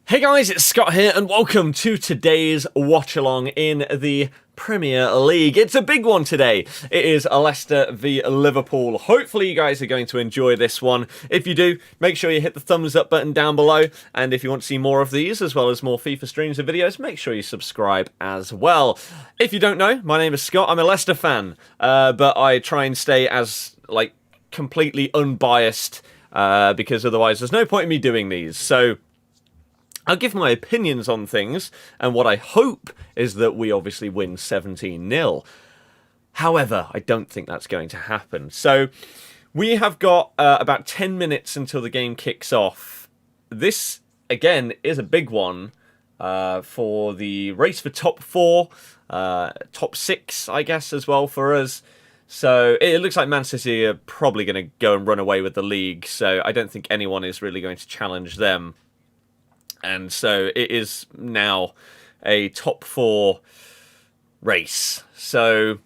Hey guys, it's Scott here, and welcome to today's watch-along in the Premier League. It's a big one today. It is Leicester v Liverpool. Hopefully you guys are going to enjoy this one. If you do, make sure you hit the thumbs up button down below, and if you want to see more of these, as well as more FIFA streams and videos, make sure you subscribe as well. If you don't know, my name is Scott. I'm a Leicester fan, but I try and stay as, completely unbiased, because otherwise there's no point in me doing these. So I'll give my opinions on things, and what I hope is that we obviously win 17-0. However, I don't think that's going to happen. So we have got about 10 minutes until the game kicks off. This, again, is a big one for the race for top 4, top 6, I guess, as well for us. So it looks like Man City are probably going to go and run away with the league, so I don't think anyone is really going to challenge them. And so it is now a top 4 race. So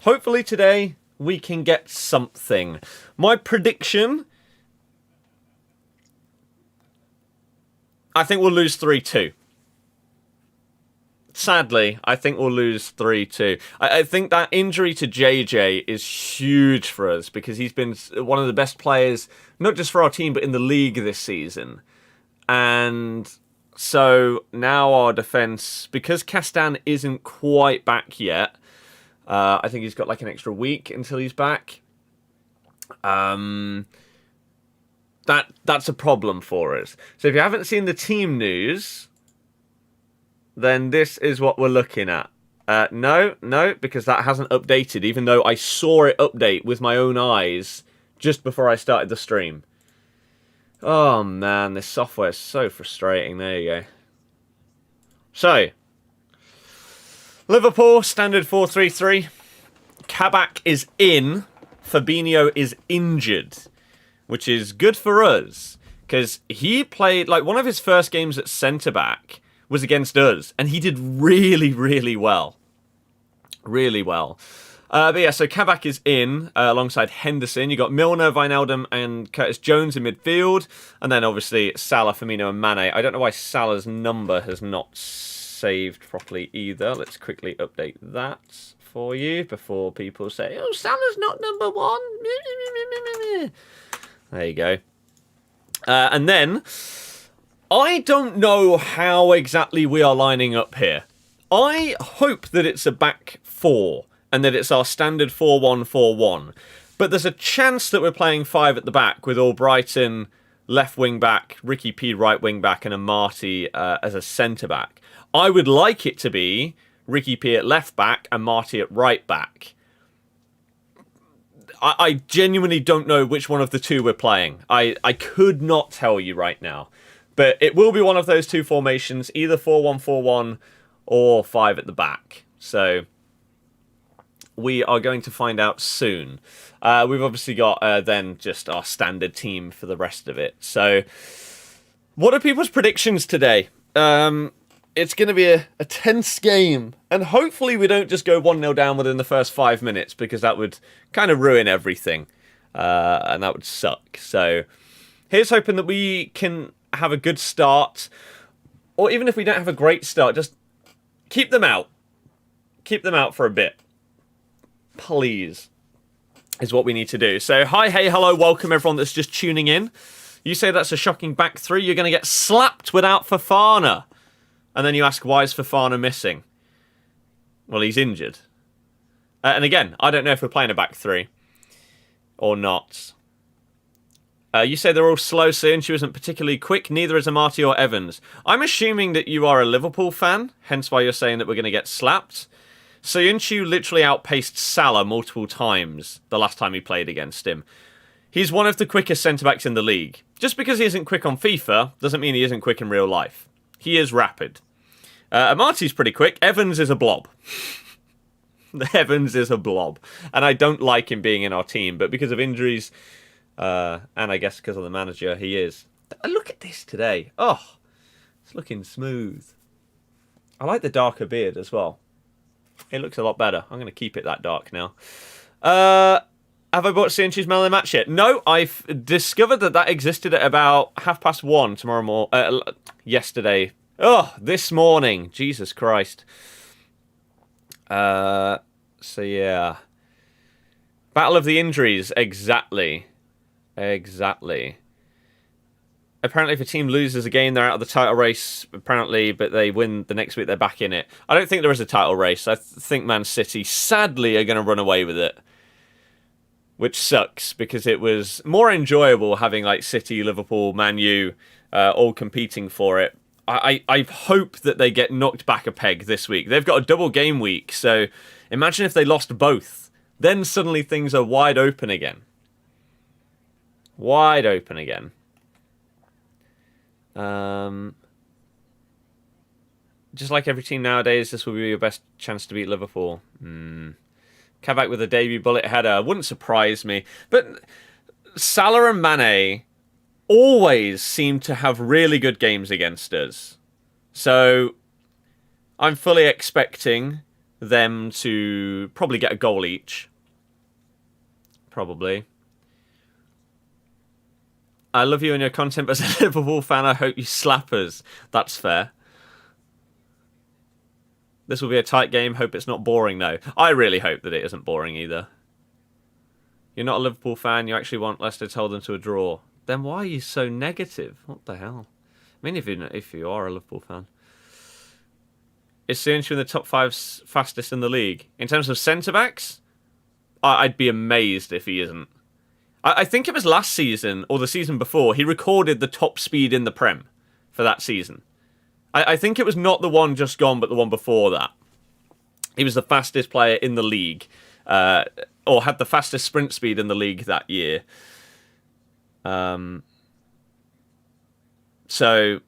hopefully today we can get something. My prediction, I think we'll lose 3-2. Sadly, I think we'll lose 3-2. I think that injury to JJ is huge for us because he's been one of the best players, not just for our team, but in the league this season. And so now our defence, because Castan isn't quite back yet, I think he's got like an extra week until he's back. That's a problem for us. So if you haven't seen the team news, then this is what we're looking at. No, because that hasn't updated, even though I saw it update with my own eyes just before I started the stream. Oh man, this software is so frustrating. There you go. So, Liverpool, standard 4-3-3. Kabak is in. Fabinho is injured, which is good for us. Because he played, one of his first games at centre-back was against us. And he did really, really well. Really well. But yeah, so Kabak is in alongside Henderson. You got Milner, Wijnaldum, and Curtis Jones in midfield, and then obviously Salah, Firmino, and Mane. I don't know why Salah's number has not saved properly either. Let's quickly update that for you before people say, "Oh, Salah's not number 1." There you go. And then I don't know how exactly we are lining up here. I hope that it's a back 4. And that it's our standard 4-1-4-1. But there's a chance that we're playing 5 at the back with Albrighton left wing back, Ricky P right wing back, and Marty as a centre back. I would like it to be Ricky P at left back and Marty at right back. I genuinely don't know which one of the two we're playing. I could not tell you right now. But it will be one of those two formations, either 4-1-4-1 or 5 at the back. So we are going to find out soon. We've obviously got then just our standard team for the rest of it. So what are people's predictions today? It's going to be a tense game. And hopefully we don't just go 1-0 down within the first 5 minutes, because that would kind of ruin everything. And that would suck. So here's hoping that we can have a good start. Or even if we don't have a great start, just keep them out. Keep them out for a bit. Please, is what we need to do. So, hi, hey, hello, welcome everyone that's just tuning in. You say that's a shocking back 3. You're going to get slapped without Fofana. And then you ask, why is Fofana missing? Well, he's injured. And again, I don't know if we're playing a back 3 or not. You say they're all slow. Soyuncu isn't particularly quick. Neither is Amati or Evans. I'm assuming that you are a Liverpool fan, hence why you're saying that we're going to get slapped. Soyuncu literally outpaced Salah multiple times the last time he played against him. He's one of the quickest centre-backs in the league. Just because he isn't quick on FIFA doesn't mean he isn't quick in real life. He is rapid. Amati's pretty quick. Evans is a blob. Evans is a blob. And I don't like him being in our team, but because of injuries, and I guess because of the manager, he is. Look at this today. Oh, it's looking smooth. I like the darker beard as well. It looks a lot better. I'm going to keep it that dark now. Have I bought CNC's Man of the Match yet? No, I've discovered that existed at about 1:30 yesterday. Oh, this morning. Jesus Christ. So yeah. Battle of the Injuries, exactly. Exactly. Apparently if a team loses a game, they're out of the title race, apparently, but they win the next week, they're back in it. I don't think there is a title race. I think Man City, sadly, are going to run away with it. Which sucks, because it was more enjoyable having like City, Liverpool, Man U all competing for it. I hope that they get knocked back a peg this week. They've got a double game week, so imagine if they lost both. Then suddenly things are wide open again. Wide open again. Just like every team nowadays, this will be your best chance to beat Liverpool. Kabak with a debut bullet header wouldn't surprise me. But Salah and Mane always seem to have really good games against us. So I'm fully expecting them to probably get a goal each. Probably. I love you and your content, but as a Liverpool fan, I hope you slap us. That's fair. This will be a tight game. Hope it's not boring, though. I really hope that it isn't boring either. You're not a Liverpool fan. You actually want Leicester to hold them to a draw. Then why are you so negative? What the hell? I mean, if you are a Liverpool fan. Is Sancho in the top 5 fastest in the league? In terms of centre-backs, I'd be amazed if he isn't. I think it was last season, or the season before, he recorded the top speed in the Prem for that season. I think it was not the one just gone, but the one before that. He was the fastest player in the league, or had the fastest sprint speed in the league that year. So,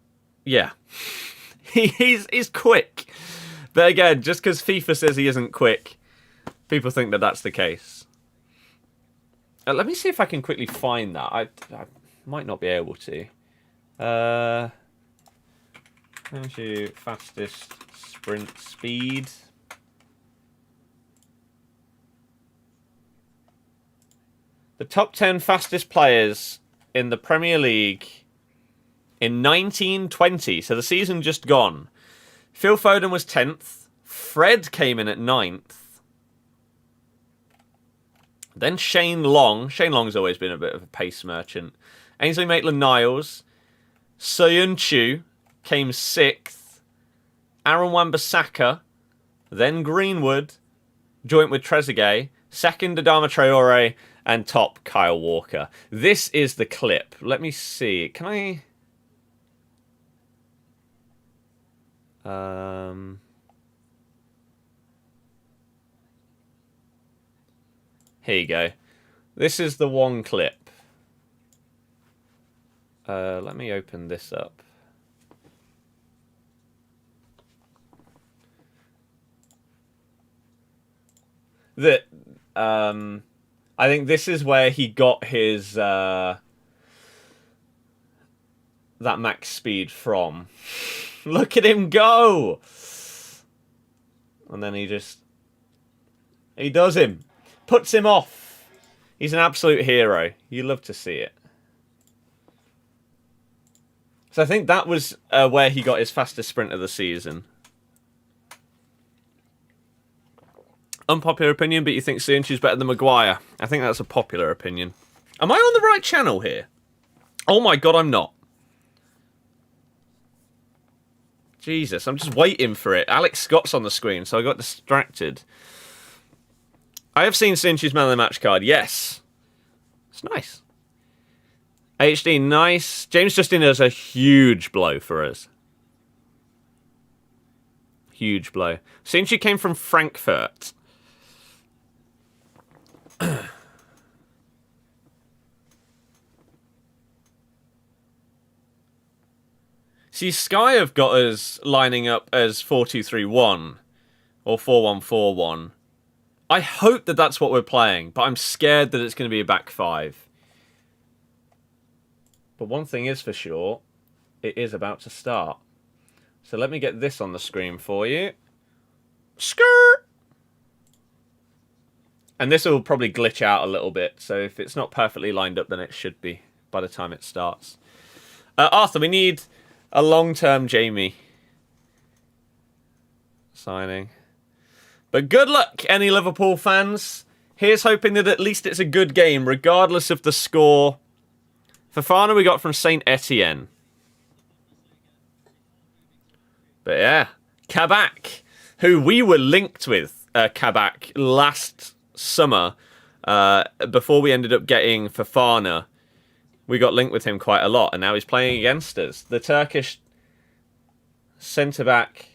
yeah. He's quick. But again, just because FIFA says he isn't quick, people think that that's the case. Let me see if I can quickly find that. I might not be able to. Fastest sprint speed. The top 10 fastest players in the Premier League in 1920. So the season just gone. Phil Foden was 10th. Fred came in at 9th. Then Shane Long. Shane Long's always been a bit of a pace merchant. Ainsley Maitland-Niles. Soyun Chu came 6th. Aaron Wan-Bissaka. Then Greenwood. Joint with Trezeguet. Second, Adama Traore. And top, Kyle Walker. This is the clip. Let me see. Can I... Here you go. This is the one clip. Let me open this up. I think this is where he got his that max speed from. Look at him go! And then he does him. Puts him off. He's an absolute hero. You love to see it. So I think that was where he got his fastest sprint of the season. Unpopular opinion, but you think Sancho's better than Maguire. I think that's a popular opinion. Am I on the right channel here? Oh my god, I'm not. Jesus, I'm just waiting for it. Alex Scott's on the screen, so I got distracted. I have seen Sancho's Man of the Match card, yes. It's nice. HD, nice. James Justin does a huge blow for us. Huge blow. Sancho came from Frankfurt. See, Sky have got us lining up as 4-2-3-1 or 4-1-4-1. I hope that that's what we're playing, but I'm scared that it's going to be a back 5. But one thing is for sure, it is about to start. So let me get this on the screen for you. Skirt! And this will probably glitch out a little bit, so if it's not perfectly lined up, then it should be by the time it starts. Arthur, we need a long-term Jamie signing. But good luck, any Liverpool fans. Here's hoping that at least it's a good game, regardless of the score. Fofana we got from Saint Etienne. But yeah, Kabak, who we were linked with Kabak last summer, before we ended up getting Fofana. We got linked with him quite a lot, and now he's playing against us. The Turkish centre-back,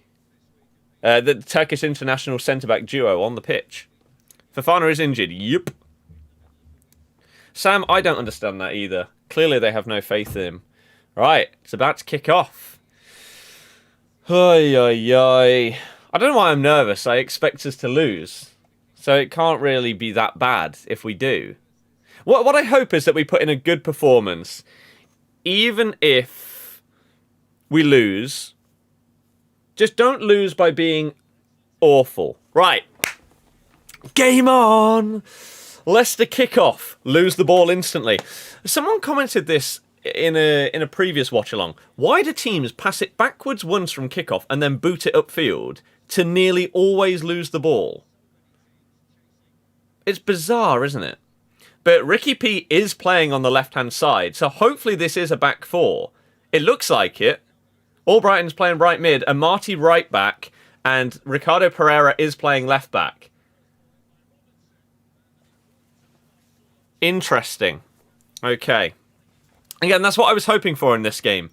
the Turkish international centre-back duo on the pitch. Fofana is injured. Yup. Sam, I don't understand that either. Clearly they have no faith in him. Right, it's about to kick off. Ay, ay, ay. I don't know why I'm nervous. I expect us to lose. So it can't really be that bad if we do. What I hope is that we put in a good performance. Even if we lose, just don't lose by being awful. Right. Game on! Leicester kick off. Lose the ball instantly. Someone commented this in a previous watch-along. Why do teams pass it backwards once from kickoff and then boot it upfield to nearly always lose the ball? It's bizarre, isn't it? But Ricky P is playing on the left-hand side, so hopefully this is a back four. It looks like it. Albrighton's playing right mid, Amati right back, and Ricardo Pereira is playing left back. Interesting. Okay. Again, that's what I was hoping for in this game.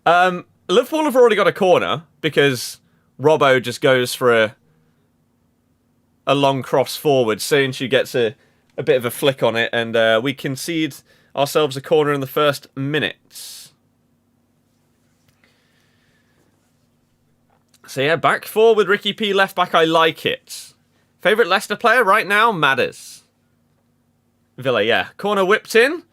Liverpool have already got a corner because Robbo just goes for a long cross forward. Soonchu gets a bit of a flick on it, and we concede ourselves a corner in the first minute. So yeah, back four with Ricky P left back. I like it. Favourite Leicester player right now? Madders. Villa, yeah. Corner whipped in.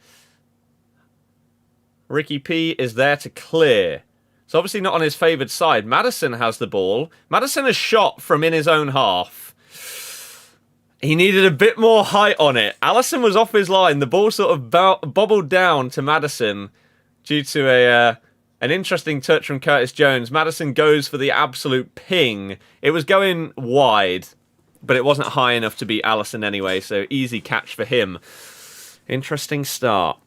Ricky P is there to clear. It's obviously not on his favoured side. Maddison has the ball. Maddison has shot from in his own half. He needed a bit more height on it. Alisson was off his line. The ball sort of bobbled down to Maddison due to an interesting touch from Curtis Jones. Maddison goes for the absolute ping. It was going wide, but it wasn't high enough to beat Alisson anyway, so easy catch for him. Interesting start.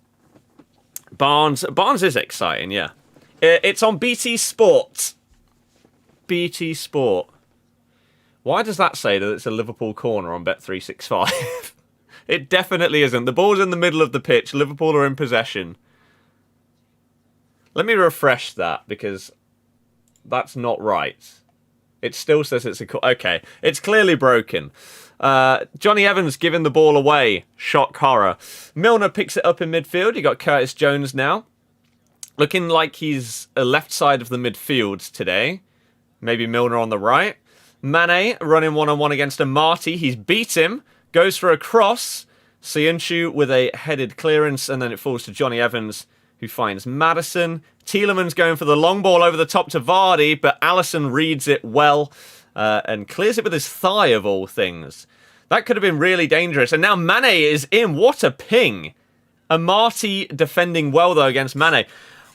Barnes is exciting, yeah. It's on BT Sport. BT Sport. Why does that say that it's a Liverpool corner on Bet365? It definitely isn't. The ball's in the middle of the pitch. Liverpool are in possession. Let me refresh that, because that's not right. It still says it's a corner. Okay, it's clearly broken. Johnny Evans giving the ball away. Shock horror. Milner picks it up in midfield. You got Curtis Jones now. Looking like he's a left side of the midfield today. Maybe Milner on the right. Mane running one-on-one against Amati. He's beat him. Goes for a cross. Soonchu with a headed clearance, and then it falls to Johnny Evans, who finds Maddison. Tielemans going for the long ball over the top to Vardy, but Alisson reads it well and clears it with his thigh, of all things. That could have been really dangerous. And now Mane is in. What a ping. Amati defending well, though, against Mane.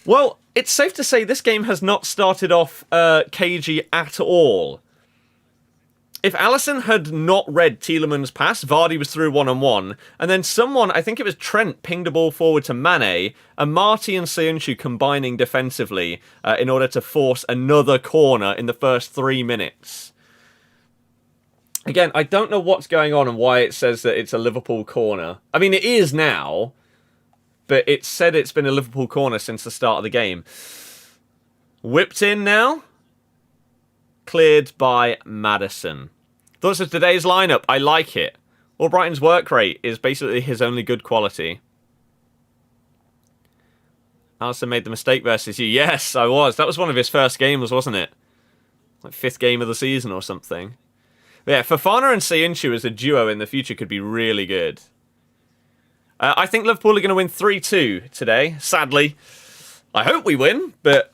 Well, it's safe to say this game has not started off cagey at all. If Alisson had not read Tielemans' pass, Vardy was through one-on-one, and then someone, I think it was Trent, pinged a ball forward to Mane, and Marty and Soonchu combining defensively in order to force another corner in the first 3 minutes. Again, I don't know what's going on and why it says that it's a Liverpool corner. I mean, it is now, but it said it's been a Liverpool corner since the start of the game. Whipped in now. Cleared by Maddison. Thoughts of today's lineup? I like it. Albrighton's work rate is basically his only good quality. Alisson made the mistake versus you. Yes, I was. That was one of his first games, wasn't it? Like 5th game of the season or something. But yeah, Fofana and Soonchu as a duo in the future could be really good. I think Liverpool are going to win 3-2 today, sadly. I hope we win, but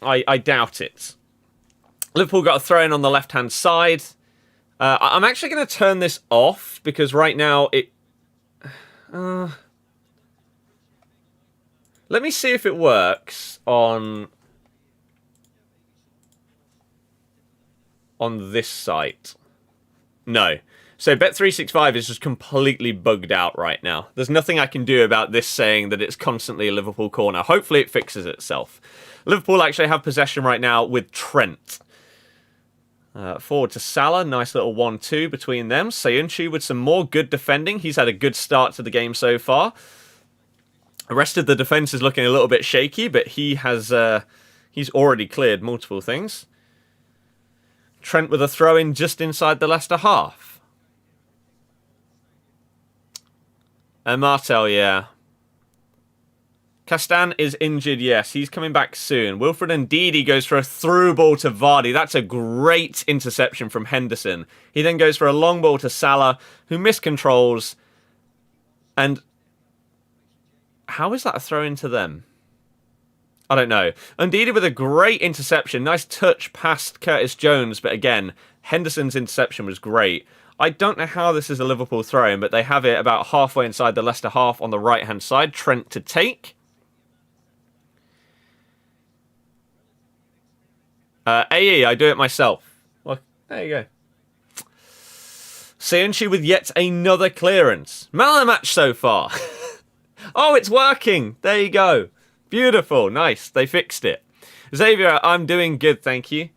I doubt it. Liverpool got a throw-in on the left-hand side. I'm actually going to turn this off because right now it... let me see if it works on this site. No. So Bet365 is just completely bugged out right now. There's nothing I can do about this saying that it's constantly a Liverpool corner. Hopefully it fixes itself. Liverpool actually have possession right now with Trent. Forward to Salah. Nice little 1-2 between them. Sayuncu with some more good defending. He's had a good start to the game so far. The rest of the defence is looking a little bit shaky, but he has he's already cleared multiple things. Trent with a throw-in just inside the Leicester half. And Martel, yeah. Castan is injured, yes. He's coming back soon. Wilfred Ndidi goes for a through ball to Vardy. That's a great interception from Henderson. He then goes for a long ball to Salah, who miscontrols. And how is that a throw into them? I don't know. Ndidi with a great interception. Nice touch past Curtis Jones. But again, Henderson's interception was great. I don't know how this is a Liverpool throw-in, but they have it about halfway inside the Leicester half on the right-hand side. Trent to take. AE, I do it myself. Well, there you go. Sayuncu with yet another clearance. Man of the match so far. Oh, it's working. There you go. Beautiful. Nice. They fixed it. Xavier, I'm doing good, thank you.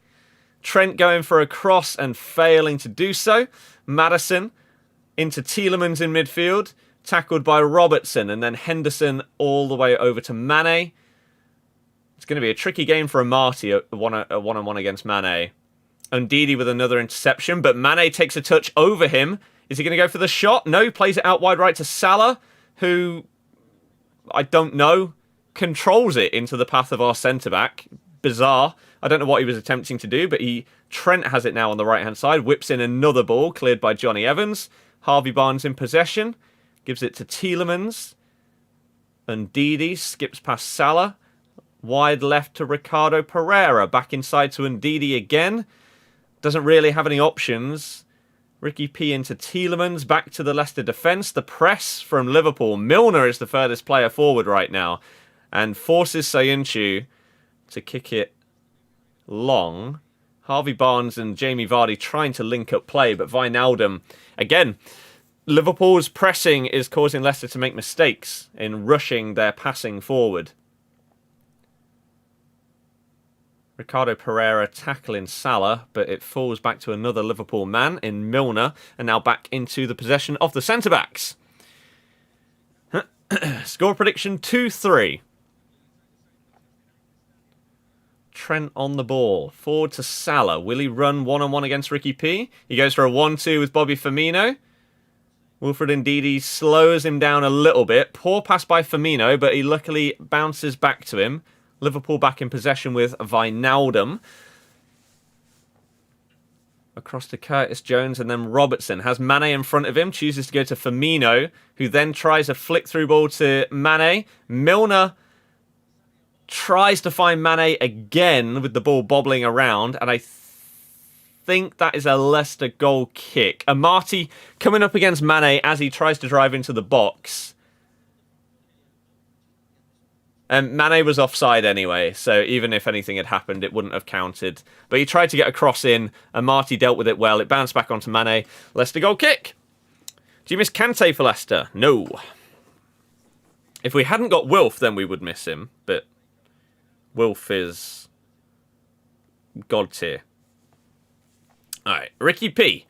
Trent going for a cross and failing to do so. Maddison into Tielemans in midfield. Tackled by Robertson. And then Henderson all the way over to Mane. It's going to be a tricky game for Amati, a one-on-one against Mane. Ndidi with another interception, but Mane takes a touch over him. Is he going to go for the shot? No, plays it out wide right to Salah, who, I don't know, controls it into the path of our centre-back. Bizarre. I don't know what he was attempting to do, but Trent has it now on the right-hand side. Whips in another ball, cleared by Johnny Evans. Harvey Barnes in possession. Gives it to Tielemans. Ndidi skips past Salah. Wide left to Ricardo Pereira. Back inside to Ndidi again. Doesn't really have any options. Ricky P into Tielemans. Back to the Leicester defence. The press from Liverpool. Milner is the furthest player forward right now. And forces Sayuncu to kick it long. Harvey Barnes and Jamie Vardy trying to link up play. But Wijnaldum, again, Liverpool's pressing is causing Leicester to make mistakes in rushing their passing forward. Ricardo Pereira tackling Salah, but it falls back to another Liverpool man in Milner, and now back into the possession of the centre-backs. Score prediction 2-3. Trent on the ball. Forward to Salah. Will he run one-on-one against Ricky P? He goes for a 1-2 with Bobby Firmino. Wilfred Ndidi slows him down a little bit. Poor pass by Firmino, but he luckily bounces back to him. Liverpool back in possession with Wijnaldum. Across to Curtis Jones and then Robertson. Has Mane in front of him. Chooses to go to Firmino, who then tries a flick-through ball to Mane. Milner tries to find Mane again with the ball bobbling around. And I think that is a Leicester goal kick. Amati coming up against Mane as he tries to drive into the box. And Mane was offside anyway, so even if anything had happened, it wouldn't have counted. But he tried to get a cross in, and Marty dealt with it well. It bounced back onto Mane. Leicester goal kick. Do you miss Kante for Leicester? No. If we hadn't got Wilf, then we would miss him. But Wilf is God tier. All right, Ricky P.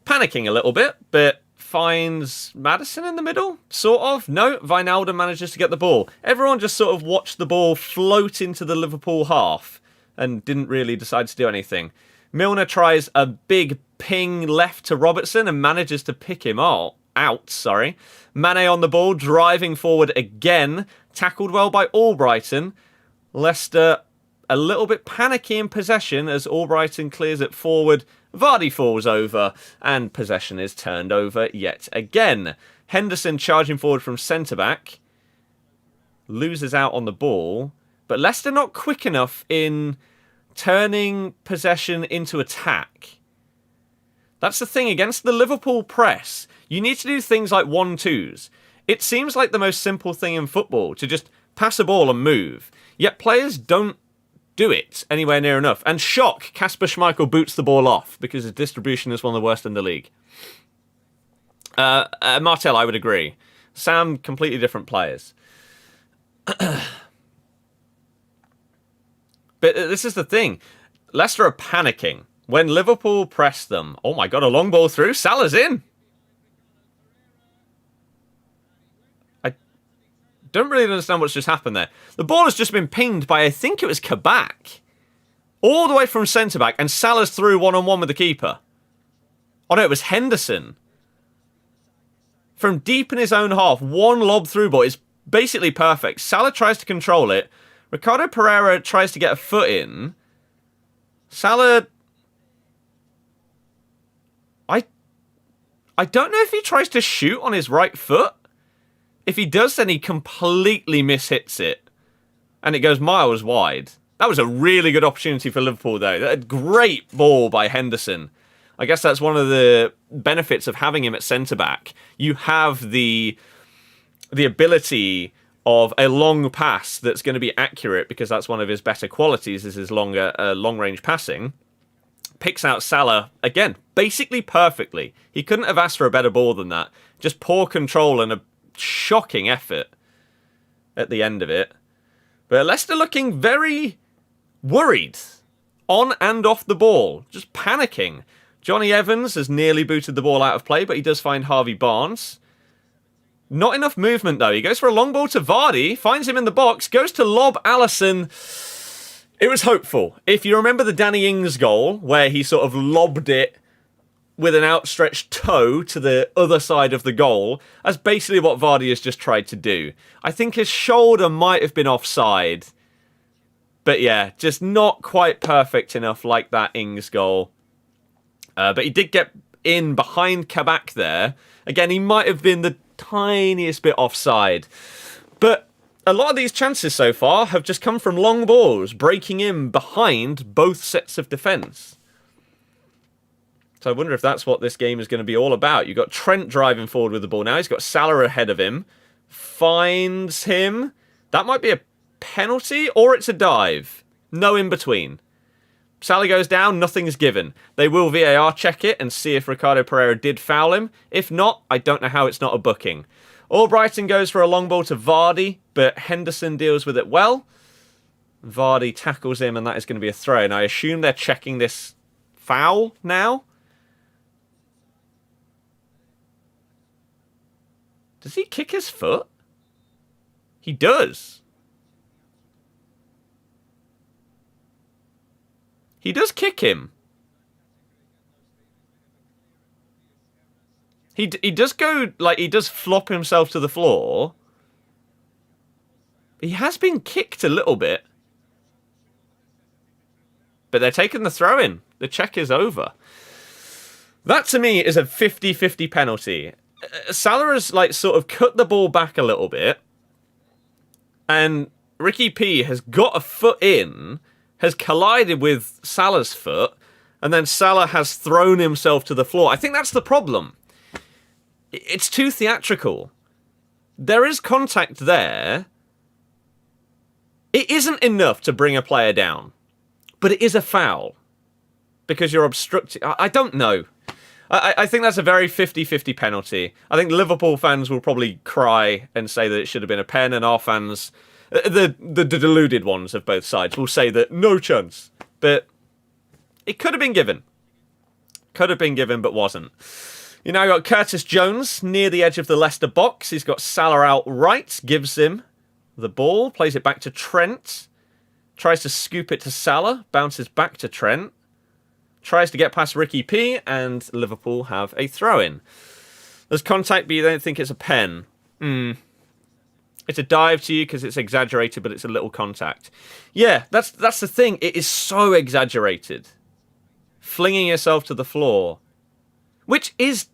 Panicking a little bit, but finds Maddison in the middle, sort of. No, Wijnaldum manages to get the ball. Everyone just sort of watched the ball float into the Liverpool half and didn't really decide to do anything. Milner tries a big ping left to Robertson and manages to pick him out. Mane on the ball, driving forward again. Tackled well by Albrighton. Leicester a little bit panicky in possession as Albrighton clears it forward. Vardy falls over, and possession is turned over yet again. Henderson charging forward from centre-back. Loses out on the ball. But Leicester not quick enough in turning possession into attack. That's the thing, against the Liverpool press, you need to do things like 1-2s. It seems like the most simple thing in football, to just pass a ball and move. Yet players don't do it anywhere near enough. And shock, Kasper Schmeichel boots the ball off, because his distribution is one of the worst in the league. Martel, I would agree. Sam, completely different players. But this is the thing. Leicester are panicking. When Liverpool press them... Oh my god, a long ball through. Salah's in. I don't really understand what's just happened there. The ball has just been pinged by, I think it was Kabak. All the way from centre-back, and Salah's through one-on-one with the keeper. Oh no, it was Henderson. From deep in his own half, one lob through ball is basically perfect. Salah tries to control it. Ricardo Pereira tries to get a foot in. Salah... I don't know if he tries to shoot on his right foot. If he does, then he completely mishits it. And it goes miles wide. That was a really good opportunity for Liverpool, though. A great ball by Henderson. I guess that's one of the benefits of having him at centre-back. You have the ability of a long pass that's going to be accurate, because that's one of his better qualities, is his long-range passing. Picks out Salah, again, basically perfectly. He couldn't have asked for a better ball than that. Just poor control and a shocking effort at the end of it. But Leicester looking very worried on and off the ball, just panicking. Johnny Evans has nearly booted the ball out of play, but he does find Harvey Barnes. Not enough movement, though. He goes for a long ball to Vardy, finds him in the box, goes to lob Alisson. It was hopeful. If you remember the Danny Ings goal, where he sort of lobbed it with an outstretched toe to the other side of the goal, that's basically what Vardy has just tried to do. I think his shoulder might have been offside. But yeah, just not quite perfect enough like that Ings goal. But he did get in behind Kabak there. Again, he might have been the tiniest bit offside. But a lot of these chances so far have just come from long balls, breaking in behind both sets of defence. So I wonder if that's what this game is going to be all about. You've got Trent driving forward with the ball now. He's got Salah ahead of him. Finds him. That might be a penalty, or it's a dive. No in between. Salah goes down, nothing's given. They will VAR check it and see if Ricardo Pereira did foul him. If not, I don't know how it's not a booking. Albrighton goes for a long ball to Vardy, but Henderson deals with it well. Vardy tackles him, and that is going to be a throw. And I assume they're checking this foul now. Does he kick his foot? He does. He does kick him. He does go, like, he does flop himself to the floor. He has been kicked a little bit. But they're taking the throw in. The check is over. That, to me, is a 50-50 penalty. Salah has, like, sort of cut the ball back a little bit. And Ricky P has got a foot in, has collided with Salah's foot, and then Salah has thrown himself to the floor. I think that's the problem. It's too theatrical. There is contact there. It isn't enough to bring a player down, but it is a foul because you're obstructing. I don't know. I think that's a very 50-50 penalty. I think Liverpool fans will probably cry and say that it should have been a pen, and our fans, the deluded ones of both sides, will say that no chance. But it could have been given. Could have been given, but wasn't. You now got Curtis Jones near the edge of the Leicester box. He's got Salah out right, gives him the ball, plays it back to Trent, tries to scoop it to Salah, bounces back to Trent, tries to get past Ricky P, and Liverpool have a throw-in. There's contact, but you don't think it's a pen. It's a dive to you because it's exaggerated, but it's a little contact. Yeah, that's the thing. It is so exaggerated. Flinging yourself to the floor, which is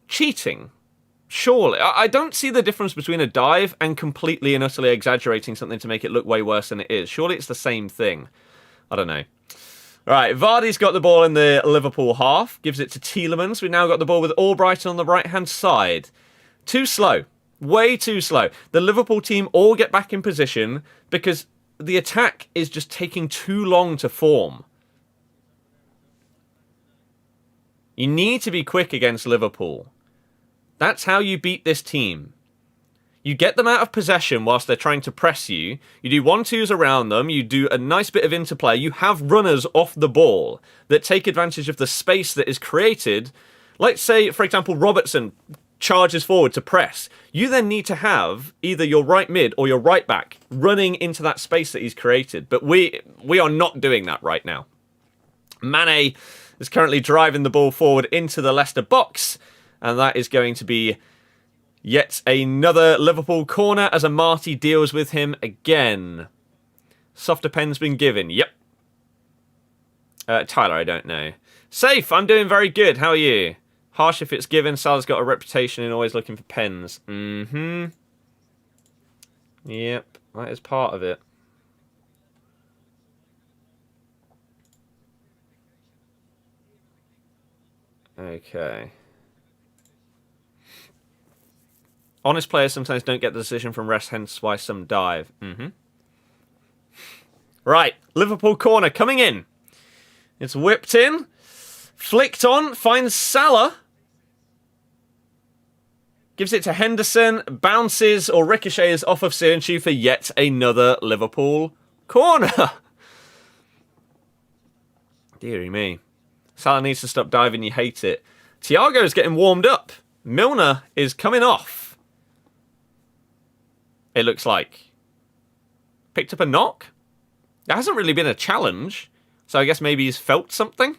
cheating, surely. I don't see the difference between a dive and completely and utterly exaggerating something to make it look way worse than it is. Surely it's the same thing. I don't know. Right, Vardy's got the ball in the Liverpool half. Gives it to Tielemans. We've now got the ball with Albrighton on the right-hand side. Too slow. Way too slow. The Liverpool team all get back in position because the attack is just taking too long to form. You need to be quick against Liverpool. That's how you beat this team. You get them out of possession whilst they're trying to press you. You do 1-2s around them. You do a nice bit of interplay. You have runners off the ball that take advantage of the space that is created. Let's say, for example, Robertson charges forward to press. You then need to have either your right mid or your right back running into that space that he's created. But we are not doing that right now. Mane is currently driving the ball forward into the Leicester box. And that is going to be yet another Liverpool corner as Amati deals with him again. Softer pen's been given. Yep. Tyler, I don't know. Safe, I'm doing very good. How are you? Harsh if it's given. Salah's got a reputation in always looking for pens. Yep, that is part of it. Okay. Honest players sometimes don't get the decision from rest, hence why some dive. Right, Liverpool corner coming in. It's whipped in. Flicked on, finds Salah. Gives it to Henderson. Bounces or ricochets off of Sirnchu for yet another Liverpool corner. Deary me. Salah needs to stop diving, you hate it. Thiago is getting warmed up. Milner is coming off. It looks like. Picked up a knock? There hasn't really been a challenge, so I guess maybe he's felt something.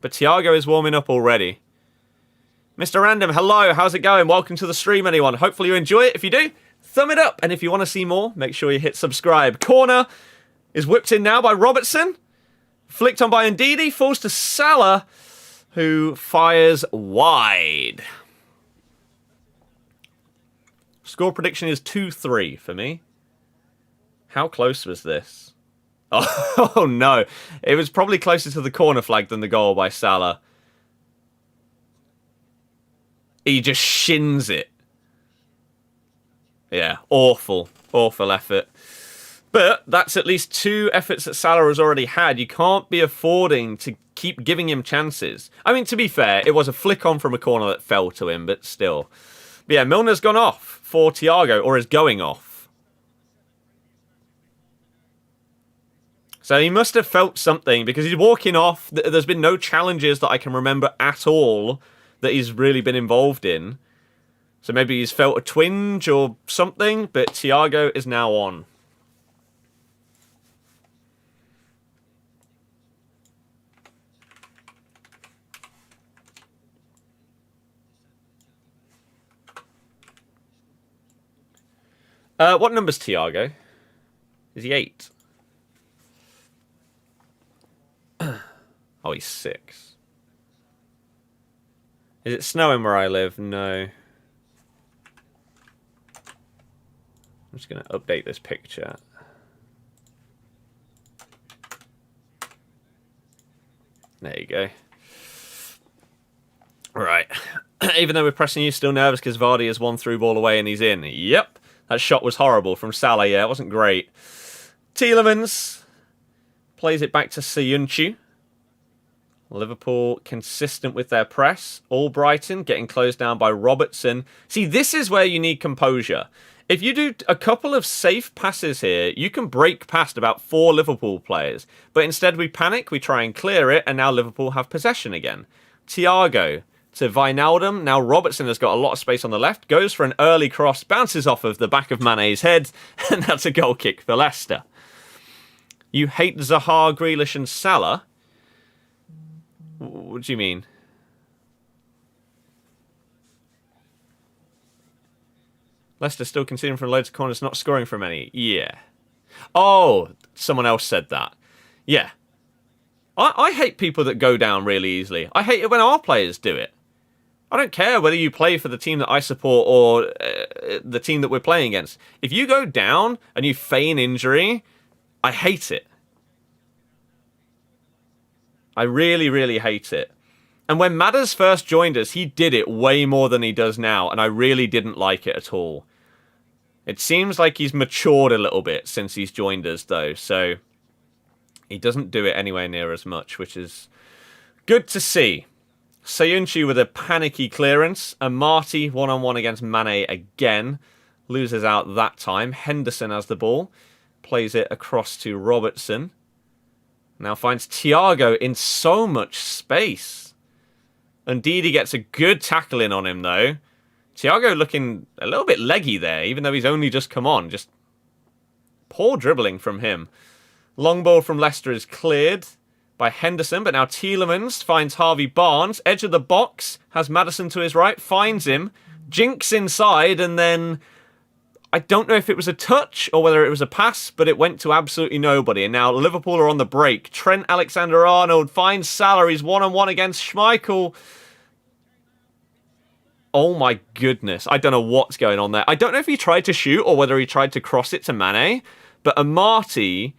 But Thiago is warming up already. Mr. Random, hello, how's it going? Welcome to the stream, anyone. Hopefully you enjoy it. If you do, thumb it up. And if you want to see more, make sure you hit subscribe. Corner is whipped in now by Robertson. Flicked on by Ndidi, falls to Salah, who fires wide. Score prediction is 2-3 for me. How close was this? Oh, no. It was probably closer to the corner flag than the goal by Salah. He just shins it. Yeah, awful. Awful effort. But that's at least 2 efforts that Salah has already had. You can't be affording to keep giving him chances. I mean, to be fair, it was a flick on from a corner that fell to him, but still. But yeah, Milner's gone off for Thiago, or is going off. So he must have felt something, because he's walking off. There's been no challenges that I can remember at all that he's really been involved in. So maybe he's felt a twinge or something, but Thiago is now on. What number's Thiago? Is he 8? Oh, he's 6. Is it snowing where I live? No. I'm just going to update this picture. There you go. Right. Even though we're pressing you, still nervous because Vardy has one through ball away and he's in. Yep. That shot was horrible from Salah. Yeah, it wasn't great. Tielemans plays it back to Sirnchu. Liverpool consistent with their press. Albrighton getting closed down by Robertson. See, this is where you need composure. If you do a couple of safe passes here, you can break past about 4 Liverpool players. But instead we panic, we try and clear it, and now Liverpool have possession again. Thiago to Wijnaldum. Now Robertson has got a lot of space on the left. Goes for an early cross. Bounces off of the back of Mane's head. And that's a goal kick for Leicester. You hate Zaha, Grealish and Salah. What do you mean? Leicester still conceding from loads of corners, not scoring from any. Yeah. Oh, someone else said that. Yeah. I hate people that go down really easily. I hate it when our players do it. I don't care whether you play for the team that I support or the team that we're playing against. If you go down and you feign injury, I hate it. I really, really hate it. And when Madders first joined us, he did it way more than he does now, and I really didn't like it at all. It seems like he's matured a little bit since he's joined us, though, so he doesn't do it anywhere near as much, which is good to see. Sayunchi with a panicky clearance, and Marty one-on-one against Mane again. Loses out that time. Henderson has the ball. Plays it across to Robertson. Now finds Thiago in so much space. And Didi gets a good tackle in on him, though. Thiago looking a little bit leggy there, even though he's only just come on. Just poor dribbling from him. Long ball from Leicester is cleared by Henderson, but now Tielemans finds Harvey Barnes. Edge of the box, has Maddison to his right, finds him. Jinks inside, and then I don't know if it was a touch or whether it was a pass, but it went to absolutely nobody. And now Liverpool are on the break. Trent Alexander-Arnold finds Salah. He's one-on-one against Schmeichel. Oh my goodness. I don't know what's going on there. I don't know if he tried to shoot or whether he tried to cross it to Mane, but Amati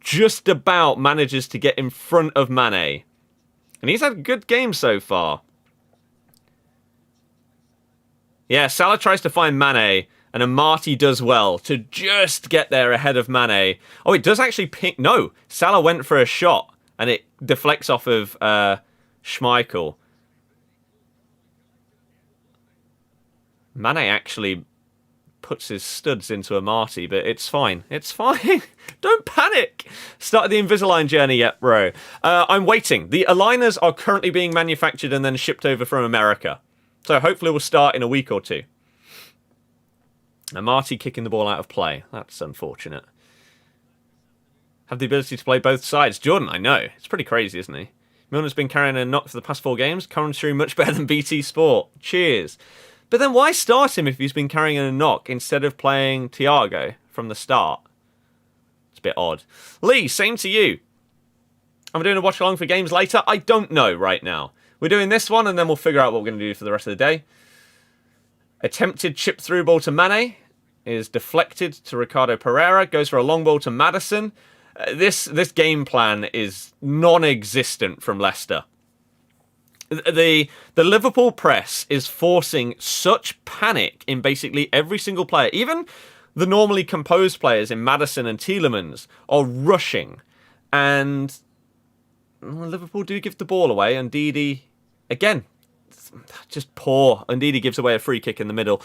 just about manages to get in front of Mane. And he's had a good game so far. Yeah, Salah tries to find Mane, and Amati does well to just get there ahead of Mane. Oh, it does actually ping. No, Salah went for a shot, and it deflects off of Schmeichel. Mane actually puts his studs into Amati, but it's fine. It's fine. Don't panic. Started the Invisalign journey yet, bro. I'm waiting. The aligners are currently being manufactured and then shipped over from America. So hopefully we'll start in a week or two. Amati kicking the ball out of play. That's unfortunate. Have the ability to play both sides. Jordan, I know. It's pretty crazy, isn't he? Milner's been carrying a knock for the past 4 games. Commentary much better than BT Sport. Cheers. But then why start him if he's been carrying a knock instead of playing Thiago from the start? It's a bit odd. Lee, same to you. Am I doing a watch along for games later? I don't know right now. We're doing this one and then we'll figure out what we're going to do for the rest of the day. Attempted chip through ball to Mane is deflected to Ricardo Pereira. Goes for a long ball to Maddison. This game plan is non-existent from Leicester. The Liverpool press is forcing such panic in basically every single player. Even the normally composed players in Maddison and Tielemans are rushing. And Liverpool do give the ball away. And Didi, again, just poor. And Didi gives away a free kick in the middle.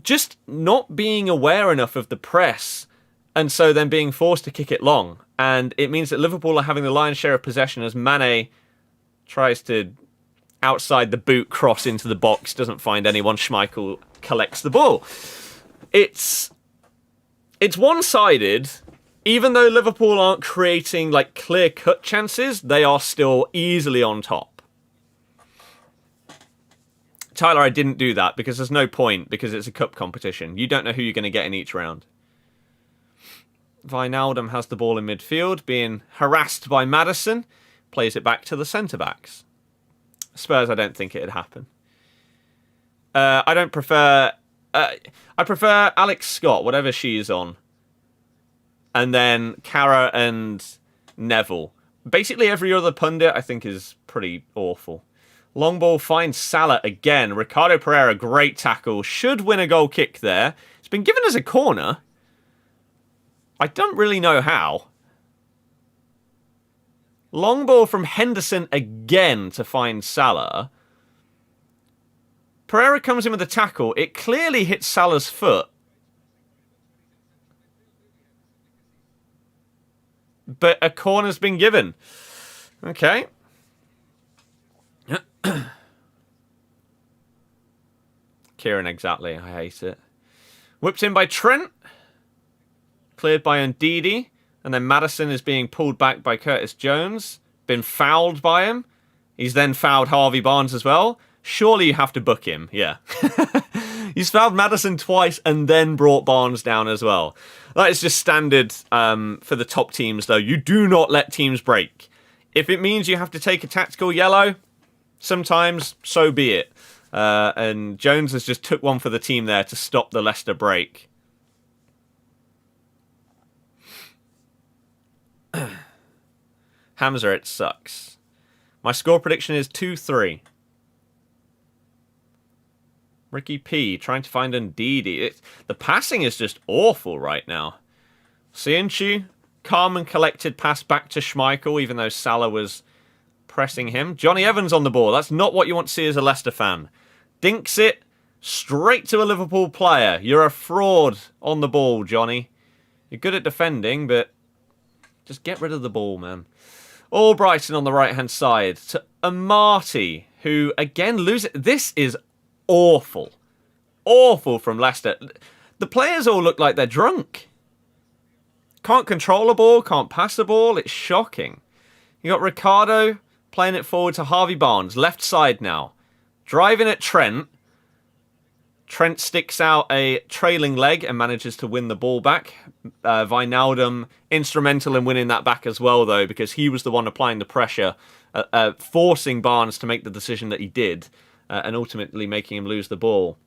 Just not being aware enough of the press. And so then being forced to kick it long. And it means that Liverpool are having the lion's share of possession as Mane tries to outside the boot cross into the box, doesn't find anyone. Schmeichel collects the ball. It's one-sided. Even though Liverpool aren't creating like clear-cut chances, they are still easily on top. Tyler, I didn't do that because there's no point because it's a cup competition. You don't know who you're going to get in each round. Wijnaldum has the ball in midfield, being harassed by Maddison. Plays it back to the centre-backs. Spurs, I don't think it'd happen. I don't prefer... I prefer Alex Scott, whatever she's on. And then Cara and Neville. Basically every other pundit, I think, is pretty awful. Long ball finds Salah again. Ricardo Pereira, great tackle. Should win a goal kick there. It's been given as a corner. I don't really know how. Long ball from Henderson again to find Salah. Pereira comes in with a tackle. It clearly hits Salah's foot. But a corner's been given. Okay. Kieran, exactly. I hate it. Whipped in by Trent. Cleared by Ndidi. And then Maddison is being pulled back by Curtis Jones. Been fouled by him. He's then fouled Harvey Barnes as well. Surely you have to book him. Yeah. He's fouled Maddison twice and then brought Barnes down as well. That is just standard for the top teams, though. You do not let teams break. If it means you have to take a tactical yellow, sometimes so be it. And Jones has just took one for the team there to stop the Leicester break. Hamza, it sucks. My score prediction is 2-3. Ricky P trying to find Ndidi. The passing is just awful right now. Cianchu, calm and collected pass back to Schmeichel, even though Salah was pressing him. Johnny Evans on the ball. That's not what you want to see as a Leicester fan. Dinks it straight to a Liverpool player. You're a fraud on the ball, Johnny. You're good at defending, but just get rid of the ball, man. Albrighton on the right-hand side to Amati, who again loses. This is awful. Awful from Leicester. The players all look like they're drunk. Can't control a ball, can't pass the ball. It's shocking. You got Ricardo playing it forward to Harvey Barnes, left side now. Driving at Trent. Trent sticks out a trailing leg and manages to win the ball back. Wijnaldum instrumental in winning that back as well, though, because he was the one applying the pressure, forcing Barnes to make the decision that he did, and ultimately making him lose the ball.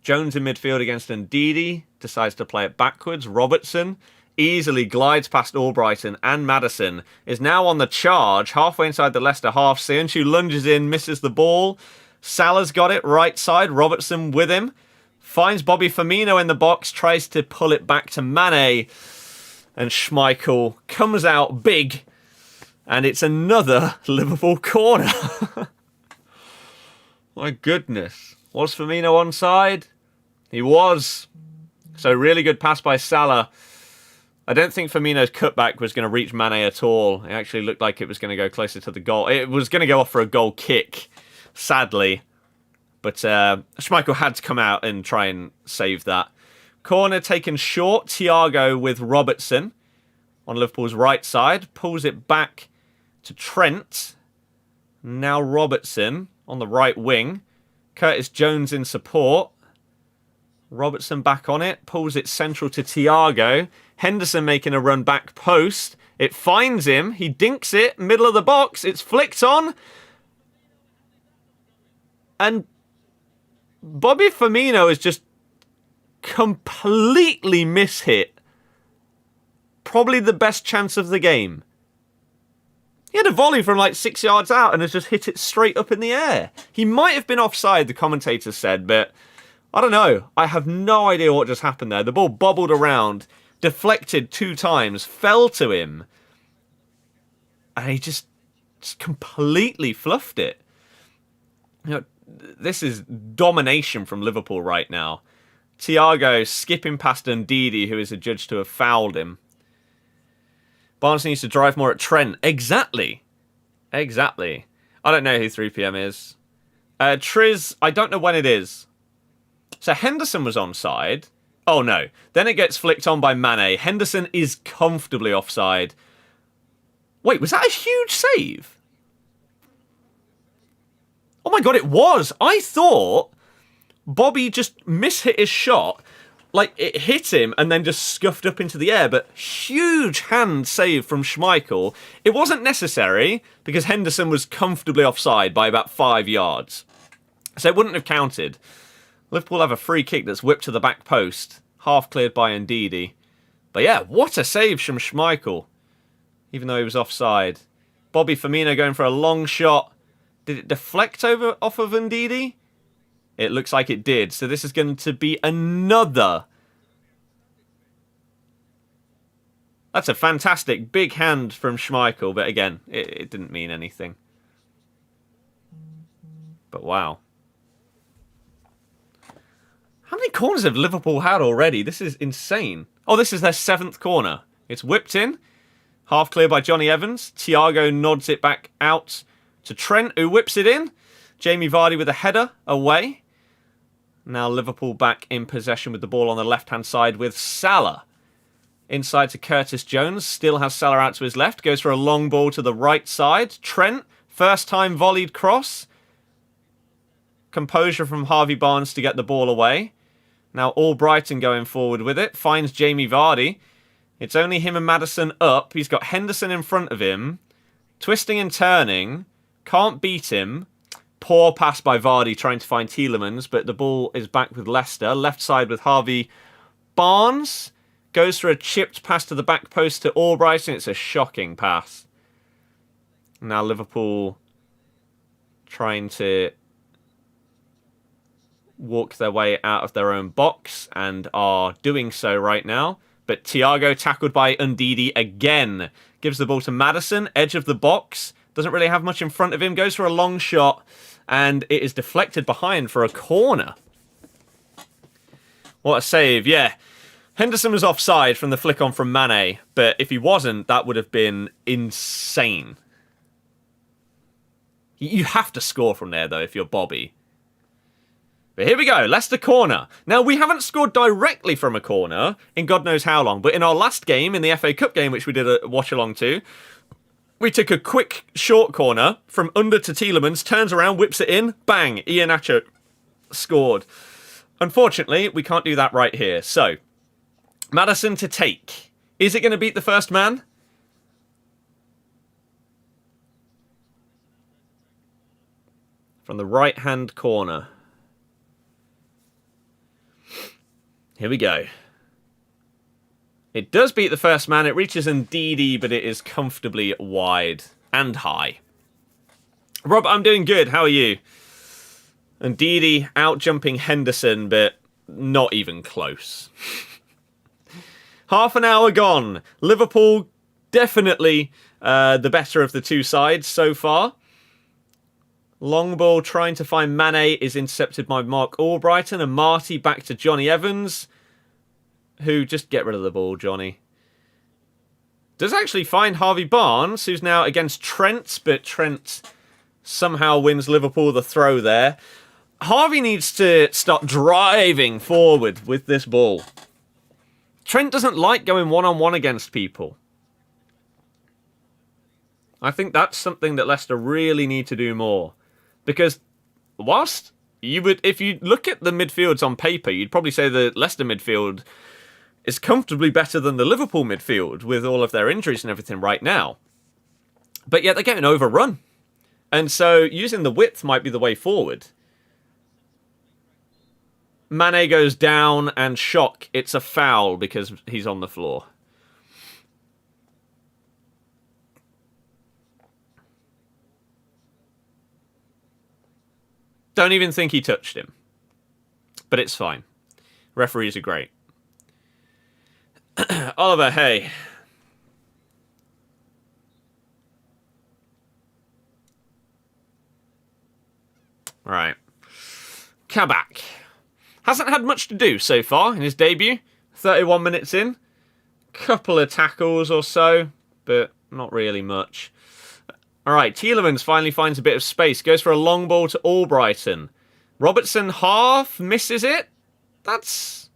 Jones in midfield against Ndidi, decides to play it backwards. Robertson easily glides past Albrighton and Maddison, is now on the charge, halfway inside the Leicester half. Cianchu lunges in, misses the ball. Salah's got it, right side, Robertson with him. Finds Bobby Firmino in the box, tries to pull it back to Mane. And Schmeichel comes out big. And it's another Liverpool corner. My goodness. Was Firmino onside? He was. So really good pass by Salah. I don't think Firmino's cutback was going to reach Mane at all. It actually looked like it was going to go closer to the goal. It was going to go off for a goal kick, sadly. But Schmeichel had to come out and try and save that. Corner taken short. Thiago with Robertson on Liverpool's right side. Pulls it back to Trent. Now Robertson on the right wing. Curtis Jones in support. Robertson back on it. Pulls it central to Thiago. Henderson making a run back post. It finds him. He dinks it. Middle of the box. It's flicked on. And Bobby Firmino is just completely mishit. Probably the best chance of the game. He had a volley from like 6 yards out and has just hit it straight up in the air. He might have been offside, the commentators said, but I don't know. I have no idea what just happened there. The ball bobbled around, deflected 2 times, fell to him, and he just completely fluffed it. You know, this is domination from Liverpool right now. Thiago skipping past Ndidi, who is adjudged to have fouled him. Barnes needs to drive more at Trent. Exactly. I don't know who 3PM is. Triz, I don't know when it is. So Henderson was onside. Oh no. Then it gets flicked on by Mane. Henderson is comfortably offside. Wait, was that a huge save? Oh my god, it was. I thought Bobby just mishit his shot. Like, it hit him and then just scuffed up into the air, but huge hand save from Schmeichel. It wasn't necessary because Henderson was comfortably offside by about 5 yards. So it wouldn't have counted. Liverpool have a free kick that's whipped to the back post, half cleared by Ndidi. But yeah, what a save from Schmeichel, even though he was offside. Bobby Firmino going for a long shot. Did it deflect off of Ndidi? It looks like it did. So this is going to be another. That's a fantastic big hand from Schmeichel. But again, it didn't mean anything. But wow. How many corners have Liverpool had already? This is insane. Oh, this is their 7th corner. It's whipped in. Half clear by Johnny Evans. Thiago nods it back out to Trent, who whips it in. Jamie Vardy with a header away. Now Liverpool back in possession with the ball on the left-hand side with Salah. Inside to Curtis Jones. Still has Salah out to his left. Goes for a long ball to the right side. Trent, first time volleyed cross. Composure from Harvey Barnes to get the ball away. Now Albrighton going forward with it. Finds Jamie Vardy. It's only him and Maddison up. He's got Henderson in front of him. Twisting and turning. Can't beat him. Poor pass by Vardy trying to find Tielemans, but the ball is back with Leicester. Left side with Harvey Barnes. Goes for a chipped pass to the back post to Albrighton. It's a shocking pass. Now Liverpool trying to walk their way out of their own box and are doing so right now. But Thiago tackled by Ndidi again. Gives the ball to Maddison, edge of the box. Doesn't really have much in front of him. Goes for a long shot and it is deflected behind for a corner. What a save, yeah. Henderson was offside from the flick on from Mane, but if he wasn't, that would have been insane. You have to score from there, though, if you're Bobby. But here we go, Leicester corner. Now, we haven't scored directly from a corner in God knows how long, but in our last game, in the FA Cup game, which we did a watch-along to, we took a quick, short corner from under to Tielemans, turns around, whips it in, bang, Iheanacho scored. Unfortunately, we can't do that right here. So, Maddison to take. Is it going to beat the first man? From the right-hand corner. Here we go. It does beat the first man. It reaches Ndidi, but it is comfortably wide and high. Rob, I'm doing good. How are you? Ndidi out-jumping Henderson, but not even close. Half an hour gone. Liverpool definitely the better of the two sides so far. Long ball trying to find Mane is intercepted by Mark Albrighton, and Marty back to Johnny Evans, who just get rid of the ball, Johnny. Does actually find Harvey Barnes, who's now against Trent, but Trent somehow wins Liverpool the throw there. Harvey needs to start driving forward with this ball. Trent doesn't like going one-on-one against people. I think that's something that Leicester really need to do more. Because whilst you would, if you look at the midfields on paper, you'd probably say the Leicester midfield is comfortably better than the Liverpool midfield with all of their injuries and everything right now. But yet they're getting overrun. And so using the width might be the way forward. Mane goes down and shock. It's a foul because he's on the floor. Don't even think he touched him. But it's fine. Referees are great. Oliver, hey. Right. Kabak. Hasn't had much to do so far in his debut. 31 minutes in. Couple of tackles or so, but not really much. Alright, Tielemans finally finds a bit of space. Goes for a long ball to Albrighton. Robertson half misses it. That's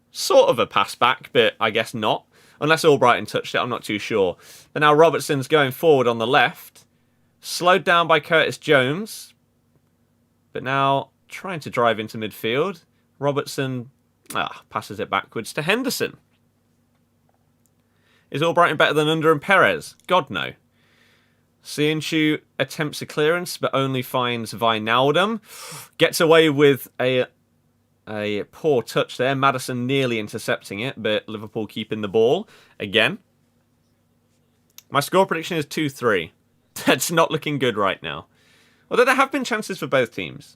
sort of a pass back, but I guess not. Unless Albrighton touched it, I'm not too sure. But now Robertson's going forward on the left. Slowed down by Curtis Jones. But now trying to drive into midfield. Robertson passes it backwards to Henderson. Is Albrighton better than Under and Perez? God, no. Sienchu attempts a clearance, but only finds Wijnaldum. Gets away with a poor touch there. Maddison nearly intercepting it, but Liverpool keeping the ball again. My score prediction is 2-3. That's not looking good right now. Although there have been chances for both teams.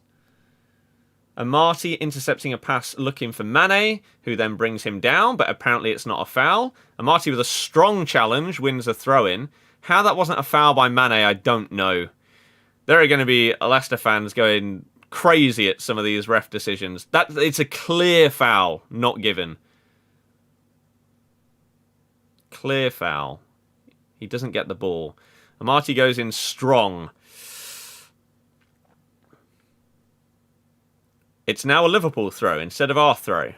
And Marty intercepting a pass looking for Mane, who then brings him down, but apparently it's not a foul. And Marty with a strong challenge wins a throw-in. How that wasn't a foul by Mane, I don't know. There are going to be Leicester fans going crazy at some of these ref decisions. It's a clear foul, not given. Clear foul. He doesn't get the ball. Marty goes in strong. It's now a Liverpool throw instead of our throw.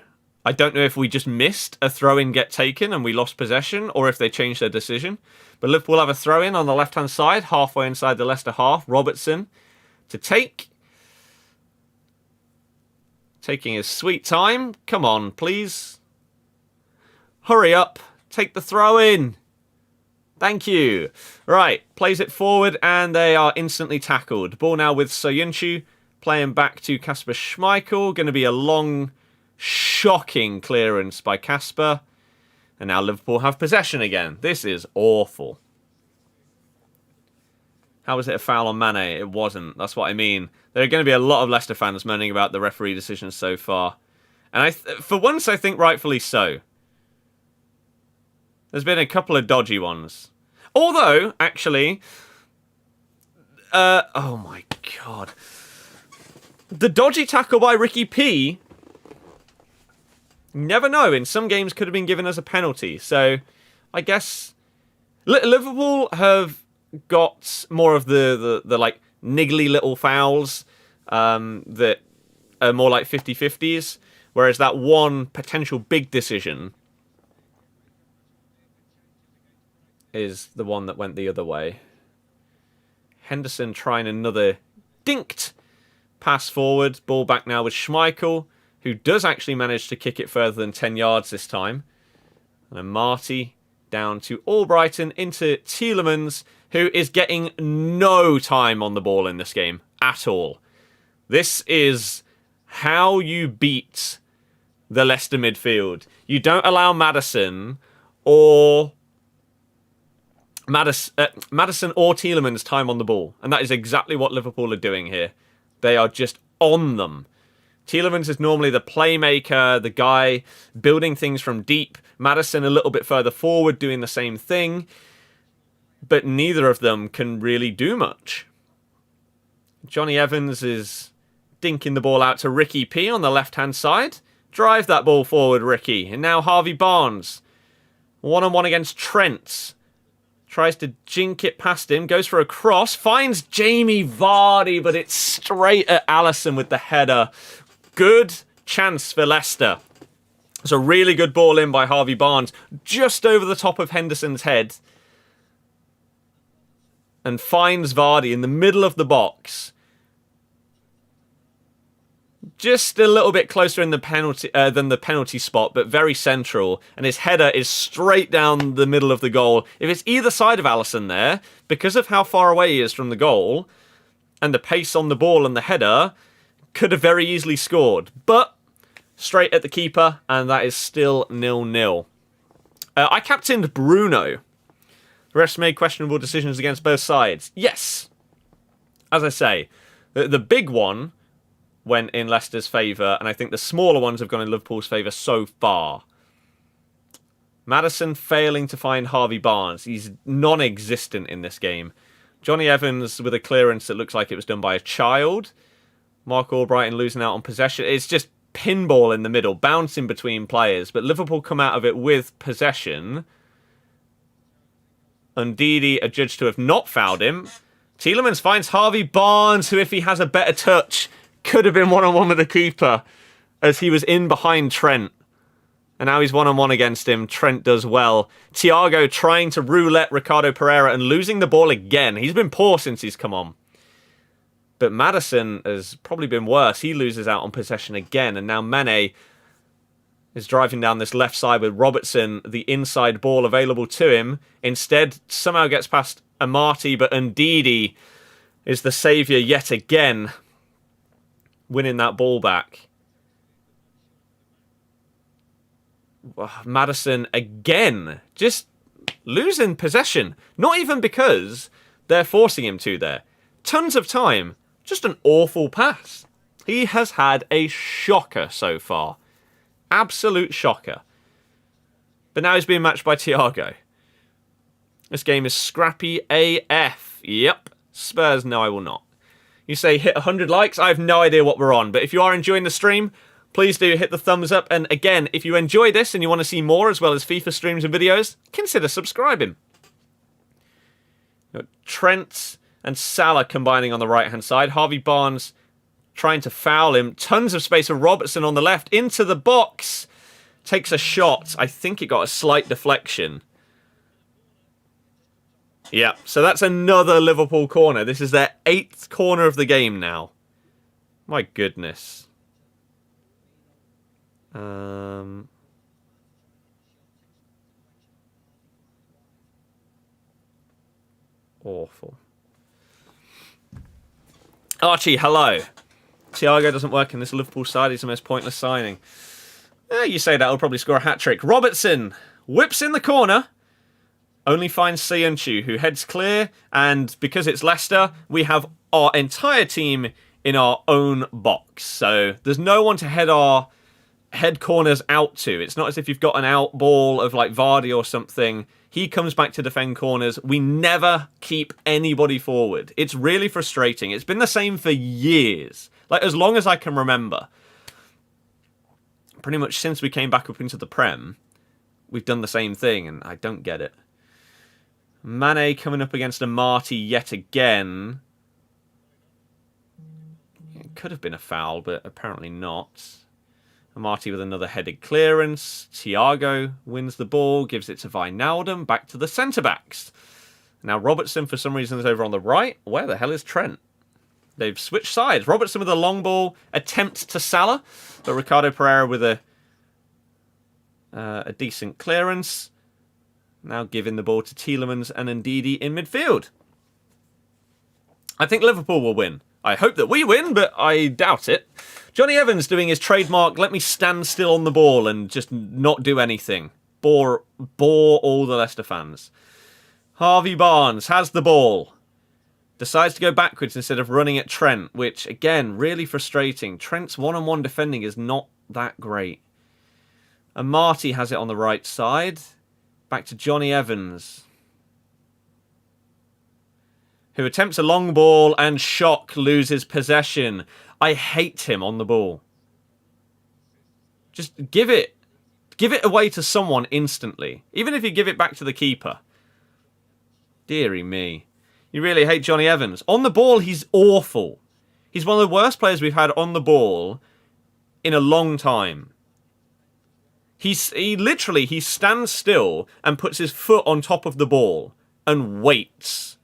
I don't know if we just missed a throw-in get taken and we lost possession, or if they changed their decision. But Liverpool have a throw-in on the left-hand side, halfway inside the Leicester half. Robertson to take. Taking his sweet time. Come on, please. Hurry up. Take the throw-in. Thank you. Right, plays it forward, and they are instantly tackled. Ball now with Soyuncu, playing back to Kasper Schmeichel. Going to be a long, shocking clearance by Kasper. And now Liverpool have possession again. This is awful. How was it a foul on Mane? It wasn't. That's what I mean. There are going to be a lot of Leicester fans moaning about the referee decisions so far. And for once, I think rightfully so. There's been a couple of dodgy ones. Although, actually... oh my god. The dodgy tackle by Ricky P... You never know. In some games could have been given as a penalty. So, I guess... Liverpool have got more of the like, niggly little fouls that are more like 50-50s. Whereas that one potential big decision is the one that went the other way. Henderson trying another dinked pass forward. Ball back now with Schmeichel, who does actually manage to kick it further than 10 yards this time. And then Marty down to Albrighton into Tielemans, who is getting no time on the ball in this game at all. This is how you beat the Leicester midfield. You don't allow Maddison or Tielemans time on the ball. And that is exactly what Liverpool are doing here. They are just on them. Tielemans is normally the playmaker, the guy building things from deep. Maddison a little bit further forward doing the same thing. But neither of them can really do much. Johnny Evans is dinking the ball out to Ricky P on the left-hand side. Drive that ball forward, Ricky. And now Harvey Barnes. One-on-one against Trent. Tries to jink it past him. Goes for a cross. Finds Jamie Vardy, but it's straight at Alisson with the header. Good chance for Leicester. It's a really good ball in by Harvey Barnes. Just over the top of Henderson's head. And finds Vardy in the middle of the box. Just a little bit closer in the penalty than the penalty spot, but very central. And his header is straight down the middle of the goal. If it's either side of Alisson there, because of how far away he is from the goal, and the pace on the ball and the header, could have very easily scored. But straight at the keeper, and that is still 0-0. I captained Bruno. The rest made questionable decisions against both sides. Yes. As I say, the big one went in Leicester's favour, and I think the smaller ones have gone in Liverpool's favour so far. Maddison failing to find Harvey Barnes. He's non-existent in this game. Johnny Evans with a clearance that looks like it was done by a child. Mark Albrighton losing out on possession. It's just pinball in the middle, bouncing between players, but Liverpool come out of it with possession. Ndidi adjudged to have not fouled him. Tielemans finds Harvey Barnes, who, if he has a better touch, could have been one-on-one with the keeper, as he was in behind Trent. And now he's one-on-one against him. Trent does well. Thiago trying to roulette Ricardo Pereira and losing the ball again. He's been poor since he's come on. But Maddison has probably been worse. He loses out on possession again. And now Mane is driving down this left side with Robertson, the inside ball available to him. Instead, somehow gets past Amati, but Ndidi is the saviour yet again, winning that ball back. Maddison again, just losing possession. Not even because they're forcing him to there. Tons of time. Just an awful pass. He has had a shocker so far. Absolute shocker. But now he's being matched by Thiago. This game is scrappy AF. Yep. Spurs, no, I will not. You say hit 100 likes. I have no idea what we're on. But if you are enjoying the stream, please do hit the thumbs up. And again, if you enjoy this and you want to see more as well as FIFA streams and videos, consider subscribing. Trent and Salah combining on the right-hand side. Harvey Barnes trying to foul him. Tons of space for Robertson on the left. Into the box. Takes a shot. I think it got a slight deflection. Yeah, so that's another Liverpool corner. This is their 8th corner of the game now. My goodness. Awful. Archie, hello. Thiago doesn't work in this Liverpool side. He's the most pointless signing. You say that, he'll probably score a hat-trick. Robertson whips in the corner. only finds Seonchu, who heads clear, and because it's Leicester, we have our entire team in our own box. So there's no one to head corners out to. It's not as if you've got an out ball of like Vardy or something. He comes back to defend corners. We never keep anybody forward. It's really frustrating. It's been the same for years. Like, as long as I can remember. Pretty much since we came back up into the Prem, we've done the same thing, and I don't get it. Mane coming up against a Marty yet again. It could have been a foul, but apparently not. Marty with another headed clearance. Thiago wins the ball, gives it to Wijnaldum, back to the centre-backs. Now Robertson, for some reason, is over on the right. Where the hell is Trent? They've switched sides. Robertson with a long ball attempt to Salah, but Ricardo Pereira with a decent clearance. Now giving the ball to Tielemans and Ndidi in midfield. I think Liverpool will win. I hope that we win, but I doubt it. Johnny Evans doing his trademark, let me stand still on the ball and just not do anything. Bore all the Leicester fans. Harvey Barnes has the ball. Decides to go backwards instead of running at Trent, which, again, really frustrating. Trent's one-on-one defending is not that great. And Marty has it on the right side. Back to Johnny Evans, who attempts a long ball and Shock loses possession. I hate him on the ball. Just give it away to someone instantly. Even if you give it back to the keeper. Deary me. You really hate Johnny Evans. On the ball, he's awful. He's one of the worst players we've had on the ball in a long time. He stands still and puts his foot on top of the ball and waits.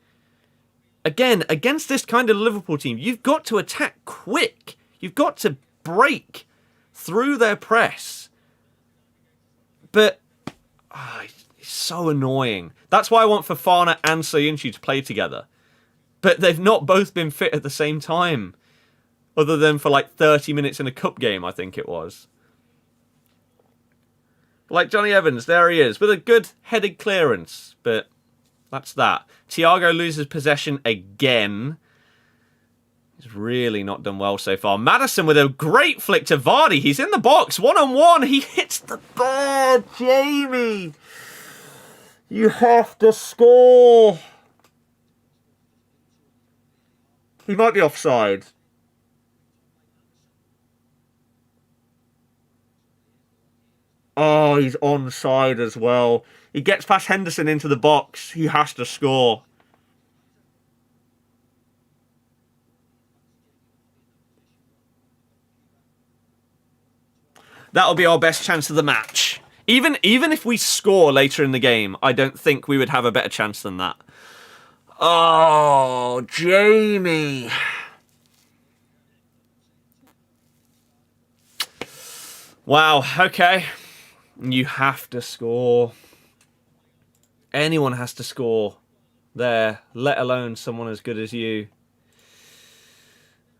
Again, against this kind of Liverpool team, you've got to attack quick. You've got to break through their press. But it's so annoying. That's why I want Fofana and Soyuncu to play together. But they've not both been fit at the same time. Other than for like 30 minutes in a cup game, I think it was. Like Johnny Evans, there he is, with a good headed clearance. But that's that. Thiago loses possession again. He's really not done well so far. Maddison with a great flick to Vardy. He's in the box, one-on-one. He hits the bar. Jamie, you have to score. He might be offside. Oh, he's onside as well. He gets past Henderson into the box. He has to score. That'll be our best chance of the match. Even if we score later in the game, I don't think we would have a better chance than that. Oh, Jamie. Wow, okay. You have to score. Anyone has to score there, let alone someone as good as you.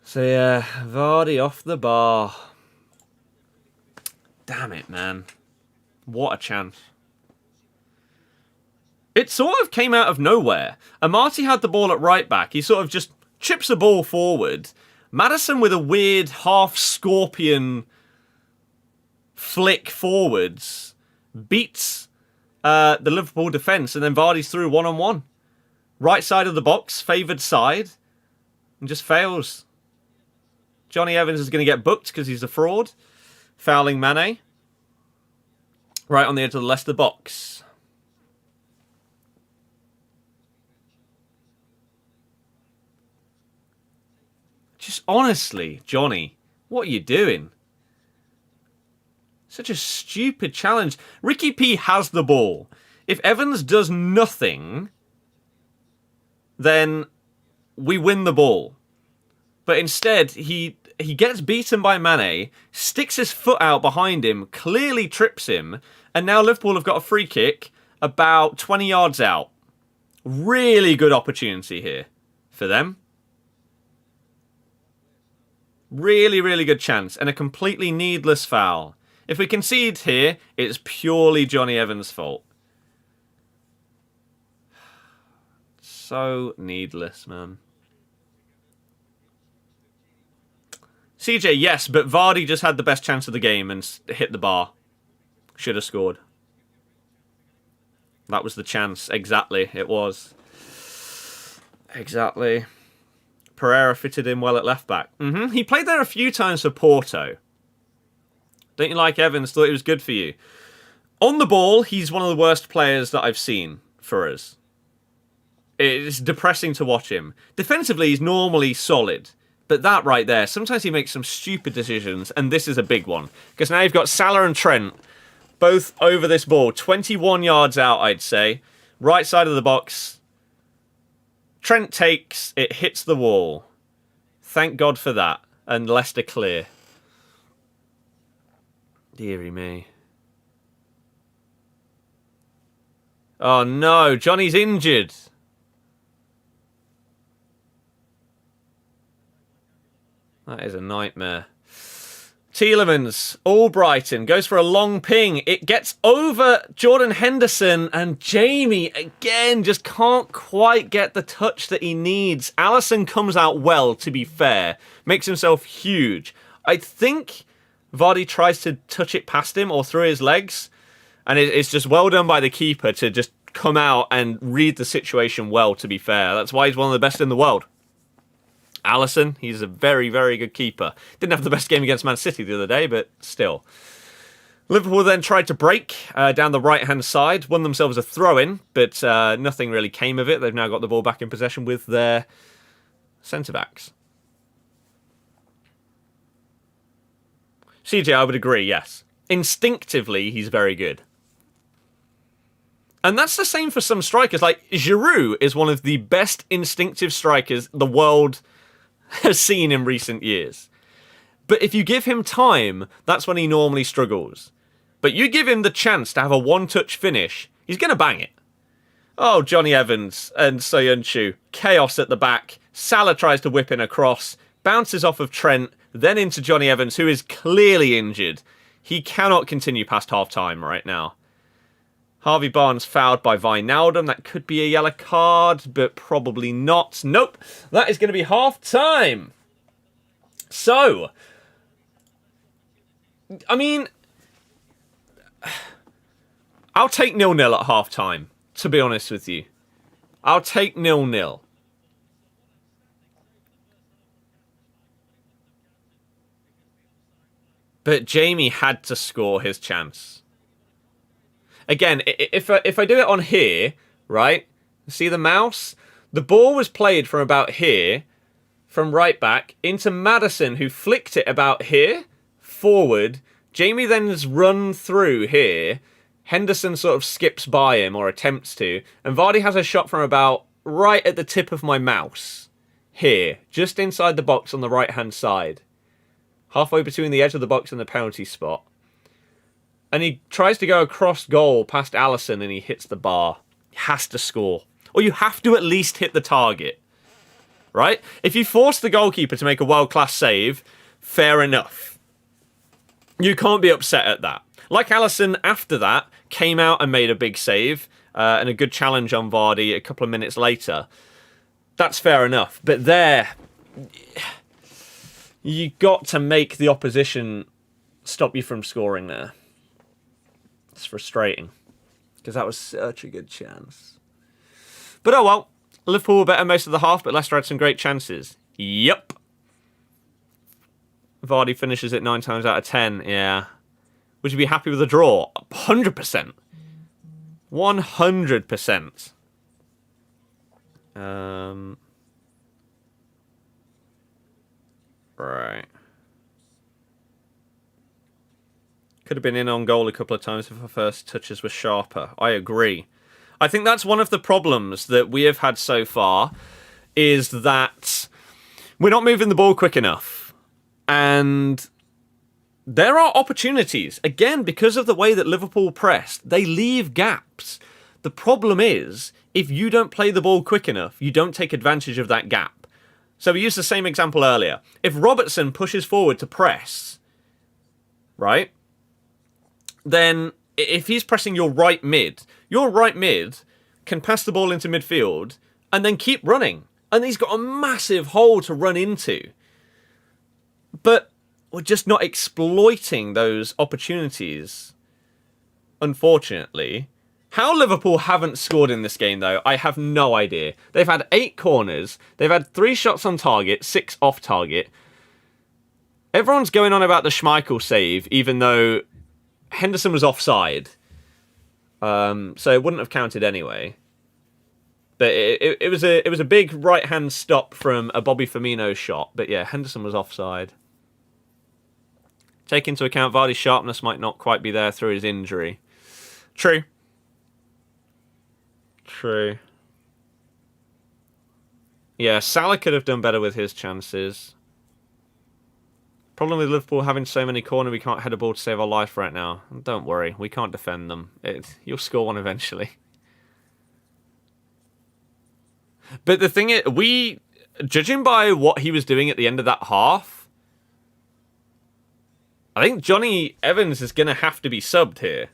So yeah, Vardy off the bar. Damn it, man. What a chance. It sort of came out of nowhere. Amati had the ball at right back. He sort of just chips the ball forward. Maddison with a weird half-scorpion flick forwards beats the Liverpool defence, and then Vardy's through one-on-one. Right side of the box, favoured side, and just fails. Johnny Evans is going to get booked because he's a fraud. Fouling Mane. Right on the edge of the Leicester box. Just honestly, Johnny, what are you doing? Such a stupid challenge. Ricky P has the ball. If Evans does nothing, then we win the ball. But instead, he gets beaten by Mane, sticks his foot out behind him, clearly trips him, and now Liverpool have got a free kick about 20 yards out. Really good opportunity here for them. Really, really good chance, and a completely needless foul. If we concede here, it's purely Johnny Evans' fault. So needless, man. CJ, yes, but Vardy just had the best chance of the game and hit the bar. Should have scored. That was the chance. Exactly, it was. Exactly. Pereira fitted in well at left back. He played there a few times for Porto. Don't you like Evans? Thought it was good for you. On the ball, he's one of the worst players that I've seen for us. It's depressing to watch him. Defensively, he's normally solid. But that right there, sometimes he makes some stupid decisions, and this is a big one. Because now you've got Salah and Trent, both over this ball. 21 yards out, I'd say. Right side of the box. Trent takes, it hits the wall. Thank God for that. And Leicester clear. Deary me. Oh no, Johnny's injured. That is a nightmare. Tielemans, Albrighton, goes for a long ping. It gets over Jordan Henderson, and Jamie, again, just can't quite get the touch that he needs. Alisson comes out well, to be fair. Makes himself huge. I think Vardy tries to touch it past him or through his legs, and it's just well done by the keeper to just come out and read the situation well, to be fair. That's why he's one of the best in the world. Alisson, he's a very, very good keeper. Didn't have the best game against Man City the other day, but still. Liverpool then tried to break down the right-hand side, won themselves a throw-in, but nothing really came of it. They've now got the ball back in possession with their centre-backs. CJ, I would agree, yes. Instinctively, he's very good. And that's the same for some strikers. Like, Giroud is one of the best instinctive strikers the world has seen in recent years. But if you give him time, that's when he normally struggles. But you give him the chance to have a one-touch finish, he's going to bang it. Oh, Johnny Evans and Soyuncu. Chaos at the back. Salah tries to whip in a cross. Bounces off of Trent, then into Johnny Evans, who is clearly injured. He cannot continue past half-time right now. Harvey Barnes fouled by Wijnaldum. That could be a yellow card, but probably not. Nope. That is going to be half-time. So, I mean, I'll take 0-0 at half-time, to be honest with you. I'll take 0-0. But Jamie had to score his chance. Again, if I do it on here, right? See the mouse? The ball was played from about here, from right back, into Maddison, who flicked it about here, forward. Jamie then has run through here. Henderson sort of skips by him, or attempts to. And Vardy has a shot from about right at the tip of my mouse. Here, just inside the box on the right-hand side. Halfway between the edge of the box and the penalty spot. And he tries to go across goal past Alisson and he hits the bar. He has to score. Or you have to at least hit the target. Right? If you force the goalkeeper to make a world-class save, fair enough. You can't be upset at that. Like Alisson, after that, came out and made a big save and a good challenge on Vardy a couple of minutes later. That's fair enough. But there, you got to make the opposition stop you from scoring there. It's frustrating because that was such a good chance. But oh well, Liverpool were better most of the half, but Leicester had some great chances. Yep. Vardy finishes it 9 times out of 10. Yeah. Would you be happy with a draw? 100%. 100%. Right. Could have been in on goal a couple of times if our first touches were sharper. I agree. I think that's one of the problems that we have had so far, is that we're not moving the ball quick enough. And there are opportunities. Again, because of the way that Liverpool pressed, they leave gaps. The problem is, if you don't play the ball quick enough, you don't take advantage of that gap. So we used the same example earlier. If Robertson pushes forward to press, right? Then if he's pressing your right mid can pass the ball into midfield and then keep running. And he's got a massive hole to run into. But we're just not exploiting those opportunities, unfortunately. How Liverpool haven't scored in this game, though, I have no idea. They've had 8 corners. They've had 3 shots on target, 6 off target. Everyone's going on about the Schmeichel save, even though Henderson was offside. So it wouldn't have counted anyway. But it was a big right-hand stop from a Bobby Firmino shot. But yeah, Henderson was offside. Take into account Vardy's sharpness might not quite be there through his injury. True. True. Yeah, Salah could have done better with his chances. Problem with Liverpool having so many corners, we can't head a ball to save our life right now. Don't worry, we can't defend them. You'll score one eventually. But the thing is, judging by what he was doing at the end of that half, I think Johnny Evans is going to have to be subbed here.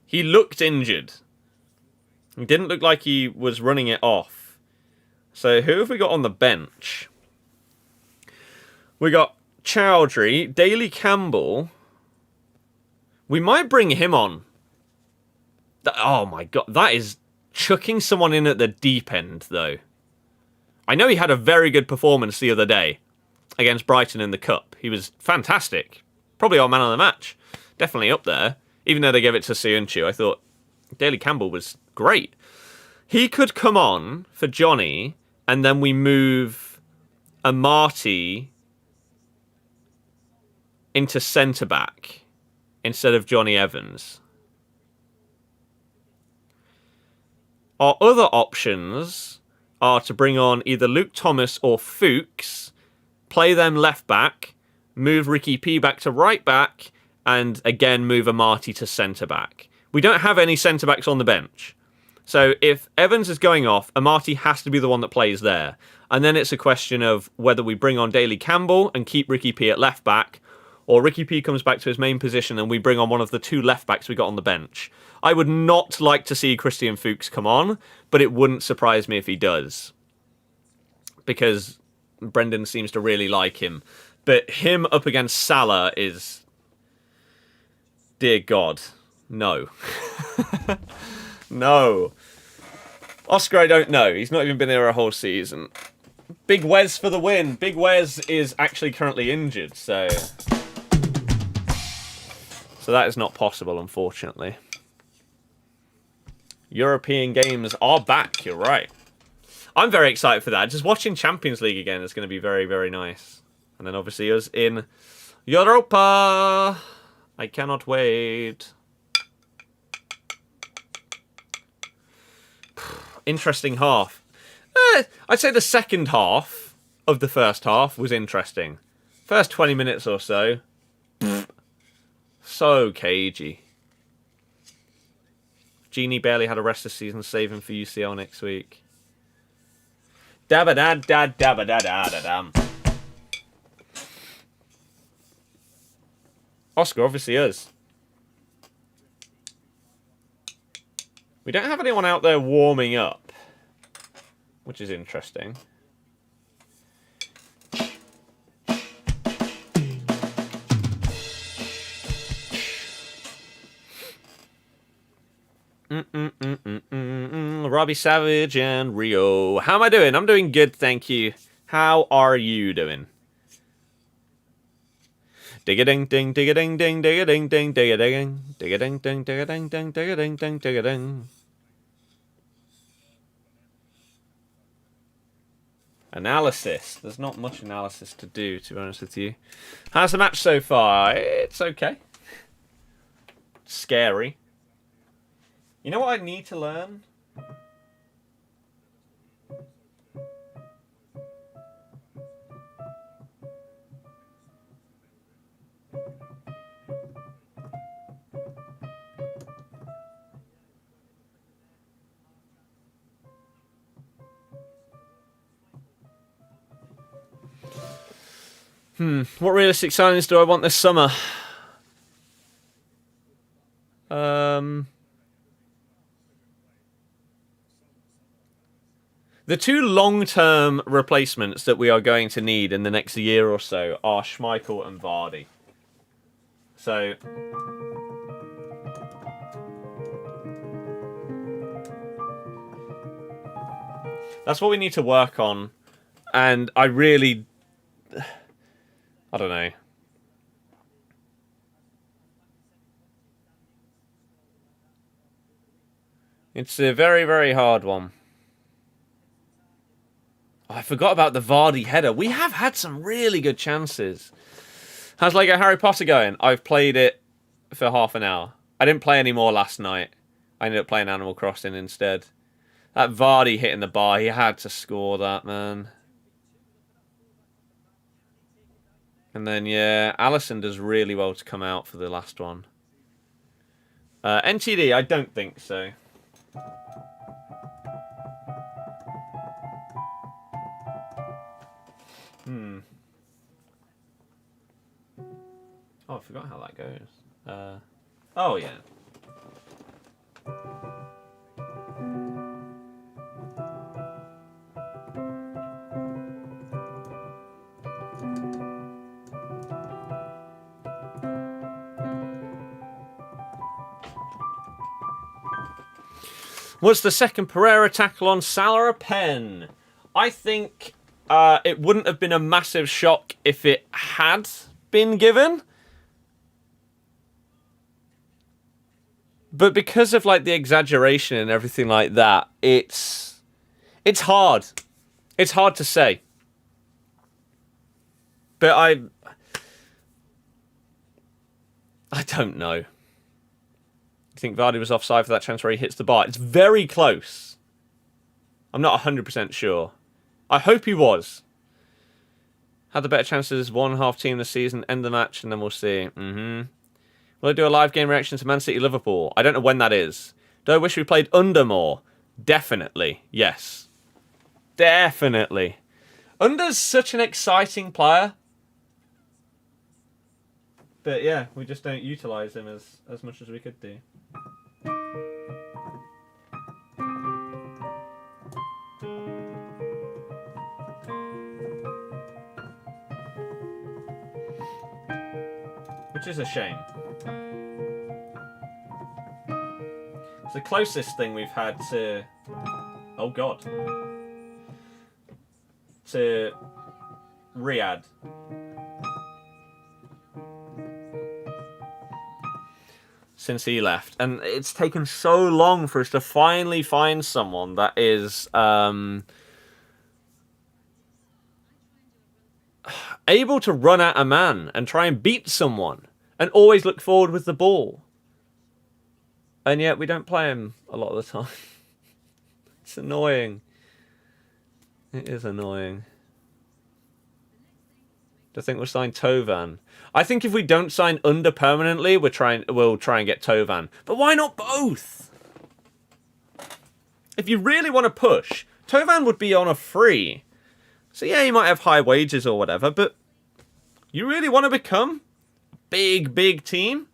He looked injured. He didn't look like he was running it off. So who have we got on the bench? We got Chowdhury, Daly Campbell. We might bring him on. Oh my god, that is chucking someone in at the deep end, though. I know he had a very good performance the other day against Brighton in the Cup. He was fantastic. Probably our man of the match. Definitely up there. Even though they gave it to Soyuncu, I thought Daly Campbell was great. He could come on for Johnny, and then we move Amati into centre-back instead of Johnny Evans. Our other options are to bring on either Luke Thomas or Fuchs, play them left-back, move Ricky P back to right-back, and again move Amati to centre-back. We don't have any centre-backs on the bench. So if Evans is going off, Amati has to be the one that plays there. And then it's a question of whether we bring on Daly Campbell and keep Ricky P at left-back, or Ricky P comes back to his main position and we bring on one of the 2 left-backs we got on the bench. I would not like to see Christian Fuchs come on, but it wouldn't surprise me if he does. Because Brendan seems to really like him. But him up against Salah is... Dear God. No. No. Oscar, I don't know. He's not even been here a whole season. Big Wes for the win. Big Wes is actually currently injured, so... So that is not possible, unfortunately. European games are back, you're right. I'm very excited for that. Just watching Champions League again is going to be very, very nice. And then obviously us in Europa. I cannot wait. Interesting half. I'd say the second half of the first half was interesting. First 20 minutes or so. So cagey. Genie barely had a rest this season, saving for UCL next week. Dabba-da-da-dabba-da-da-da-dam. Oscar, obviously us. We don't have anyone out there warming up, which is interesting. Robbie Savage and Rio. How am I doing? I'm doing good, thank you. How are you doing? Dig-a-ding, ding, dig-a-ding, ding, dig-a-ding, ding, dig-a-ding, dig-a-ding, ding, dig-a-ding, ding, dig-a-ding, ding, dig-a-ding. Analysis. There's not much analysis to do, to be honest with you. How's the match so far? It's okay. Scary. You know what I need to learn? What realistic signings do I want this summer? The two long-term replacements that we are going to need in the next year or so are Schmeichel and Vardy. So... that's what we need to work on. And I really... I don't know. It's a very, very hard one. Oh, I forgot about the Vardy header. We have had some really good chances. How's Lego Harry Potter going? I've played it for half an hour. I didn't play any more last night. I ended up playing Animal Crossing instead. That Vardy hitting the bar, he had to score that, man. And then, yeah, Alisson does really well to come out for the last one. NTD, I don't think so. Oh, I forgot how that goes. Oh, yeah. Was the second Pereira tackle on Salah a pen? I think it wouldn't have been a massive shock if it had been given. But because of like the exaggeration and everything like that, it's hard. It's hard to say. But I don't know. I think Vardy was offside for that chance where he hits the bar. It's very close. I'm not 100% sure. I hope he was. Had the better chances, one half team this season, end the match, and then we'll see. Will I do a live game reaction to Man City Liverpool? I don't know when that is. Do I wish we played under more? Definitely. Yes. Definitely. Under's such an exciting player. But yeah, we just don't utilise him as much as we could do. Which is a shame. It's the closest thing we've had to... oh god. To Riyadh. Since he left. And it's taken so long for us to finally find someone that is able to run at a man and try and beat someone and always look forward with the ball. And yet we don't play him a lot of the time. It's annoying. It is annoying. Do you think we'll sign Tovan? I think if we don't sign Under permanently, we'll try and get Tovan. But why not both? If you really want to push, Tovan would be on a free. So yeah, he might have high wages or whatever, but you really want to become a big team?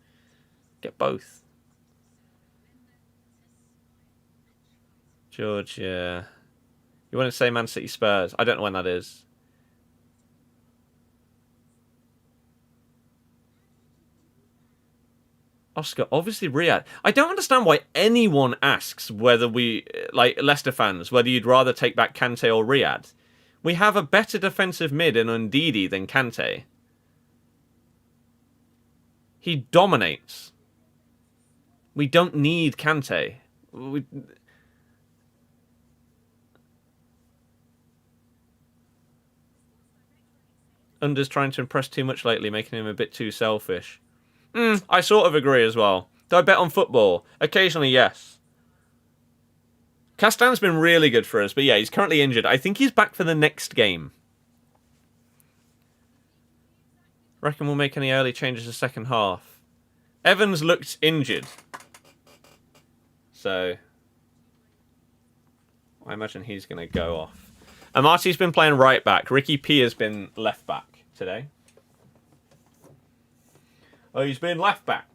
Get both. George, yeah. You want to say Man City Spurs? I don't know when that is. Oscar, obviously Riyadh. I don't understand why anyone asks whether we, like Leicester fans, whether you'd rather take back Kante or Riyadh. We have a better defensive mid in Ndidi than Kante. He dominates. We don't need Kante. Under's trying to impress too much lately, making him a bit too selfish. I sort of agree as well. Do I bet on football? Occasionally, yes. Castan's been really good for us, but yeah, he's currently injured. I think he's back for the next game. Reckon we'll make any early changes the second half. Evans looked injured. So, I imagine he's going to go off. Amati's been playing right back. Ricky P has been left back today. Oh, he's been left back.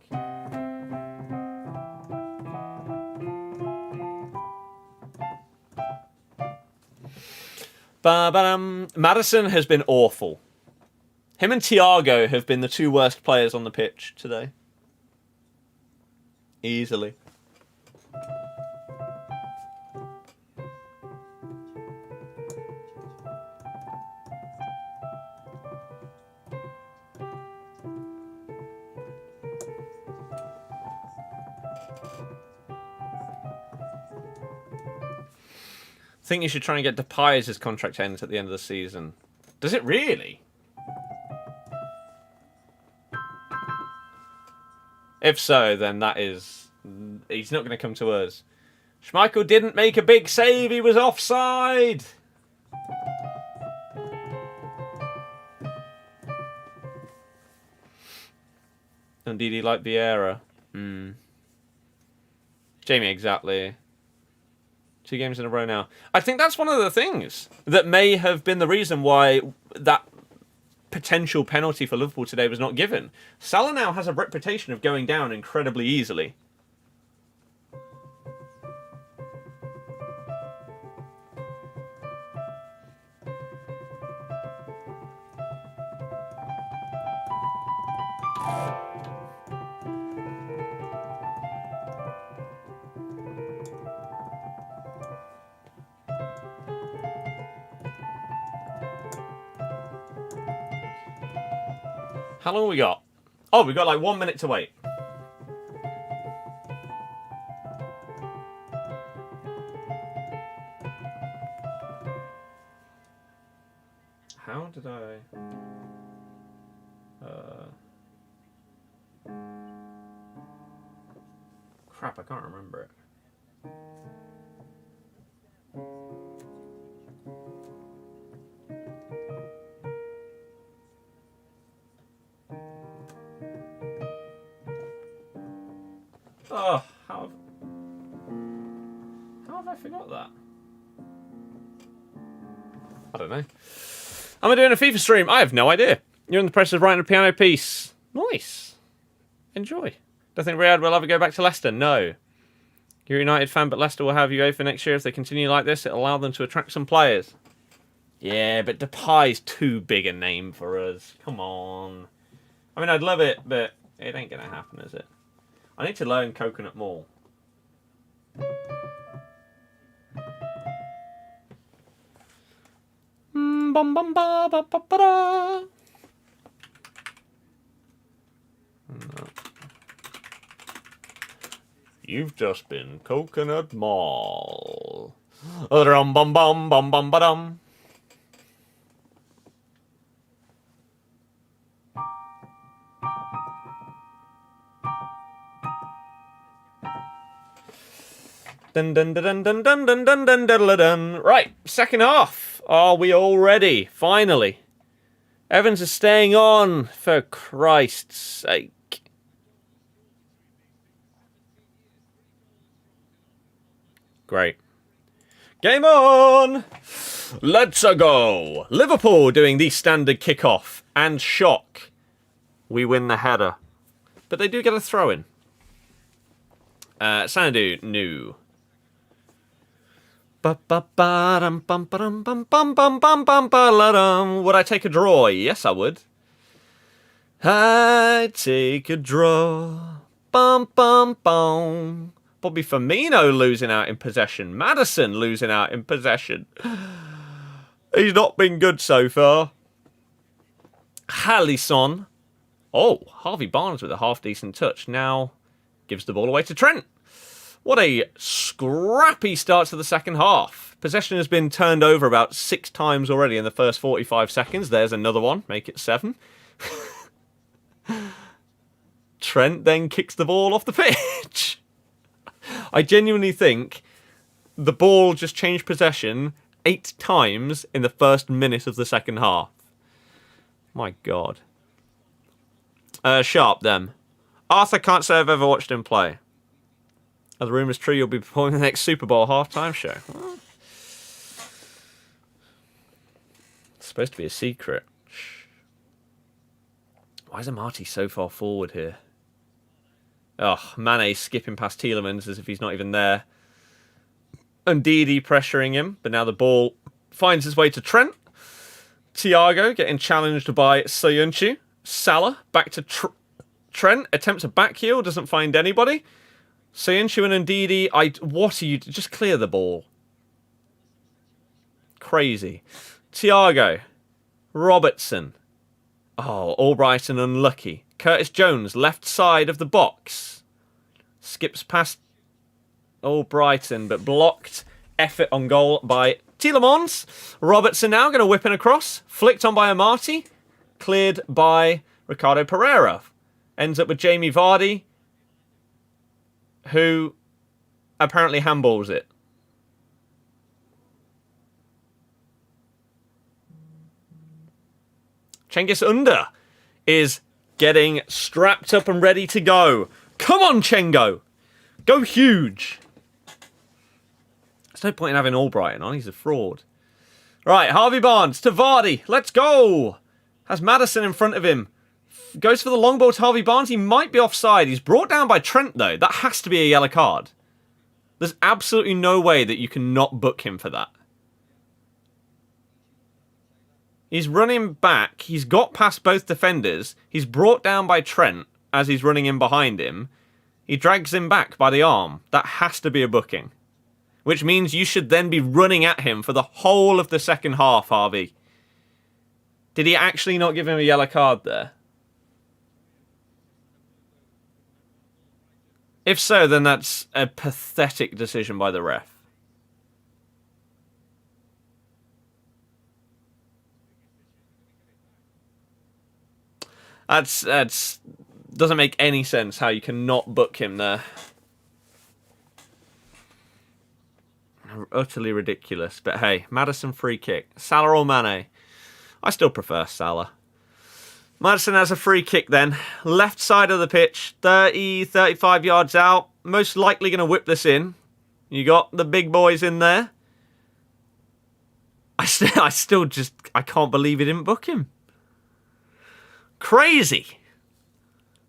Maddison has been awful. Him and Thiago have been the two worst players on the pitch today. Easily. I think you should try and get Depay as his contract ends at the end of the season. Does it really? If so, then that is... He's not going to come to us. Schmeichel didn't make a big save. He was offside. Indeed, he liked Vieira. Jamie, exactly. 2 games in a row now. I think that's one of the things that may have been the reason why that potential penalty for Liverpool today was not given. Salah now has a reputation of going down incredibly easily. How long have we got? Oh, we've got like 1 minute to wait. How did I... Crap, I can't remember it. Oh, how have I forgot that? I don't know. Am I doing a FIFA stream? I have no idea. You're in the process of writing a piano piece. Nice. Enjoy. Don't think Riyadh will ever go back to Leicester. No. You're a United fan, but Leicester will have you over next year. If they continue like this, it'll allow them to attract some players. Yeah, but Depay's too big a name for us. Come on. I mean, I'd love it, but it ain't going to happen, is it? I need to learn Coconut Mall. Bum bum ba ba ba ba da. No. You've just been Coconut Mall. Rum bum bum bum bum ba dum. Dun dun dun dun dun dun dun dun dun dun. Right, second half. Are we all ready? Finally. Evans is staying on, for Christ's sake. Great. Game on! Let's go! Liverpool doing the standard kickoff. And shock. We win the header. But they do get a throw-in. Sanadu, new. Would I take a draw? Yes, I would. I'd take a draw. Bum, bum, bum. Bobby Firmino losing out in possession. Maddison losing out in possession. He's not been good so far. Halisson. Oh, Harvey Barnes with a half-decent touch. Now gives the ball away to Trent. What a scrappy start to the second half. Possession has been turned over about 6 times already in the first 45 seconds. There's another one. Make it 7. Trent then kicks the ball off the pitch. I genuinely think the ball just changed possession 8 times in the first minute of the second half. My God. Sharp, them. Arthur can't say I've ever watched him play. Are the rumours true you'll be performing the next Super Bowl halftime show? Well, it's supposed to be a secret. Why is Amati so far forward here? Oh, Mane skipping past Tielemans as if he's not even there. Ndidi pressuring him, but now the ball finds his way to Trent. Thiago getting challenged by Soyuncu. Salah back to Trent. Attempts a back heel. Doesn't find anybody. Soyuncu and Ndidi. What are you... Just clear the ball. Crazy. Thiago. Robertson. Oh, Albrighton unlucky. Curtis Jones, left side of the box. Skips past Albrighton, but blocked. Effort on goal by Tielemans. Robertson now going to whip in across. Flicked on by Amati. Cleared by Ricardo Pereira. Ends up with Jamie Vardy, who apparently handballs it. Cengiz Under is getting strapped up and ready to go. Come on, Chengo. Go huge. There's no point in having Albrighton on. He's a fraud. Right, Harvey Barnes to Vardy. Let's go. Has Maddison in front of him. Goes for the long ball to Harvey Barnes. He might be offside. He's brought down by Trent, though. That has to be a yellow card. There's absolutely no way that you can not book him for that. He's running back. He's got past both defenders. He's brought down by Trent as he's running in behind him. He drags him back by the arm. That has to be a booking. Which means you should then be running at him for the whole of the second half, Harvey. Did he actually not give him a yellow card there? If so, then that's a pathetic decision by the ref. That's doesn't make any sense how you cannot book him there. Utterly ridiculous. But hey, Maddison free kick. Salah or Mane? I still prefer Salah. Maddison has a free kick then. Left side of the pitch. 30, 35 yards out. Most likely going to whip this in. You got the big boys in there. I can't believe he didn't book him. Crazy.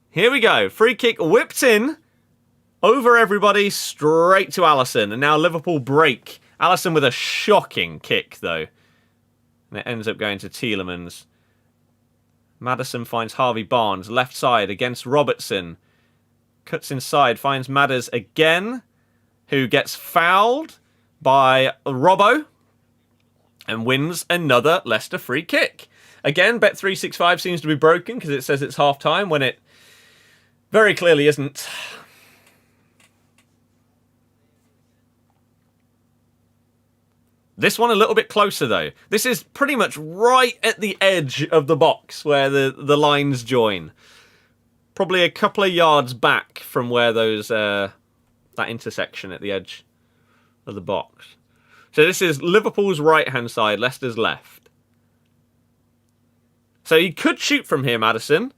Here we go. Free kick whipped in. Over everybody, straight to Alisson. And now Liverpool break. Alisson with a shocking kick, though. And it ends up going to Tielemans. Maddison finds Harvey Barnes, left side against Robertson. Cuts inside, finds Madders again, who gets fouled by Robbo. And wins another Leicester free kick. Again, Bet365 seems to be broken because it says it's half-time when it very clearly isn't. This one a little bit closer, though. This is pretty much right at the edge of the box where the lines join. Probably a couple of yards back from where those that intersection at the edge of the box. So this is Liverpool's right-hand side, Leicester's left. So he could shoot from here, Maddison.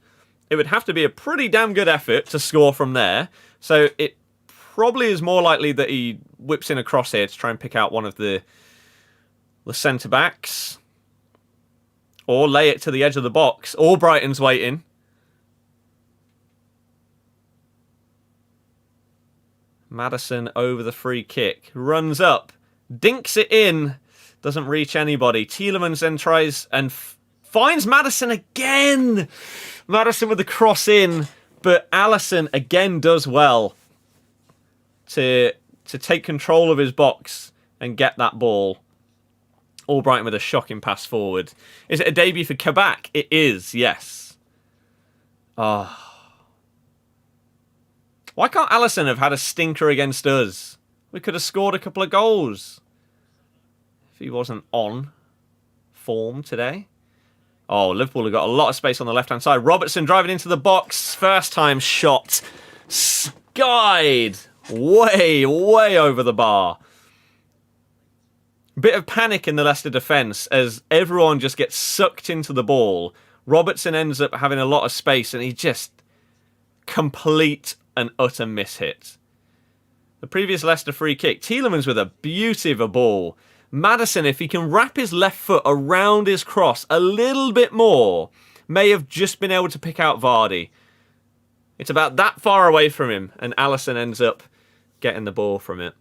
It would have to be a pretty damn good effort to score from there. So it probably is more likely that he whips in a cross here to try and pick out one of the centre-backs. Or lay it to the edge of the box. Or Brighton's waiting. Maddison over the free kick. Runs up. Dinks it in. Doesn't reach anybody. Tielemans then tries and finds Maddison again. Maddison with the cross in. But Alisson again does well to take control of his box and get that ball. Albrighton with a shocking pass forward. Is it a debut for Kabak? It is, yes. Oh. Why can't Alisson have had a stinker against us? We could have scored a couple of goals if he wasn't on form today. Oh, Liverpool have got a lot of space on the left-hand side. Robertson driving into the box. First time shot. Skied. Way, way over the bar. Bit of panic in the Leicester defence as everyone just gets sucked into the ball. Robertson ends up having a lot of space and he just complete and utter mishit. The previous Leicester free kick. Tielemans with a beauty of a ball. Maddison, if he can wrap his left foot around his cross a little bit more, may have just been able to pick out Vardy. It's about that far away from him and Alisson ends up getting the ball from it.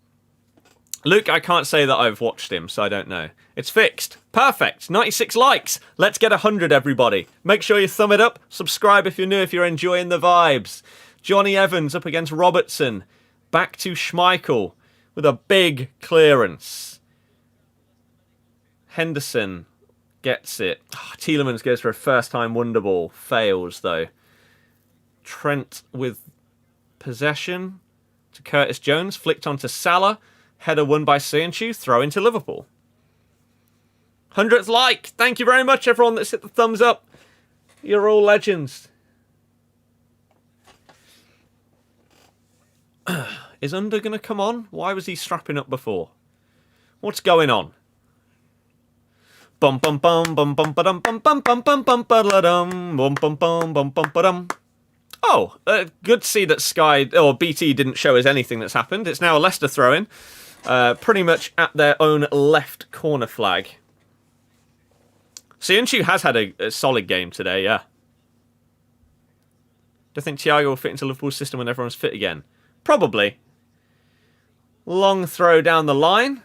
Luke, I can't say that I've watched him, so I don't know. It's fixed. Perfect. 96 likes. Let's get 100, everybody. Make sure you thumb it up. Subscribe if you're new, if you're enjoying the vibes. Johnny Evans up against Robertson. Back to Schmeichel with a big clearance. Henderson gets it. Oh, Tielemans goes for a first-time wonder ball. Fails, though. Trent with possession to Curtis Jones. Flicked onto Salah. Header won by Söyüncü. Throw into Liverpool. 100th like. Thank you very much, everyone that's hit the thumbs up. You're all legends. Is Under going to come on? Why was he strapping up before? What's going on? Bum bum bum bum bum ba dum bum bum bum bum bum ba dum bum bum bum bum bum ba dum. Oh, good to see that Sky or BT didn't show us anything that's happened. It's now a Leicester throw-in, pretty much at their own left corner flag. Söyüncü has had a solid game today, yeah. Do you think Thiago will fit into Liverpool's system when everyone's fit again? Probably. Long throw down the line.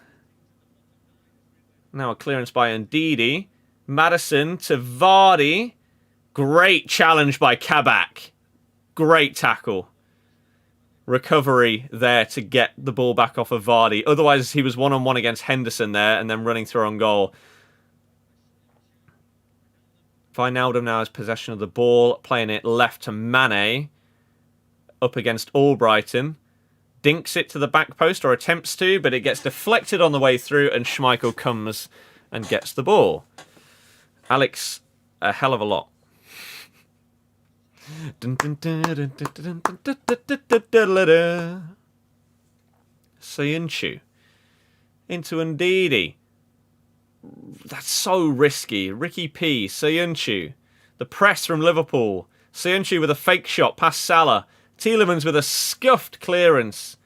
Now a clearance by Ndidi. Maddison to Vardy. Great challenge by Kabak. Great tackle. Recovery there to get the ball back off of Vardy. Otherwise, he was one-on-one against Henderson there and then running through on goal. Wijnaldum now has possession of the ball, playing it left to Mane. Up against Albrighton. Dinks it to the back post, or attempts to, but it gets deflected on the way through, and Schmeichel comes and gets the ball. Alex, a hell of a lot. Söyüncü into Ndidi. That's so risky. Ricky P. Söyüncü. The press from Liverpool. Söyüncü with a fake shot past Salah. Tielemans with a scuffed clearance.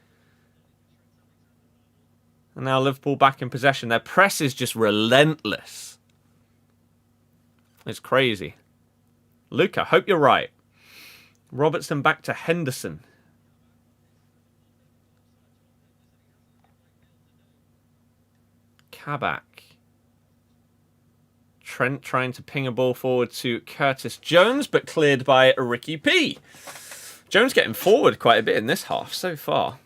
And now Liverpool back in possession. Their press is just relentless. It's crazy. Luke, I hope you're right. Robertson back to Henderson. Kabak. Trent trying to ping a ball forward to Curtis Jones, but cleared by Ricky P. Jones getting forward quite a bit in this half so far.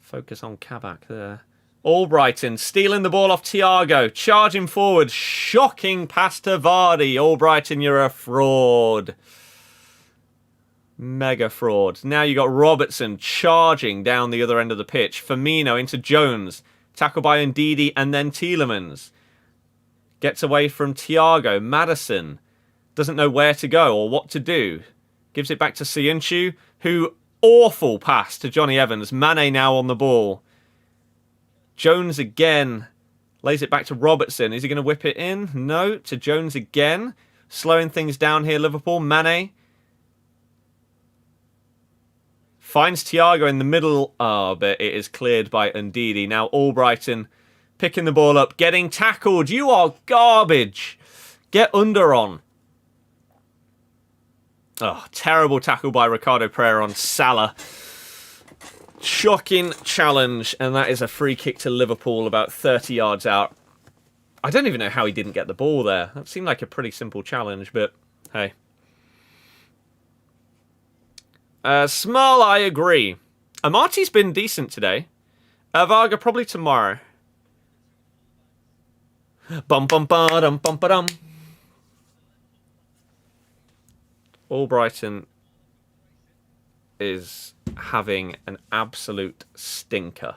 Focus on Kabak there. Albrighton stealing the ball off Thiago. Charging forward. Shocking pass to Vardy. Albrighton, you're a fraud. Mega fraud. Now you got Robertson charging down the other end of the pitch. Firmino into Jones. Tackle by Ndidi and then Tielemans. Gets away from Thiago. Maddison doesn't know where to go or what to do. Gives it back to Söyüncü, who awful pass to Johnny Evans. Mane now on the ball. Jones again. Lays it back to Robertson. Is he going to whip it in? No. To Jones again. Slowing things down here, Liverpool. Mane. Finds Thiago in the middle. Oh, but it is cleared by Ndidi. Now Albrighton picking the ball up. Getting tackled. You are garbage. Get under on. Oh, terrible tackle by Ricardo Pereira on Salah. Shocking challenge, and that is a free kick to Liverpool about 30 yards out. I don't even know how he didn't get the ball there. That seemed like a pretty simple challenge, but hey. Small, I agree. Amati's been decent today. Varga probably tomorrow. Bum bum ba dum bum ba dum. Albrighton is having an absolute stinker.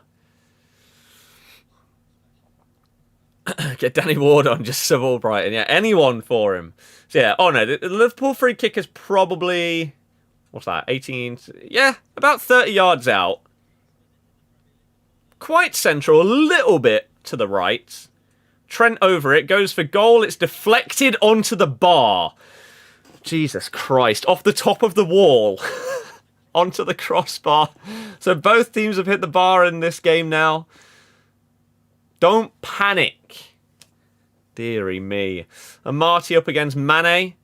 Get Danny Ward on, just sub Albrighton. Yeah, anyone for him. So yeah, oh no, the Liverpool free kick is probably, what's that, 18? Yeah, about 30 yards out. Quite central, a little bit to the right. Trent over it, goes for goal. It's deflected onto the bar. Jesus Christ, off the top of the wall. Onto the crossbar. So both teams have hit the bar in this game now. Don't panic. Deary me. And Marty up against Mane.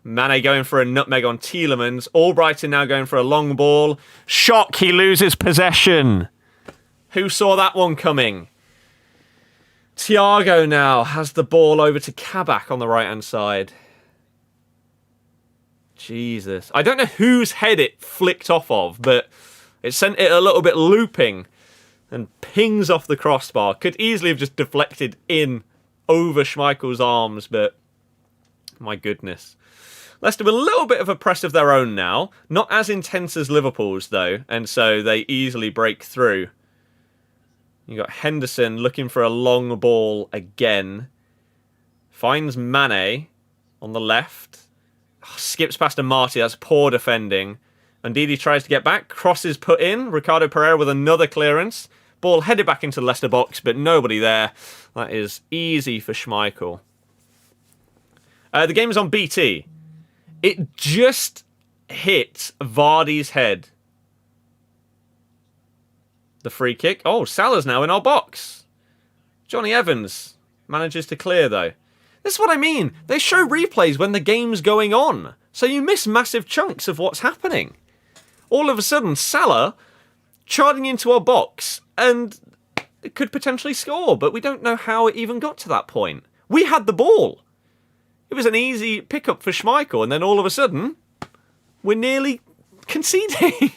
Mane going for a nutmeg on Tielemans. Albrighton now going for a long ball. Shock, he loses possession. Who saw that one coming? Thiago now has the ball over to Kabak on the right-hand side. Jesus. I don't know whose head it flicked off of, but it sent it a little bit looping and pings off the crossbar. Could easily have just deflected in over Schmeichel's arms, but my goodness. Leicester with a little bit of a press of their own now. Not as intense as Liverpool's, though, and so they easily break through. You got Henderson looking for a long ball again. Finds Mane on the left. Oh, skips past Amati. That's poor defending. Ndidi tries to get back. Crosses put in. Ricardo Pereira with another clearance. Ball headed back into the Leicester box, but nobody there. That is easy for Schmeichel. The game is on BT. It just hit Vardy's head. The free kick. Oh, Salah's now in our box. Johnny Evans manages to clear, though. This is what I mean. They show replays when the game's going on, so you miss massive chunks of what's happening. All of a sudden, Salah charging into our box and it could potentially score, but we don't know how it even got to that point. We had the ball. It was an easy pickup for Schmeichel, and then all of a sudden, we're nearly conceding.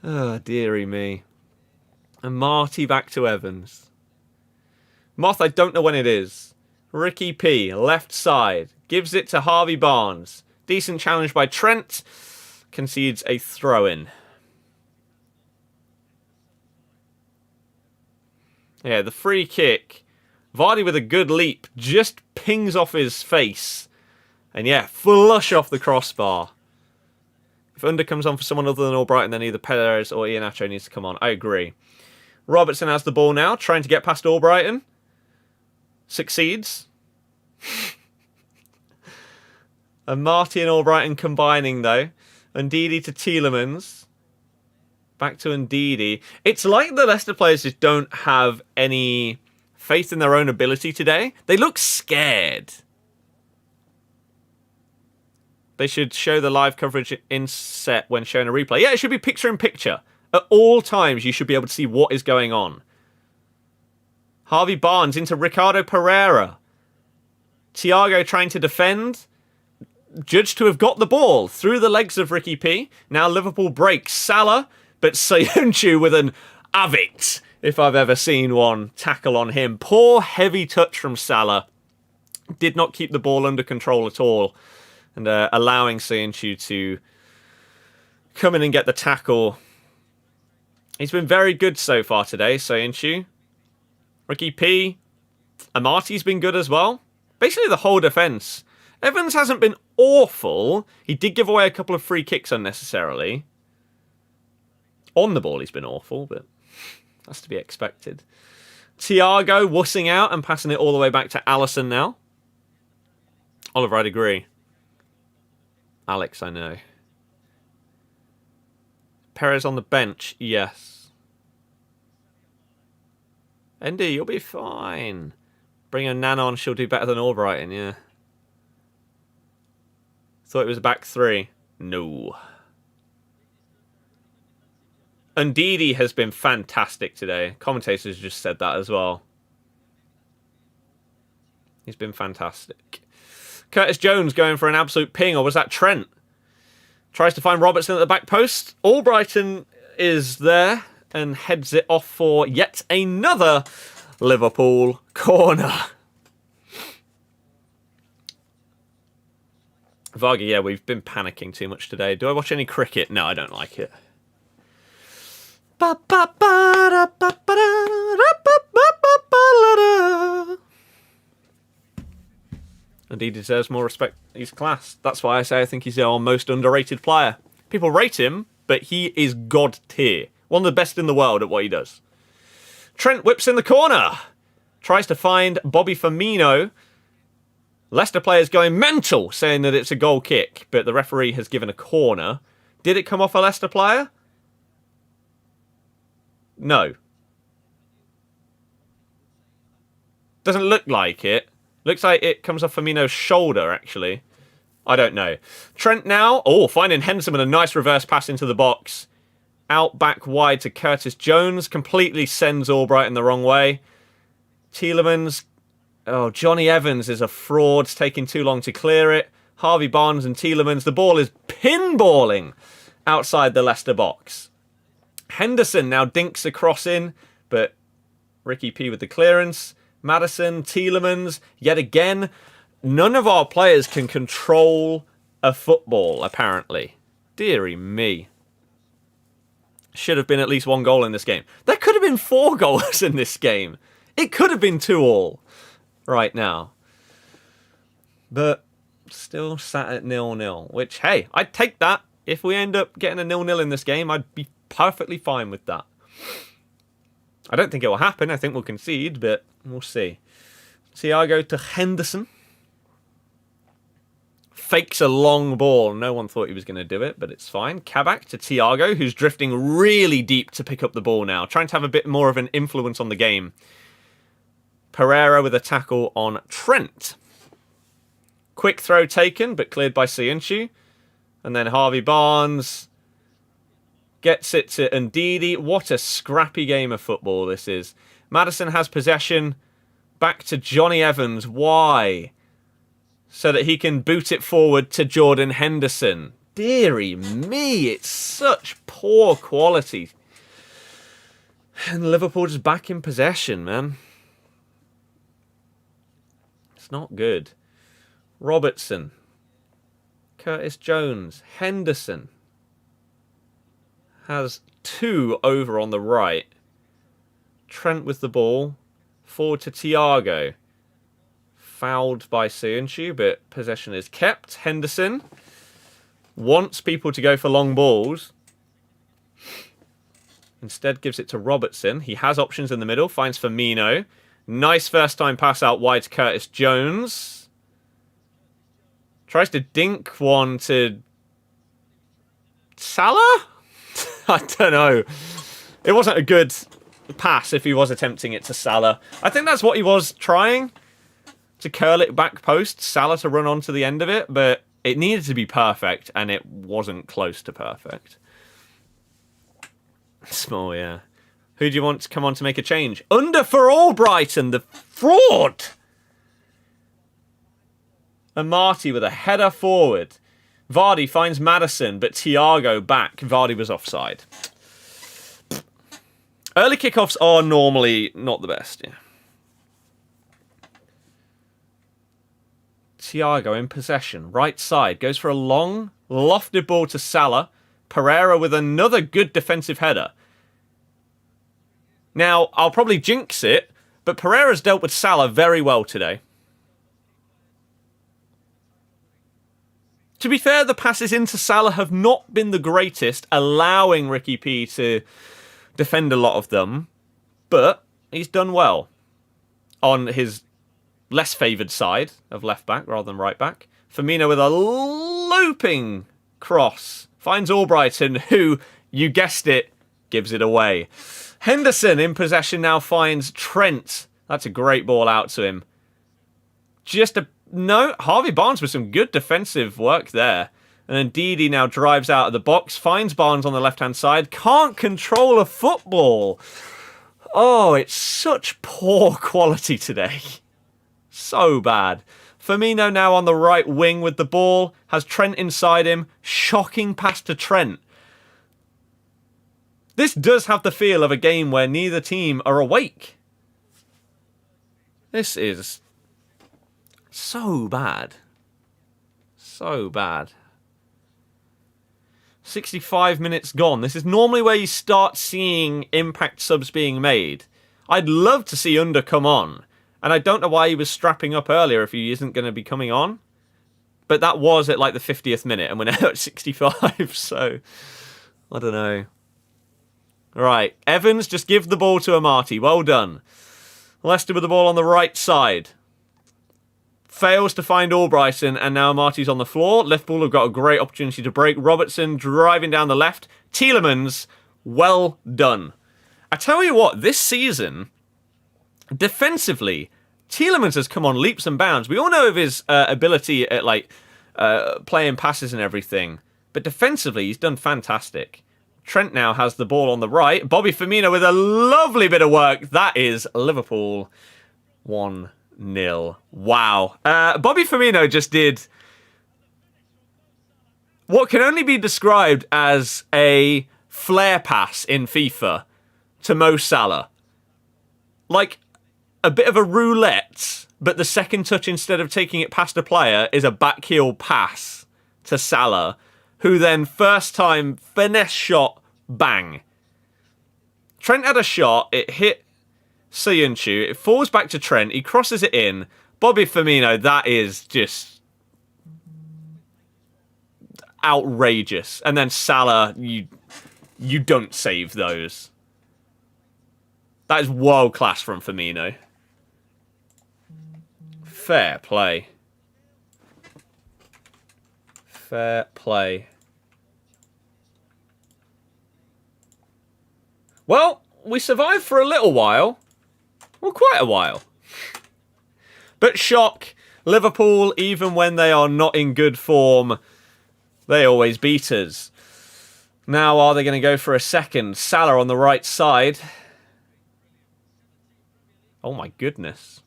Oh, dearie me. And Marty back to Evans. Moth, I don't know when it is. Ricky P, left side. Gives it to Harvey Barnes. Decent challenge by Trent. Concedes a throw-in. Yeah, the free kick. Vardy with a good leap. Just pings off his face. And yeah, flush off the crossbar. If under comes on for someone other than Albrighton, then either Perez or Iheanacho needs to come on. I agree. Robertson has the ball now, trying to get past Albrighton. Succeeds. And Marty and Albrighton combining, though. Ndidi to Tielemans. Back to Ndidi. It's like the Leicester players just don't have any faith in their own ability today. They look scared. They should show the live coverage inset when showing a replay. Yeah, it should be picture-in-picture. At all times, you should be able to see what is going on. Harvey Barnes into Ricardo Pereira. Thiago trying to defend. Judged to have got the ball through the legs of Ricky P. Now Liverpool breaks Salah, but Soyuncu with an Avit, if I've ever seen one, tackle on him. Poor heavy touch from Salah. Did not keep the ball under control at all. And allowing Soyuncu to come in and get the tackle. He's been very good so far today, Soyuncu. Ricky P. Amati's been good as well. Basically the whole defence. Evans hasn't been awful. He did give away a couple of free kicks unnecessarily. On the ball he's been awful, but that's to be expected. Thiago wussing out and passing it all the way back to Alisson now. Oliver, I'd agree. Alex, I know. Perez on the bench, yes. Andy, you'll be fine. Bring a Nan on, she'll do better than Albrighton, yeah. Thought it was a back three. No. Ndidi has been fantastic today. Commentators just said that as well. He's been fantastic. Curtis Jones going for an absolute ping, or was that Trent? Tries to find Robertson at the back post. Albrighton is there and heads it off for yet another Liverpool corner. Vargy, yeah, we've been panicking too much today. Do I watch any cricket? No, I don't like it. And he deserves more respect. He's class. That's why I say I think he's our most underrated player. People rate him, but he is god tier. One of the best in the world at what he does. Trent whips in the corner. Tries to find Bobby Firmino. Leicester players going mental, saying that it's a goal kick, but the referee has given a corner. Did it come off a Leicester player? No. Doesn't look like it. Looks like it comes off Firmino's shoulder, actually. I don't know. Trent now. Oh, finding Henderson with a nice reverse pass into the box. Out back wide to Curtis Jones. Completely sends Albrighton the wrong way. Tielemans. Oh, Johnny Evans is a fraud. It's taking too long to clear it. Harvey Barnes and Tielemans. The ball is pinballing outside the Leicester box. Henderson now dinks a cross in, but Ricky P with the clearance. Maddison, Tielemans, yet again. None of our players can control a football, apparently. Deary me. Should have been at least 1 goal in this game. There could have been 4 goals in this game. It could have been 2-2 right now. But still sat at 0-0, which, hey, I'd take that. If we end up getting a 0-0 in this game, I'd be perfectly fine with that. I don't think it will happen. I think we'll concede, but we'll see. Thiago to Henderson. Fakes a long ball. No one thought he was going to do it, but it's fine. Kabak to Thiago, who's drifting really deep to pick up the ball now. Trying to have a bit more of an influence on the game. Pereira with a tackle on Trent. Quick throw taken, but cleared by Siunchu. And then Harvey Barnes gets it to Ndidi. What a scrappy game of football this is. Maddison has possession. Back to Johnny Evans. Why? So that he can boot it forward to Jordan Henderson. Deary me, it's such poor quality. And Liverpool just back in possession, man. It's not good. Robertson. Curtis Jones. Henderson. Has 2 over on the right. Trent with the ball. Forward to Thiago. Fouled by Siunchu, but possession is kept. Henderson wants people to go for long balls. Instead gives it to Robertson. He has options in the middle. Finds Firmino. Nice first time pass out wide to Curtis Jones. Tries to dink one to Salah? I don't know. It wasn't a good pass if he was attempting it to Salah. I think that's what he was trying. To curl it back post, Salah to run onto the end of it, but it needed to be perfect, and it wasn't close to perfect. Small, yeah. Who do you want to come on to make a change? Under for Albrighton, the fraud! And Marty with a header forward. Vardy finds Maddison, but Thiago back. Vardy was offside. Early kickoffs are normally not the best, yeah. Thiago in possession. Right side. Goes for a long, lofted ball to Salah. Pereira with another good defensive header. Now, I'll probably jinx it, but Pereira's dealt with Salah very well today. To be fair, the passes into Salah have not been the greatest, allowing Ricky P to defend a lot of them. But he's done well on his less favoured side of left back rather than right back. Firmino with a looping cross. Finds Albrighton, who, you guessed it, gives it away. Henderson in possession now finds Trent. That's a great ball out to him. No, Harvey Barnes with some good defensive work there. And then Didi now drives out of the box. Finds Barnes on the left-hand side. Can't control a football. Oh, it's such poor quality today. So bad. Firmino now on the right wing with the ball. Has Trent inside him. Shocking pass to Trent. This does have the feel of a game where neither team are awake. This is so bad. So bad. 65 minutes gone. This is normally where you start seeing impact subs being made. I'd love to see Under come on. And I don't know why he was strapping up earlier if he isn't going to be coming on. But that was at like the 50th minute and we're now at 65. So, I don't know. Right, Evans, just give the ball to Amati. Well done. Leicester with the ball on the right side. Fails to find Albrighton, and now Amati's on the floor. Liverpool have got a great opportunity to break. Robertson driving down the left. Tielemans, well done. I tell you what, this season, defensively, Tielemans has come on leaps and bounds. We all know of his ability at like playing passes and everything, but defensively he's done fantastic. Trent now has the ball on the right. Bobby Firmino with a lovely bit of work. That is Liverpool 1-0. Wow. Bobby Firmino just did what can only be described as a flare pass in FIFA to Mo Salah. Like a bit of a roulette, but the second touch, instead of taking it past a player, is a backheel pass to Salah, who then first time finesse shot, bang. Trent had a shot, it hit Soyuncu, it falls back to Trent, he crosses it in. Bobby Firmino, that is just outrageous. And then Salah, you don't save those. That is world class from Firmino. Fair play. Fair play. Well, we survived for a little while. Well, quite a while. But shock, Liverpool, even when they are not in good form, they always beat us. Now, are they going to go for a second? Salah on the right side. Oh my goodness.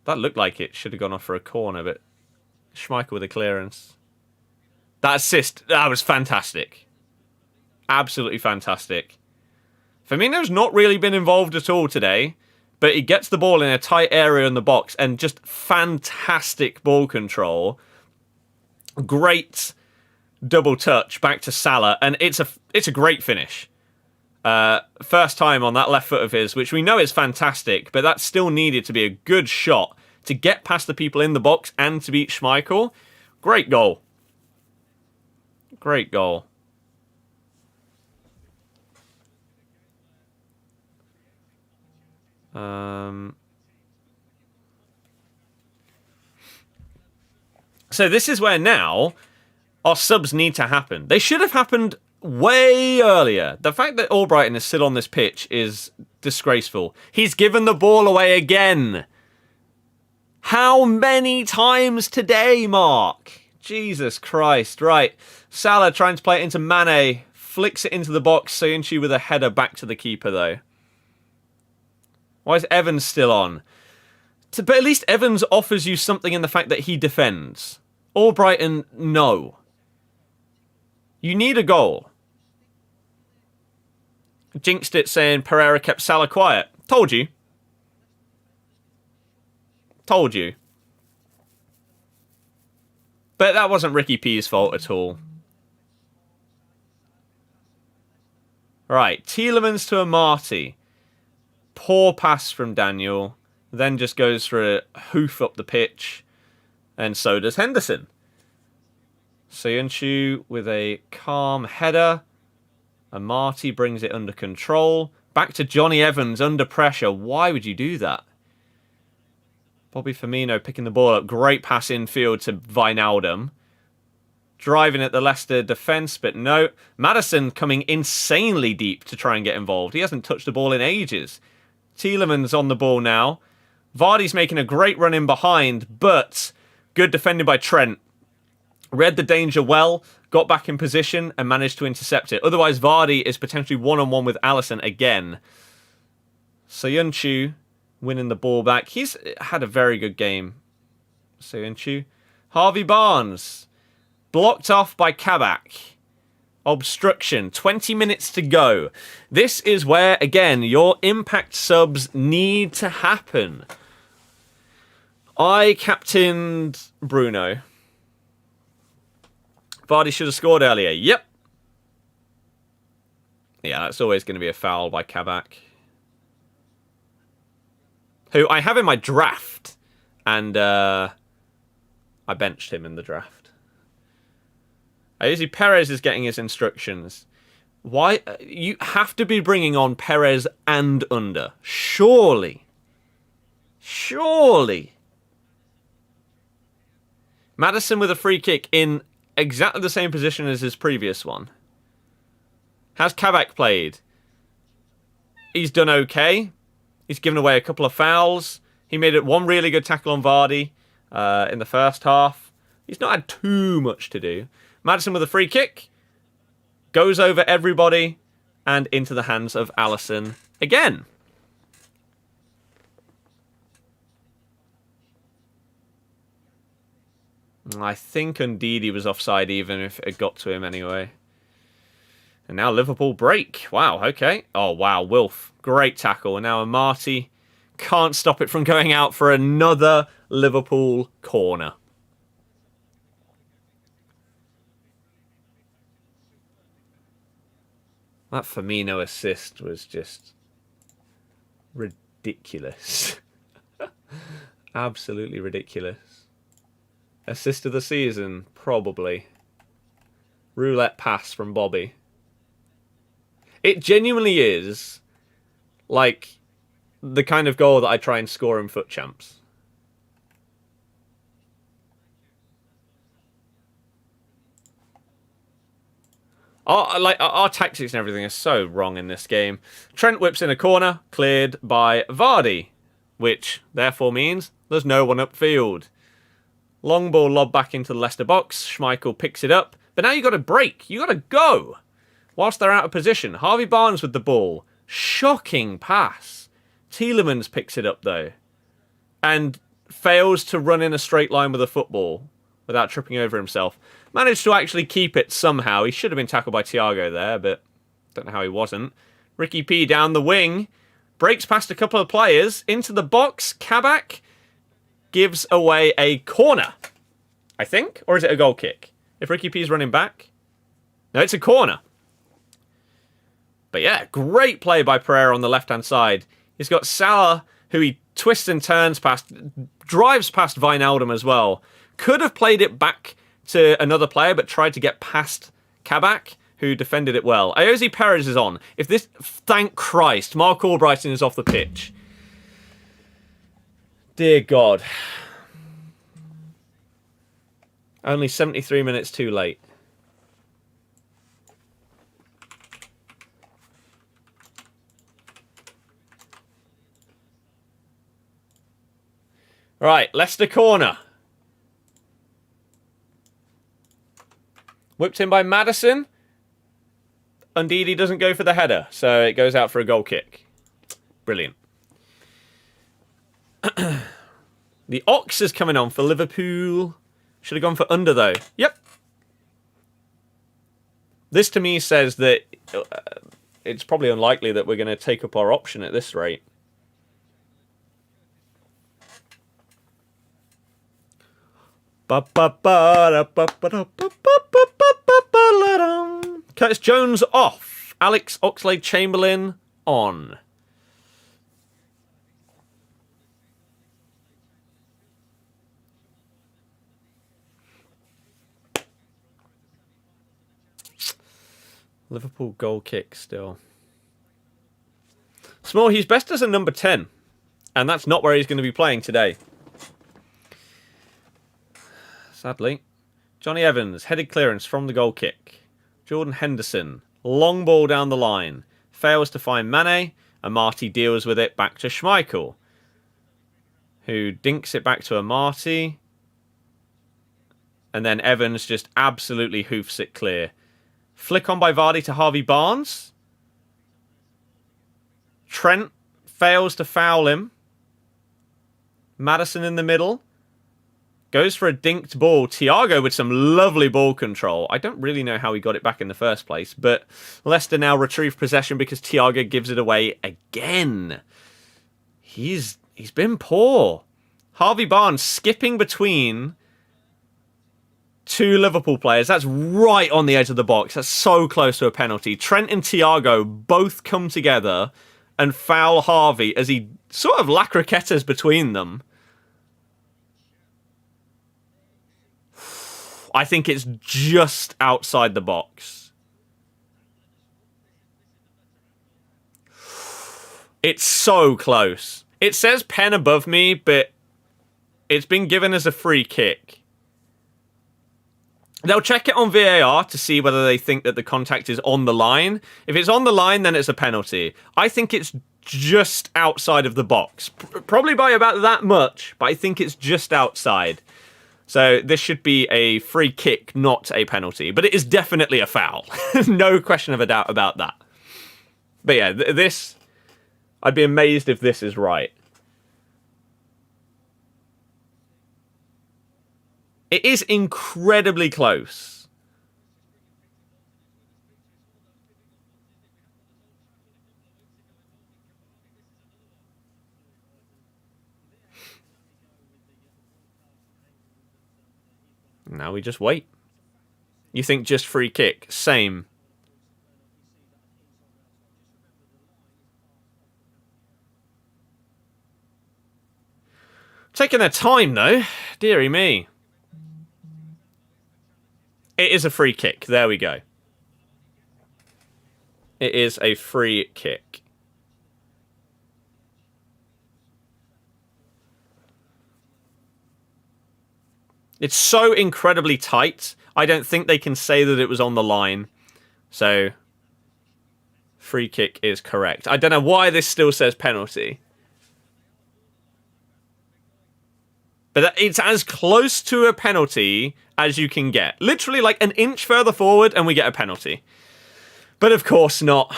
That looked like it should have gone off for a corner, but Schmeichel with a clearance. That assist, that was fantastic. Absolutely fantastic. Firmino's not really been involved at all today, but he gets the ball in a tight area in the box and just fantastic ball control. Great double touch back to Salah, and it's a great finish. First time on that left foot of his, which we know is fantastic, but that still needed to be a good shot to get past the people in the box and to beat Schmeichel. Great goal. Great goal. So this is where now our subs need to happen. They should have happened way earlier. The fact that Albrighton is still on this pitch is disgraceful. He's given the ball away again. How many times today, Mark? Jesus Christ. Right. Salah trying to play it into Mane. Flicks it into the box. Soyuncu with a header back to the keeper, though. Why is Evans still on? But at least Evans offers you something in the fact that he defends. Albrighton, no. You need a goal. Jinxed it saying Pereira kept Salah quiet. Told you. Told you. But that wasn't Ricky P's fault at all. Right, Tielemans to Amati. Poor pass from Daniel. Then just goes for a hoof up the pitch. And so does Henderson. Soyuncu with a calm header. Amati brings it under control. Back to Johnny Evans under pressure. Why would you do that? Bobby Firmino picking the ball up. Great pass infield to Wijnaldum. Driving at the Leicester defence, but no. Maddison coming insanely deep to try and get involved. He hasn't touched the ball in ages. Tielemans on the ball now. Vardy's making a great run in behind, but good defending by Trent. Read the danger well, got back in position, and managed to intercept it. Otherwise, Vardy is potentially one-on-one with Alisson again. Soyuncu winning the ball back. He's had a very good game. Soyuncu. Harvey Barnes. Blocked off by Kabak. Obstruction. 20 minutes to go. This is where, again, your impact subs need to happen. I captained Bruno. Vardy should have scored earlier. Yep. Yeah, that's always going to be a foul by Kabak. Who I have in my draft. And I benched him in the draft. Usually Perez is getting his instructions. Why? You have to be bringing on Perez and Under. Surely. Surely. Maddison with a free kick in exactly the same position as his previous one. How's Kabak played? He's done okay. He's given away a couple of fouls. He made it one really good tackle on Vardy in the first half. He's not had too much to do. Maddison with a free kick. Goes over everybody and into the hands of Alisson again. I think Ndidi was offside even if it got to him anyway. And now Liverpool break. Wow, okay. Oh, wow, Wilf. Great tackle. And now Marty can't stop it from going out for another Liverpool corner. That Firmino assist was just ridiculous. Absolutely ridiculous. Assist of the season, probably. Roulette pass from Bobby. It genuinely is like the kind of goal that I try and score in Foot Champs. Our tactics and everything are so wrong in this game. Trent whips in a corner, cleared by Vardy, which therefore means there's no one upfield. Long ball lob back into the Leicester box. Schmeichel picks it up. But now you got to break. You got to go. Whilst they're out of position. Harvey Barnes with the ball. Shocking pass. Tielemans picks it up though. And fails to run in a straight line with a football without tripping over himself. Managed to actually keep it somehow. He should have been tackled by Thiago there, but don't know how he wasn't. Ricky P down the wing. Breaks past a couple of players. Into the box. Kabak gives away a corner, I think. Or is it a goal kick? If Ricky P's running back. No, it's a corner. But yeah, great play by Pereira on the left-hand side. He's got Salah, who he twists and turns past, drives past Wijnaldum as well. Could have played it back to another player, but tried to get past Kabak, who defended it well. Ayoze Perez is on. If this, thank Christ, Mark Albrighton is off the pitch. Dear God. Only 73 minutes too late. Right, Leicester corner. Whipped in by Maddison. Ndidi doesn't go for the header, so it goes out for a goal kick. Brilliant. The Ox is coming on for Liverpool. Should have gone for under, though. Yep. This, to me, says that it's probably unlikely that we're going to take up our option at this rate. Curtis Jones off. Alex Oxlade-Chamberlain on. Liverpool goal kick still. Small, he's best as a number 10. And that's not where he's going to be playing today. Sadly. Johnny Evans, headed clearance from the goal kick. Jordan Henderson, long ball down the line. Fails to find Mane. And Marty deals with it back to Schmeichel, who dinks it back to Amati. And then Evans just absolutely hoofs it clear. Flick on by Vardy to Harvey Barnes. Trent fails to foul him. Maddison in the middle. Goes for a dinked ball. Thiago with some lovely ball control. I don't really know how he got it back in the first place, but Leicester now retrieve possession because Thiago gives it away again. He's been poor. Harvey Barnes skipping between two Liverpool players. That's right on the edge of the box. That's so close to a penalty. Trent and Thiago both come together and foul Harvey as he sort of lacroquettes between them. I think it's just outside the box. It's so close. It says pen above me, but it's been given as a free kick. They'll check it on VAR to see whether they think that the contact is on the line. If it's on the line, then it's a penalty. I think it's just outside of the box. Probably by about that much, but I think it's just outside. So this should be a free kick, not a penalty. But it is definitely a foul. No question of a doubt about that. But yeah, this... I'd be amazed if this is right. It is incredibly close. Now we just wait. You think just free kick? Same. Taking their time, though. Deary me. It is a free kick. There we go. It is a free kick. It's so incredibly tight. I don't think they can say that it was on the line. So, free kick is correct. I don't know why this still says penalty. But it's as close to a penalty as you can get. Literally like an inch further forward and we get a penalty. But of course not.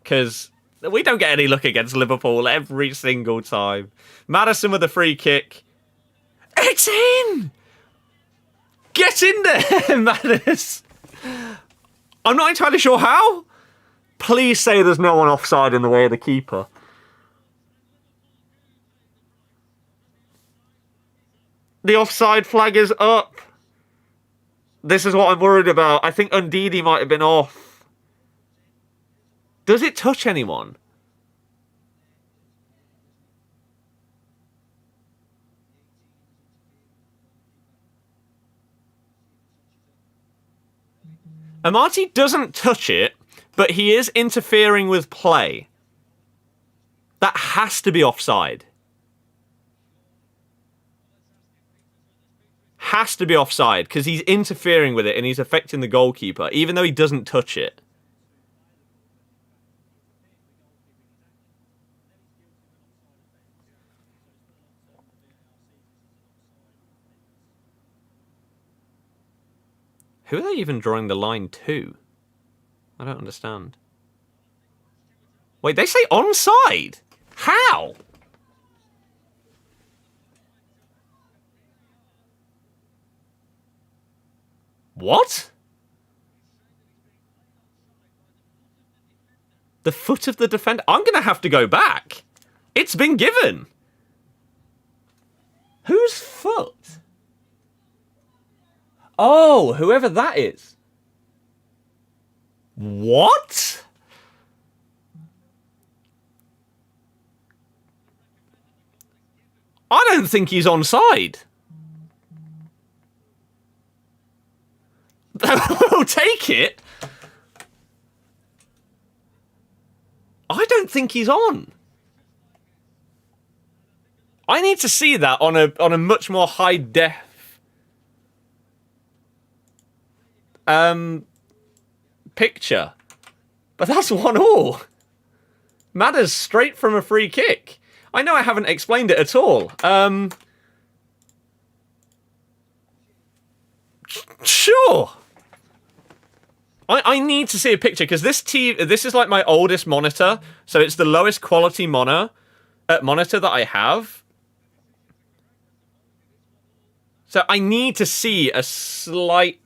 Because we don't get any luck against Liverpool every single time. Maddison with a free kick. It's in! Get in there, Maddison! I'm not entirely sure how. Please say there's no one offside in the way of the keeper. The offside flag is up. This is what I'm worried about. I think Undidi might have been off. Does it touch anyone? Amati doesn't touch it, but he is interfering with play. That has to be offside. Has to be offside, because he's interfering with it and he's affecting the goalkeeper, even though he doesn't touch it. Who are they even drawing the line to? I don't understand. Wait, they say onside? How? What? The foot of the defender? I'm going to have to go back. It's been given. Whose foot? Oh, whoever that is. What? I don't think he's onside. We'll take it. I don't think he's on. I need to see that on a much more high def picture. But that's 1-1. Matters straight from a free kick. I know I haven't explained it at all. Sure. I need to see a picture because this is like my oldest monitor, so it's the lowest quality monitor that I have. So I need to see a slight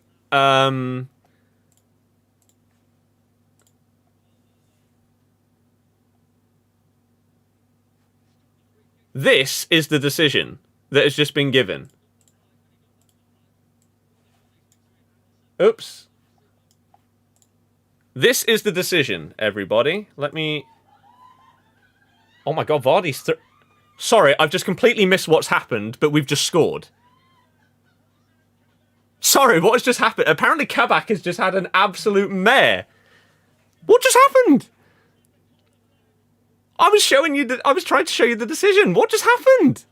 This is the decision that has just been given. Oops. This is the decision, everybody. Let me... Oh my god, Vardy's... Sorry, I've just completely missed what's happened, but we've just scored. Sorry, what has just happened? Apparently Kabak has just had an absolute mare. What just happened? I was trying to show you the decision. What just happened?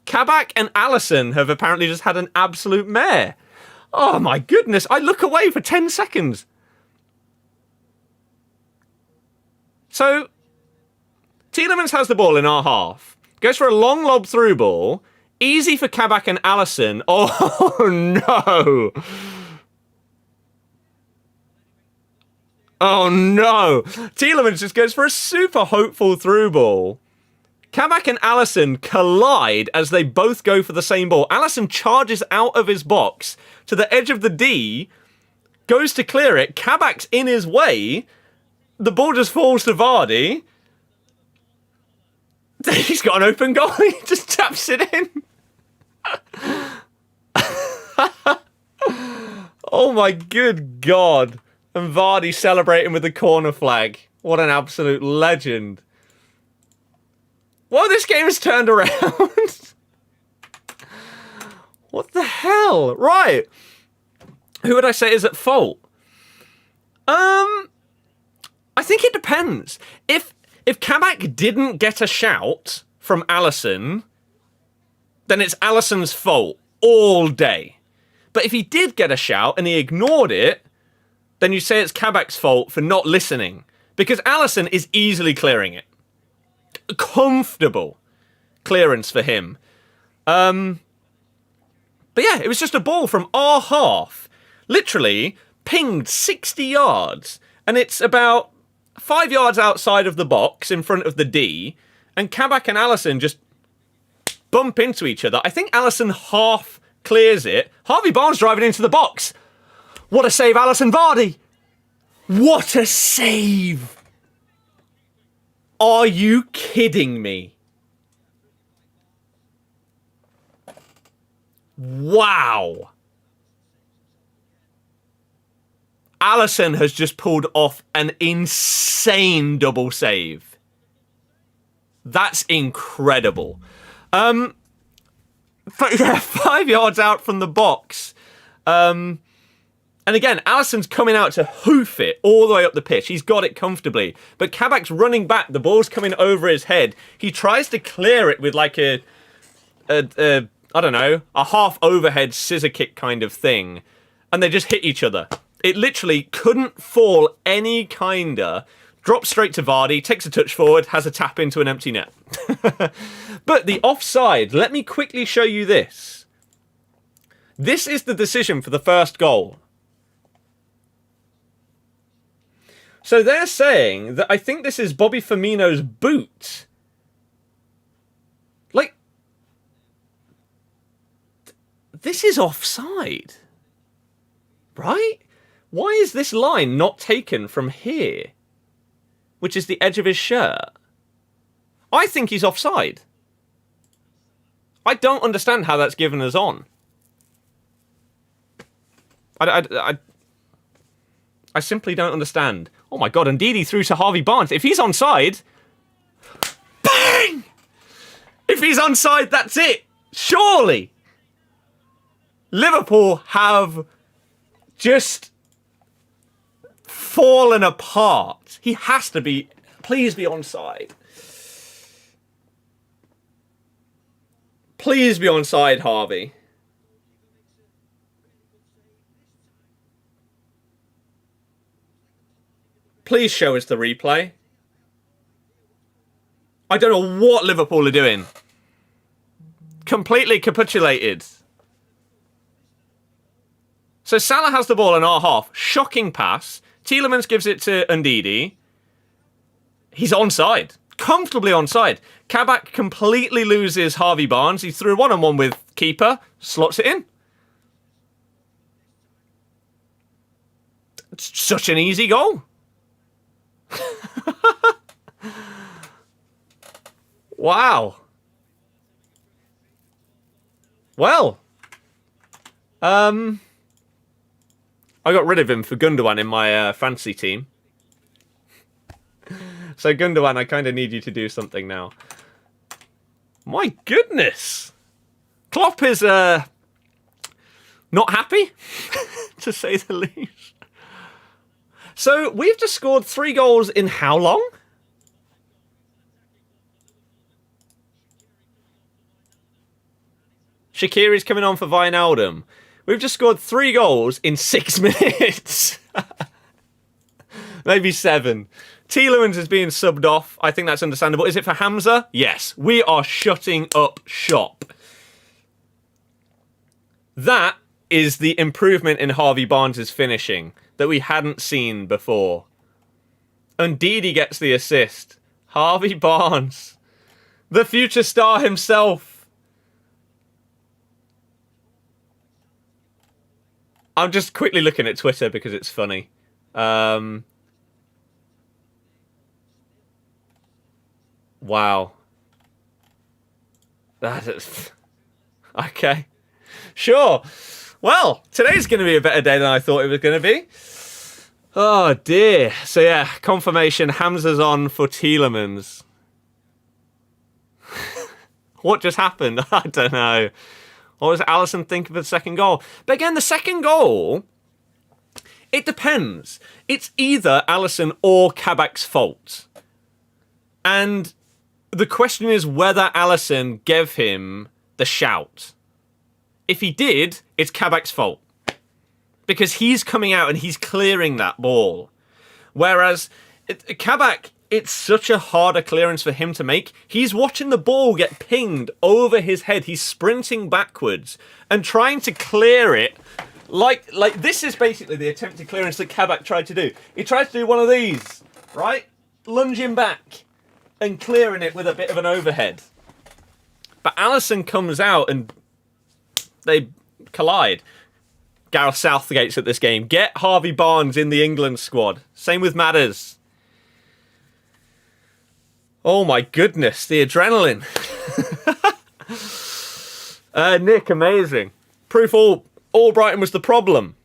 Kabak and Allison have apparently just had an absolute mare. Oh my goodness, I look away for 10 seconds. So, Tielemans has the ball in our half. Goes for a long lob through ball. Easy for Kabak and Alisson. Oh no. Oh no. Tielemans just goes for a super hopeful through ball. Kabak and Alisson collide as they both go for the same ball. Alisson charges out of his box to the edge of the D, goes to clear it. Kabak's in his way. The ball just falls to Vardy. He's got an open goal. He just taps it in. Oh my good God. And Vardy celebrating with the corner flag. What an absolute legend. Well, this game has turned around. What the hell? Right. Who would I say is at fault? I think it depends. If Kabak didn't get a shout from Alisson, then it's Alisson's fault all day. But if he did get a shout and he ignored it, then you say it's Kabak's fault for not listening. Because Alisson is easily clearing it. Comfortable clearance for him. But yeah, it was just a ball from our half. Literally pinged 60 yards. And it's about 5 yards outside of the box in front of the D. And Kabak and Alisson just bump into each other. I think Alisson half clears it. Harvey Barnes driving into the box. What a save, Alisson Vardy. What a save. Are you kidding me? Wow. Alisson has just pulled off an insane double save. That's incredible. But yeah, 5 yards out from the box. And again, Alisson's coming out to hoof it all the way up the pitch. He's got it comfortably. But Kabak's running back. The ball's coming over his head. He tries to clear it with like I don't know, a half overhead scissor kick kind of thing. And they just hit each other. It literally couldn't fall any kinder. Drops straight to Vardy, takes a touch forward, has a tap into an empty net. But the offside, let me quickly show you this. This is the decision for the first goal. So they're saying that I think this is Bobby Firmino's boot. Like, this is offside. Right? Why is this line not taken from here? Which is the edge of his shirt. I think he's offside. I don't understand how that's given us on. I simply don't understand. Oh my God, and Didi through to Harvey Barnes. If he's onside... Bang! If he's onside, that's it. Surely. Liverpool have just fallen apart. He has to be... Please be onside. Please be onside, Harvey. Please show us the replay. I don't know what Liverpool are doing. Completely capitulated. So Salah has the ball in our half. Shocking pass. Tielemans gives it to Ndidi. He's onside. Comfortably onside. Kabak completely loses Harvey Barnes. He threw one-on-one with keeper. Slots it in. It's such an easy goal. Wow. Well. I got rid of him for Gundogan in my fantasy team. So Gundogan, I kind of need you to do something now. My goodness. Klopp is not happy, to say the least. So we've just scored 3 goals in how long? Shaqiri's coming on for Wijnaldum. We've just scored 3 goals in 6 minutes. Maybe 7. Tielemans is being subbed off. I think that's understandable. Is it for Hamza? Yes. We are shutting up shop. That is the improvement in Harvey Barnes' finishing that we hadn't seen before. Ndidi gets the assist. Harvey Barnes. The future star himself. I'm just quickly looking at Twitter because it's funny. Wow. That is... Okay. Sure. Well, today's going to be a better day than I thought it was going to be. Oh, dear. So, yeah, confirmation. Hamza's on for Tielemans. What just happened? I don't know. What was Alisson thinking for the second goal? But again, the second goal, it depends. It's either Alisson or Kabak's fault. And the question is whether Alisson gave him the shout. If he did, it's Kabak's fault. Because he's coming out and he's clearing that ball. Whereas Kabak, it's such a harder clearance for him to make. He's watching the ball get pinged over his head. He's sprinting backwards and trying to clear it. Like this is basically the attempted clearance that Kabak tried to do. He tried to do one of these, right? Lunging back and clearing it with a bit of an overhead. But Alisson comes out and they collide. Gareth Southgate's at this game. Get Harvey Barnes in the England squad. Same with Madders. Oh my goodness, the adrenaline. Nick, amazing. Proof Albrighton was the problem.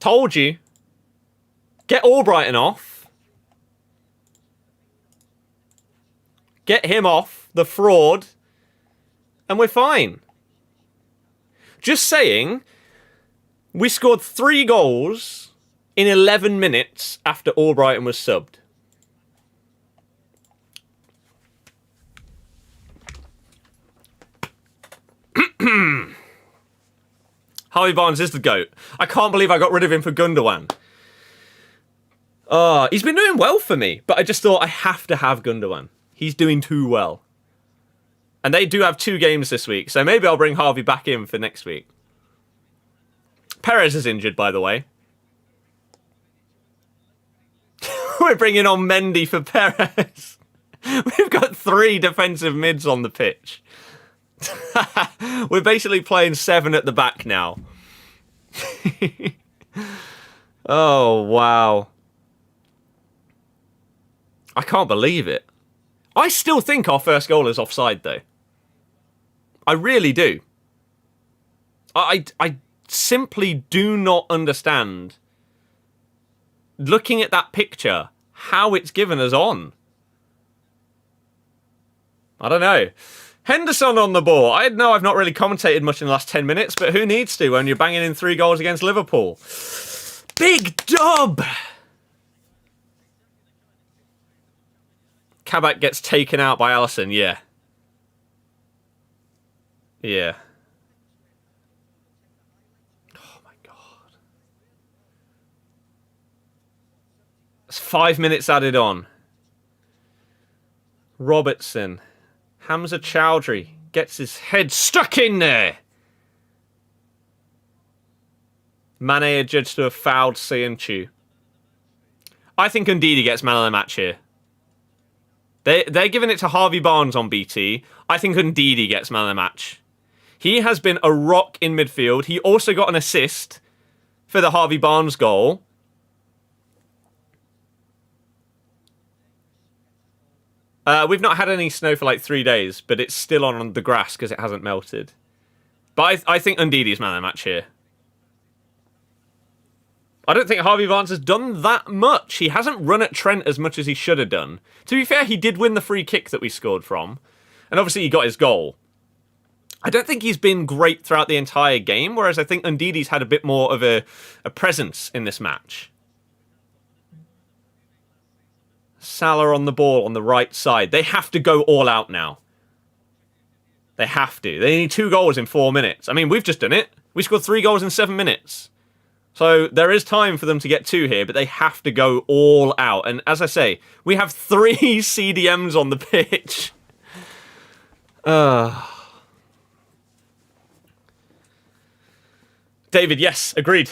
Told you. Get Albrighton off. Get him off, the fraud. And we're fine. Just saying, we scored 3 goals in 11 minutes after Albrighton was subbed. Harvey Barnes is the GOAT. I can't believe I got rid of him for Gundogan. He's been doing well for me, but I just thought I have to have Gundogan. He's doing too well. And they do have 2 games this week, so maybe I'll bring Harvey back in for next week. Perez is injured, by the way. We're bringing on Mendy for Perez. We've got 3 defensive mids on the pitch. We're basically playing 7 at the back now. Oh, wow. I can't believe it. I still think our first goal is offside, though. I really do. I simply do not understand, looking at that picture, how it's given us on. I don't know. Henderson on the ball. I know I've not really commentated much in the last 10 minutes, but who needs to when you're banging in 3 goals against Liverpool? Big dub! Kabak gets taken out by Alisson, yeah. Yeah. Oh my god. That's 5 minutes added on. Robertson. Hamza Chowdhury gets his head stuck in there. Mane adjudged to have fouled Seinchu. I think Ndidi gets man of the match here. They're giving it to Harvey Barnes on BT. I think Ndidi gets man of the match. He has been a rock in midfield. He also got an assist for the Harvey Barnes goal. We've not had any snow for like 3 days, but it's still on the grass because it hasn't melted. But I think Ndidi's man of the match here. I don't think Harvey Barnes has done that much. He hasn't run at Trent as much as he should have done. To be fair, he did win the free kick that we scored from. And obviously he got his goal. I don't think he's been great throughout the entire game, whereas I think Ndidi's had a bit more of a presence in this match. Salah on the ball on the right side. They have to go all out now. They have to. They need 2 goals in 4 minutes. I mean, we've just done it. We scored 3 goals in 7 minutes. So there is time for them to get 2 here, but they have to go all out. And as I say, we have 3 CDMs on the pitch. David, yes, agreed.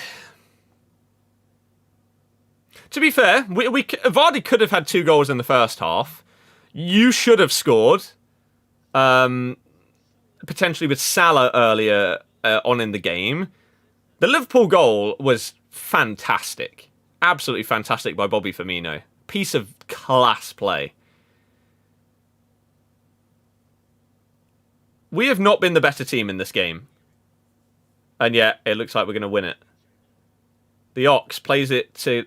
To be fair, Vardy could have had 2 goals in the first half. You should have scored. Potentially with Salah earlier on in the game. The Liverpool goal was fantastic. Absolutely fantastic by Bobby Firmino. Piece of class play. We have not been the better team in this game. And yet, it looks like we're going to win it. The Ox plays it to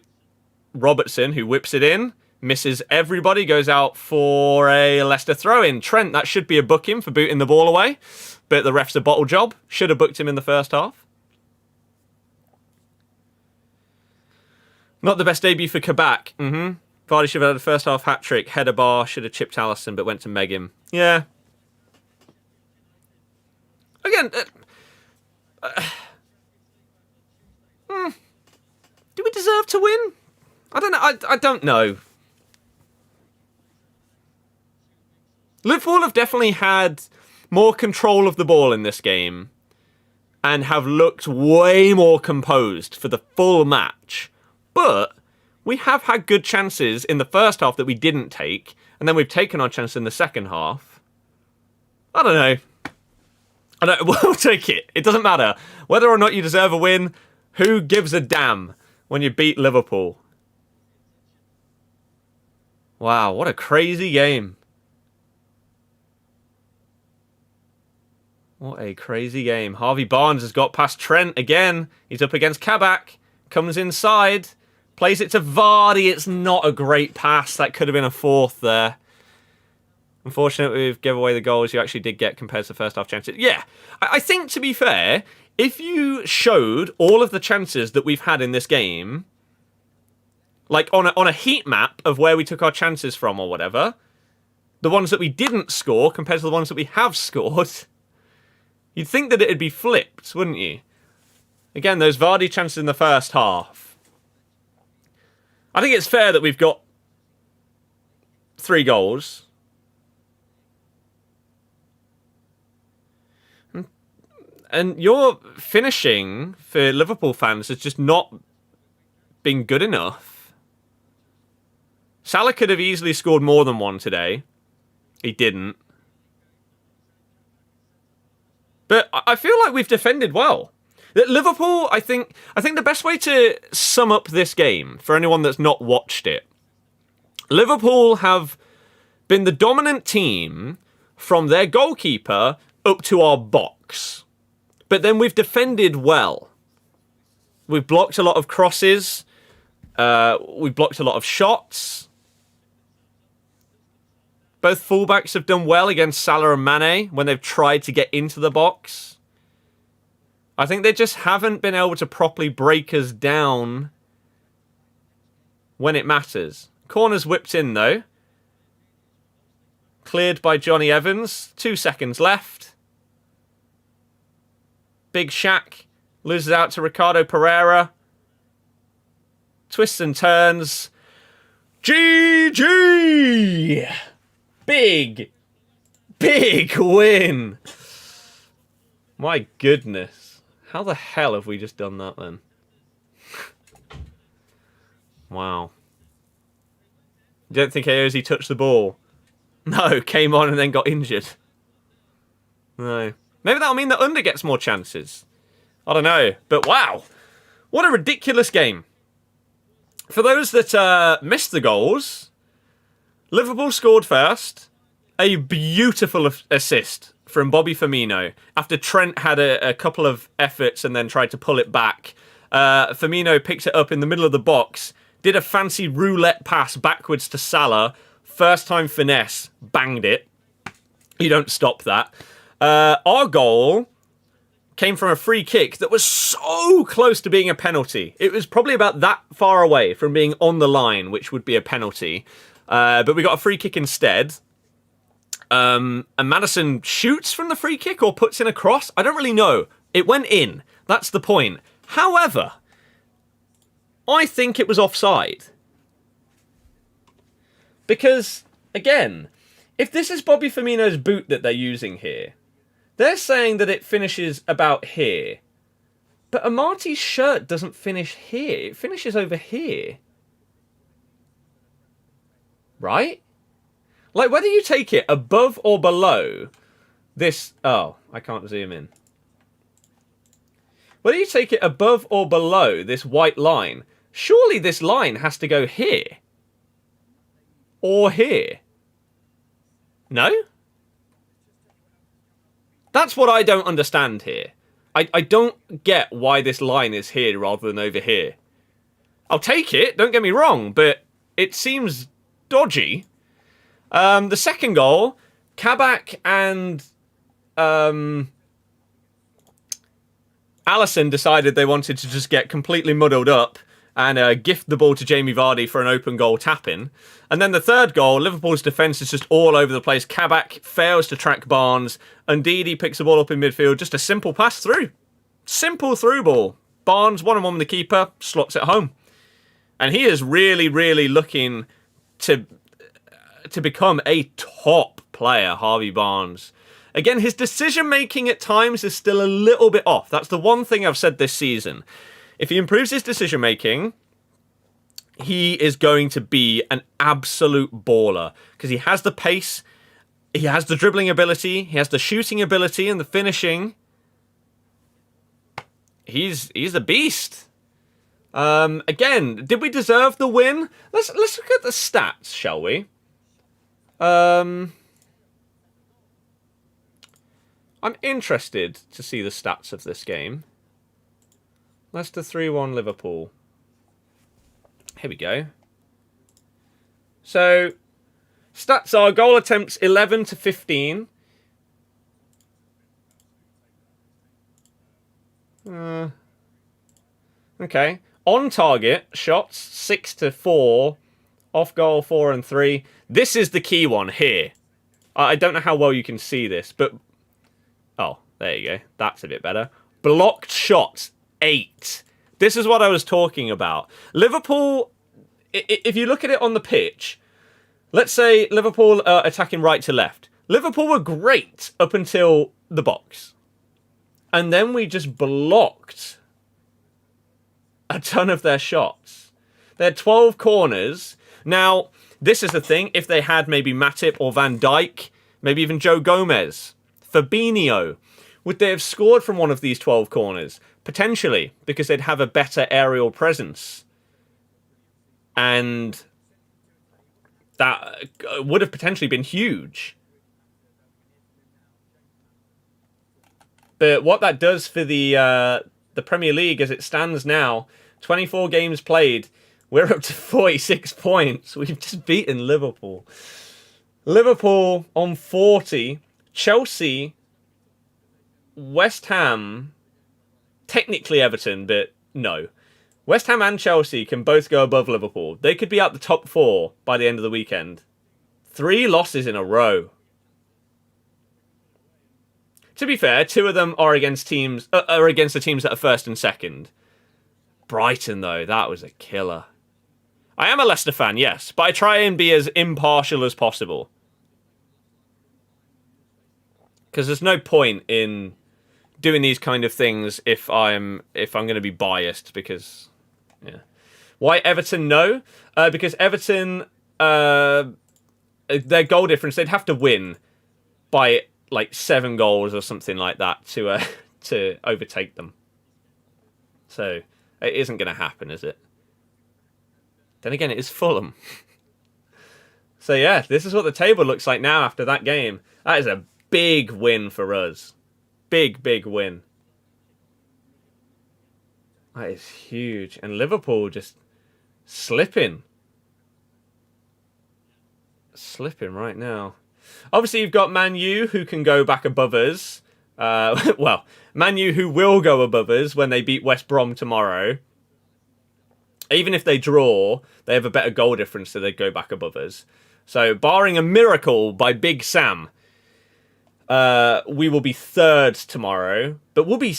Robertson, who whips it in. Misses everybody, goes out for a Leicester throw-in. Trent, that should be a booking for booting the ball away. But the ref's a bottle job. Should have booked him in the first half. Not the best debut for Kabak. Vardy should have had a first half hat-trick. Header bar, should have chipped Allison, but went to Megan. Yeah. Again, do we deserve to win? I don't know. I don't know. Liverpool have definitely had more control of the ball in this game and have looked way more composed for the full match. But we have had good chances in the first half that we didn't take, and then we've taken our chance in the second half. I don't know. We'll take it. It doesn't matter. Whether or not you deserve a win, who gives a damn when you beat Liverpool? Wow, what a crazy game. What a crazy game. Harvey Barnes has got past Trent again. He's up against Kabak. Comes inside. Plays it to Vardy. It's not a great pass. That could have been a 4th there. Unfortunately, we've given away the goals you actually did get compared to the first half chances. Yeah, I think, to be fair, if you showed all of the chances that we've had in this game, like on a heat map of where we took our chances from or whatever, the ones that we didn't score compared to the ones that we have scored, you'd think that it'd be flipped, wouldn't you? Again, those Vardy chances in the first half. I think it's fair that we've got 3 goals. And your finishing for Liverpool fans has just not been good enough. Salah could have easily scored more than 1 today. He didn't. But I feel like we've defended well. Liverpool, I think the best way to sum up this game, for anyone that's not watched it, Liverpool have been the dominant team from their goalkeeper up to our box. But then we've defended well. We've blocked a lot of crosses. We've blocked a lot of shots. Both fullbacks have done well against Salah and Mane when they've tried to get into the box. I think they just haven't been able to properly break us down when it matters. Corner's whipped in, though. Cleared by Johnny Evans. 2 seconds left. Big Shaq loses out to Ricardo Pereira. Twists and turns. GG! Big win. My goodness. How the hell have we just done that then? Wow. You don't think Aozi touched the ball? No, came on and then got injured. No. Maybe that'll mean that Under gets more chances. I don't know. But wow. What a ridiculous game. For those that missed the goals, Liverpool scored first. A beautiful assist from Bobby Firmino after Trent had a couple of efforts and then tried to pull it back. Firmino picked it up in the middle of the box, did a fancy roulette pass backwards to Salah. First time finesse, banged it. You don't stop that. Our goal came from a free kick that was so close to being a penalty. It was probably about that far away from being on the line, which would be a penalty. But we got a free kick instead. And Maddison shoots from the free kick or puts in a cross. I don't really know. It went in. That's the point. However, I think it was offside. Because, again, if this is Bobby Firmino's boot that they're using here, they're saying that it finishes about here. But Amate's shirt doesn't finish here. It finishes over here. Right? Like, whether you take it above or below this... Oh, I can't zoom in. Whether you take it above or below this white line, surely this line has to go here. Or here. No? That's what I don't understand here. I don't get why this line is here rather than over here. I'll take it, don't get me wrong, but it seems dodgy. The second goal, Kabak and Alisson decided they wanted to just get completely muddled up and gift the ball to Jamie Vardy for an open goal tap-in. And then the third goal, Liverpool's defence is just all over the place. Kabak fails to track Barnes. Ndidi picks the ball up in midfield. Just a simple pass through. Simple through ball. Barnes, one-on-one with the keeper, slots it home. And he is really, really looking to become a top player, Harvey Barnes. Again, his decision-making at times is still a little bit off. That's the one thing I've said this season. If he improves his decision-making, he is going to be an absolute baller. Because he has the pace, he has the dribbling ability, he has the shooting ability and the finishing. He's a beast. Again, did we deserve the win? Let's look at the stats, shall we? I'm interested to see the stats of this game. Leicester 3-1 Liverpool. Here we go. So, stats are goal attempts 11 to 15. Okay. On target shots 6 to 4. Off goal 4 and 3. This is the key one here. I don't know how well you can see this, but... Oh, there you go. That's a bit better. Blocked shots 8. This is what I was talking about. Liverpool, if you look at it on the pitch, let's say Liverpool are attacking right to left. Liverpool were great up until the box. And then we just blocked a ton of their shots. They had 12 corners. Now, this is the thing. If they had maybe Matip or Van Dijk, maybe even Joe Gomez, Fabinho, would they have scored from one of these 12 corners? Potentially, because they'd have a better aerial presence. And that would have potentially been huge. But what that does for the Premier League as it stands now, 24 games played, we're up to 46 points. We've just beaten Liverpool. Liverpool on 40. Chelsea, West Ham, technically Everton, but no. West Ham and Chelsea can both go above Liverpool. They could be out the top 4 by the end of the weekend. 3 losses in a row. To be fair, 2 of them are against the teams that are first and second. Brighton, though, that was a killer. I am a Leicester fan, yes, but I try and be as impartial as possible. Because there's no point in doing these kind of things if I'm going to be biased. Because, yeah. Why Everton? No, because Everton, their goal difference, they'd have to win by like 7 goals or something like that to overtake them. So it isn't going to happen, is it? Then again, it is Fulham. So yeah, this is what the table looks like now after that game. That is a big win for us. Big, big win. That is huge. And Liverpool just slipping. Slipping right now. Obviously, you've got Man U, who can go back above us. Well, Man U, who will go above us when they beat West Brom tomorrow. Even if they draw, they have a better goal difference, so they go back above us. So, barring a miracle by Big Sam, we will be third tomorrow, but we'll be,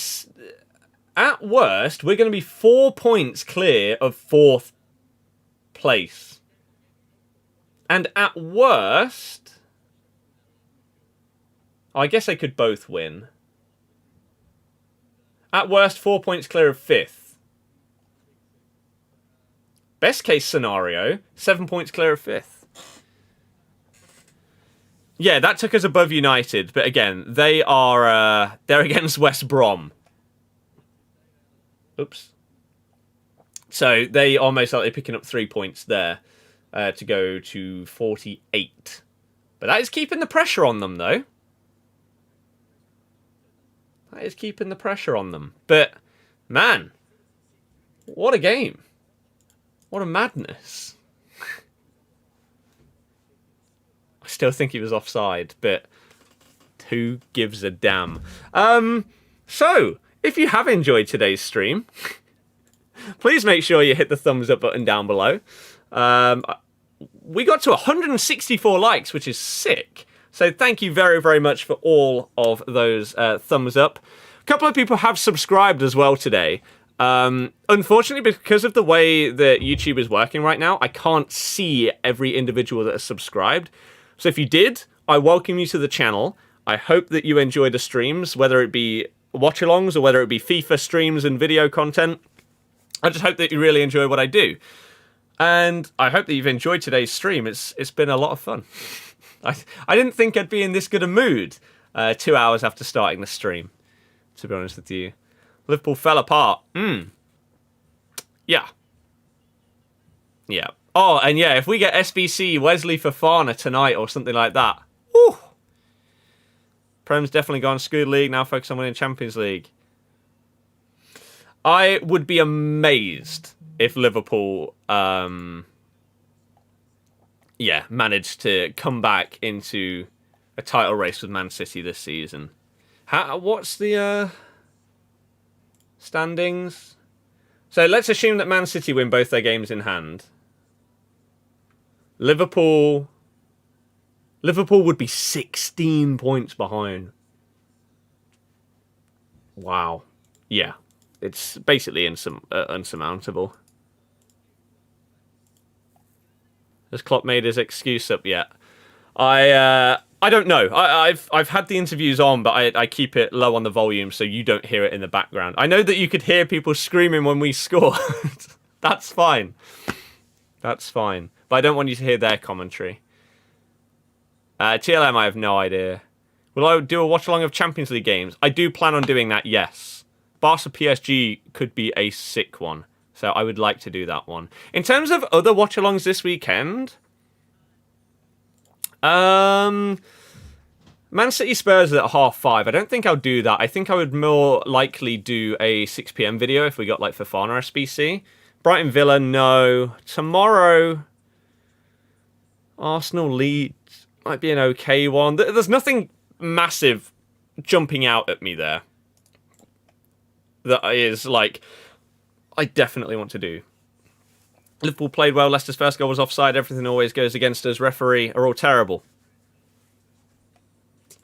at worst, we're going to be 4 points clear of fourth place. And at worst, I guess they could both win. At worst, 4 points clear of fifth. Best case scenario, 7 points clear of fifth. Yeah, that took us above United, but again, they're against West Brom. Oops. So they are most likely picking up 3 points there to go to 48. But that is keeping the pressure on them, though. That is keeping the pressure on them. But, man, what a game. What a madness. I still think he was offside, but who gives a damn? So, if you have enjoyed today's stream, please make sure you hit the thumbs up button down below. We got to 164 likes, which is sick. So thank you very, very much for all of those thumbs up. A couple of people have subscribed as well today. Unfortunately, because of the way that YouTube is working right now, I can't see every individual that has subscribed. So if you did, I welcome you to the channel. I hope that you enjoy the streams, whether it be watch-alongs or whether it be FIFA streams and video content. I just hope that you really enjoy what I do. And I hope that you've enjoyed today's stream. It's been a lot of fun. I didn't think I'd be in this good a mood 2 hours after starting the stream, to be honest with you. Liverpool fell apart. Yeah. Yeah. Oh, and yeah, if we get SBC Wesley Fofana tonight or something like that. Whew. Prem's definitely gone Scud League, now focus on winning Champions League. I would be amazed if Liverpool, managed to come back into a title race with Man City this season. What's the standings? So let's assume that Man City win both their games in hand. Liverpool would be 16 points behind. Wow. Yeah. It's basically unsurmountable. Has Klopp made his excuse up yet? I don't know. I've had the interviews on, but I keep it low on the volume so you don't hear it in the background. I know that you could hear people screaming when we scored. That's fine. That's fine. But I don't want you to hear their commentary. TLM, I have no idea. Will I do a watch-along of Champions League games? I do plan on doing that, yes. Barca PSG could be a sick one. So I would like to do that one. In terms of other watch-alongs this weekend... Man City Spurs at 5:30. I don't think I'll do that. I think I would more likely do a 6 PM video if we got like Fofana SBC. Brighton Villa, no. Tomorrow... Arsenal Leeds might be an okay one. There's nothing massive jumping out at me there that is like I definitely want to do. Liverpool played well. Leicester's first goal was offside. Everything always goes against us. Referee are all terrible.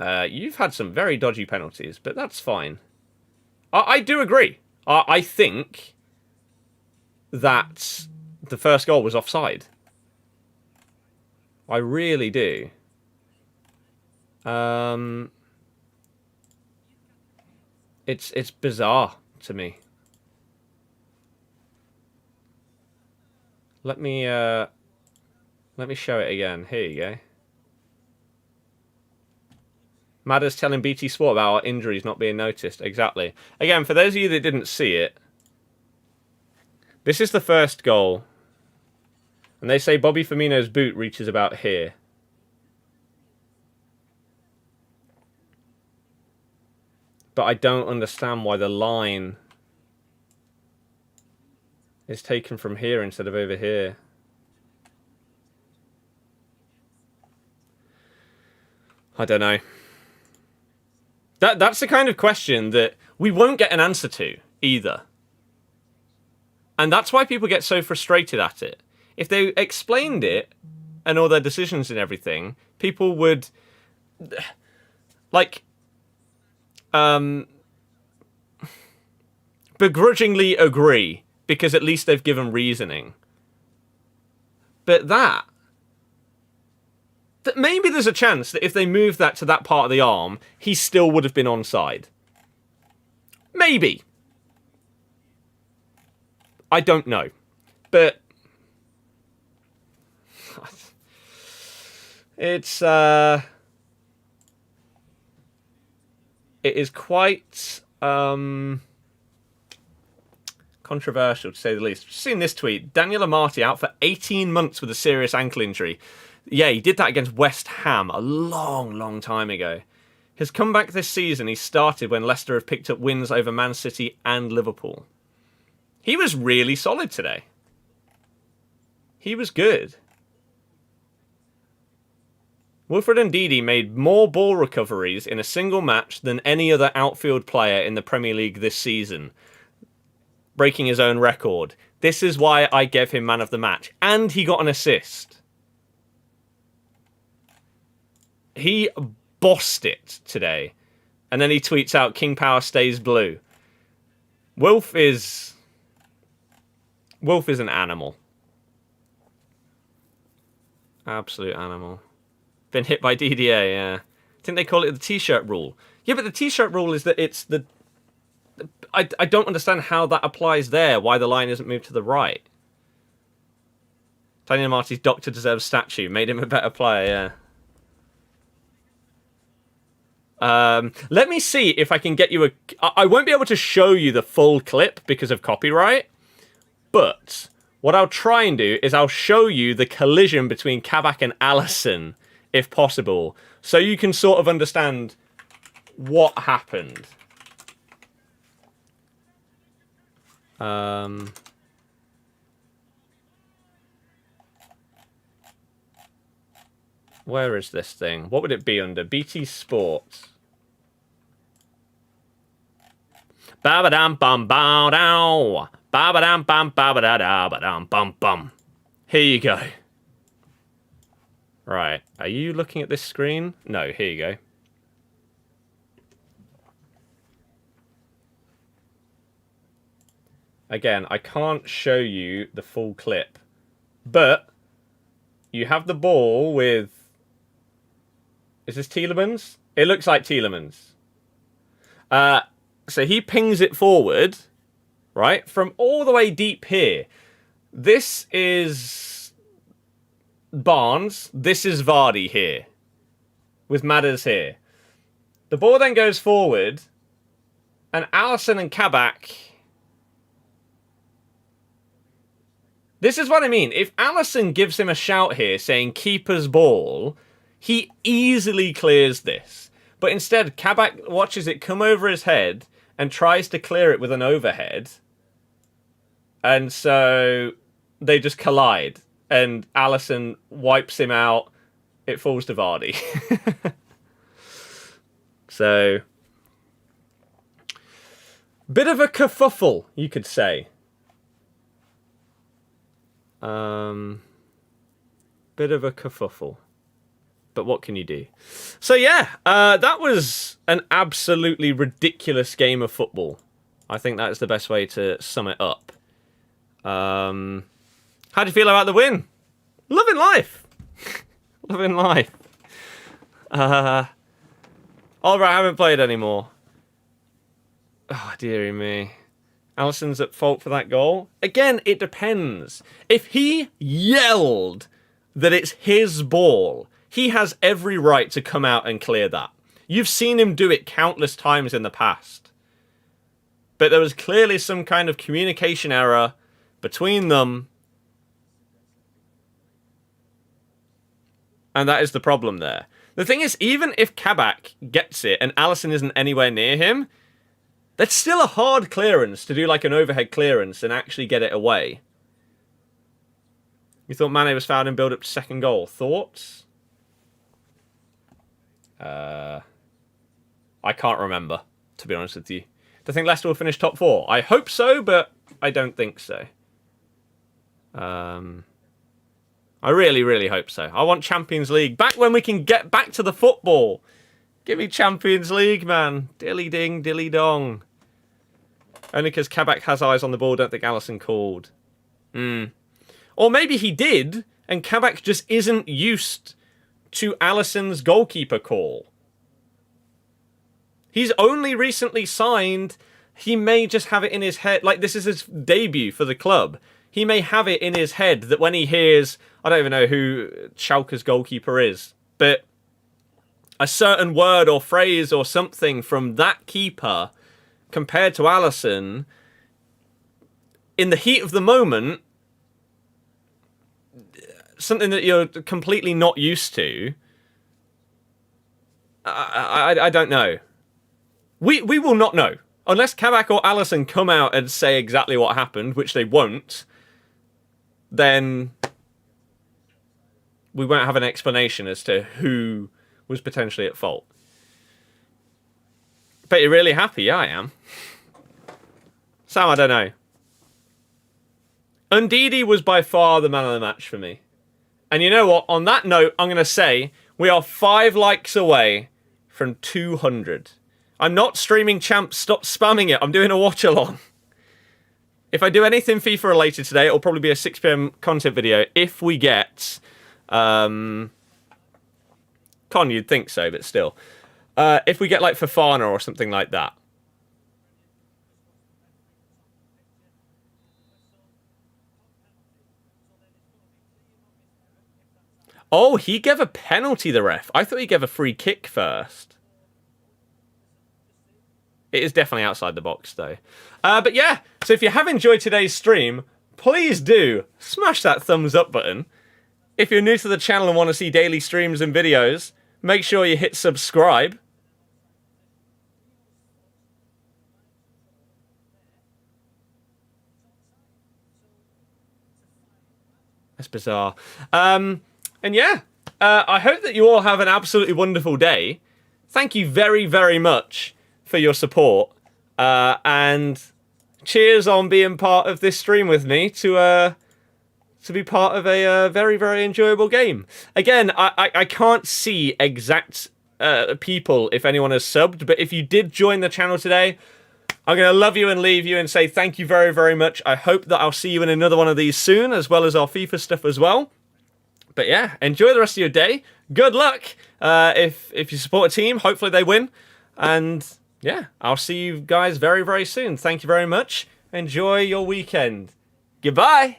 You've had some very dodgy penalties, but that's fine. I do agree. I think that the first goal was offside. I really do. It's bizarre to me. Let me show it again. Here you go. Madder's telling BT Sport about our injuries not being noticed. Exactly. Again, for those of you that didn't see it, this is the first goal. And they say Bobby Firmino's boot reaches about here. But I don't understand why the line is taken from here instead of over here. I don't know. That's the kind of question that we won't get an answer to either. And that's why people get so frustrated at it. If they explained it and all their decisions and everything, people would... Like, begrudgingly agree, because at least they've given reasoning. But that maybe there's a chance that if they moved that to that part of the arm, he still would have been onside. Maybe. I don't know. But it's it is quite controversial, to say the least. Just seen this tweet. Daniel Amati out for 18 months with a serious ankle injury. Yeah, he did that against West Ham a long, long time ago. His comeback this season, he started when Leicester have picked up wins over Man City and Liverpool. He was really solid today. He was good. Wilfred Ndidi made more ball recoveries in a single match than any other outfield player in the Premier League this season, breaking his own record. This is why I gave him man of the match. And he got an assist. He bossed it today. And then he tweets out, King Power stays blue. Wilf is an animal. Absolute animal. Been hit by DDA, yeah. I think they call it the t-shirt rule. Yeah, but the t-shirt rule is that it's the... I don't understand how that applies there, why the line isn't moved to the right. Tanya Marty's doctor deserves statue. Made him a better player, yeah. Let me see if I can get you a... I won't be able to show you the full clip because of copyright, but what I'll try and do is I'll show you the collision between Kabak and Alisson, if possible, so you can sort of understand what happened. Where is this thing? What would it be under? BT Sports. Ba-ba-dam bum bow dow. Ba-ba-dam bum ba-ba-da-da ba-dam bum bum. Here you go. Right. Are you looking at this screen? No, here you go. Again, I can't show you the full clip, but you have the ball with... Is this Tielemans? It looks like Tielemans. So he pings it forward, right, from all the way deep here. This is Barnes. This is Vardy here, with Madders here. The ball then goes forward, and Alisson and Kabak... This is what I mean. If Alisson gives him a shout here saying keeper's ball, he easily clears this. But instead, Kabak watches it come over his head and tries to clear it with an overhead. And so they just collide. And Alisson wipes him out. It falls to Vardy. So, bit of a kerfuffle, you could say. Bit of a kerfuffle. But what can you do? So yeah, that was an absolutely ridiculous game of football. I think that's the best way to sum it up. How do you feel about the win? Loving life. Loving life. Alright, I haven't played anymore. Oh, dearie me. Alisson's at fault for that goal. Again, it depends. If he yelled that it's his ball, he has every right to come out and clear that. You've seen him do it countless times in the past. But there was clearly some kind of communication error between them. And that is the problem there. The thing is, even if Kabak gets it and Alisson isn't anywhere near him, that's still a hard clearance to do like an overhead clearance and actually get it away. You thought Mane was fouled in build-up to second goal. Thoughts? I can't remember, to be honest with you. Do you think Leicester will finish top 4? I hope so, but I don't think so. I really, really hope so. I want Champions League. Back when we can get back to the football. Give me Champions League, man. Dilly ding, dilly dong. Only because Kabak has eyes on the ball, don't think Alisson called. Or maybe he did, and Kabak just isn't used to Alisson's goalkeeper call. He's only recently signed. He may just have it in his head. Like, this is his debut for the club. He may have it in his head that when he hears... I don't even know who Schalke's goalkeeper is. But a certain word or phrase or something from that keeper compared to Alisson, in the heat of the moment, something that you're completely not used to, I don't know. We will not know. Unless Kabak or Alisson come out and say exactly what happened, which they won't, then we won't have an explanation as to who was potentially at fault. Bet you're really happy. Yeah, I am. Sam, I don't know. Ndidi was by far the man of the match for me. And you know what? On that note, I'm going to say we are 5 likes away from 200. I'm not streaming champs. Stop spamming it. I'm doing a watch along. If I do anything FIFA related today, it'll probably be a 6 PM content video. If we get... Con, you'd think so, but still. If we get like Fofana or something like that. Oh, he gave a penalty, the ref. I thought he gave a free kick first. It is definitely outside the box, though. But yeah, so if you have enjoyed today's stream, please do smash that thumbs up button. If you're new to the channel and want to see daily streams and videos, make sure you hit subscribe. That's bizarre. And yeah, I hope that you all have an absolutely wonderful day. Thank you very, very much for your support. And cheers on being part of this stream with me to be part of a very, very enjoyable game. Again, I can't see exact people if anyone has subbed, but if you did join the channel today, I'm going to love you and leave you and say thank you very, very much. I hope that I'll see you in another one of these soon, as well as our FIFA stuff as well. But yeah, enjoy the rest of your day. Good luck. If you support a team, hopefully they win. And yeah, I'll see you guys very, very soon. Thank you very much. Enjoy your weekend. Goodbye.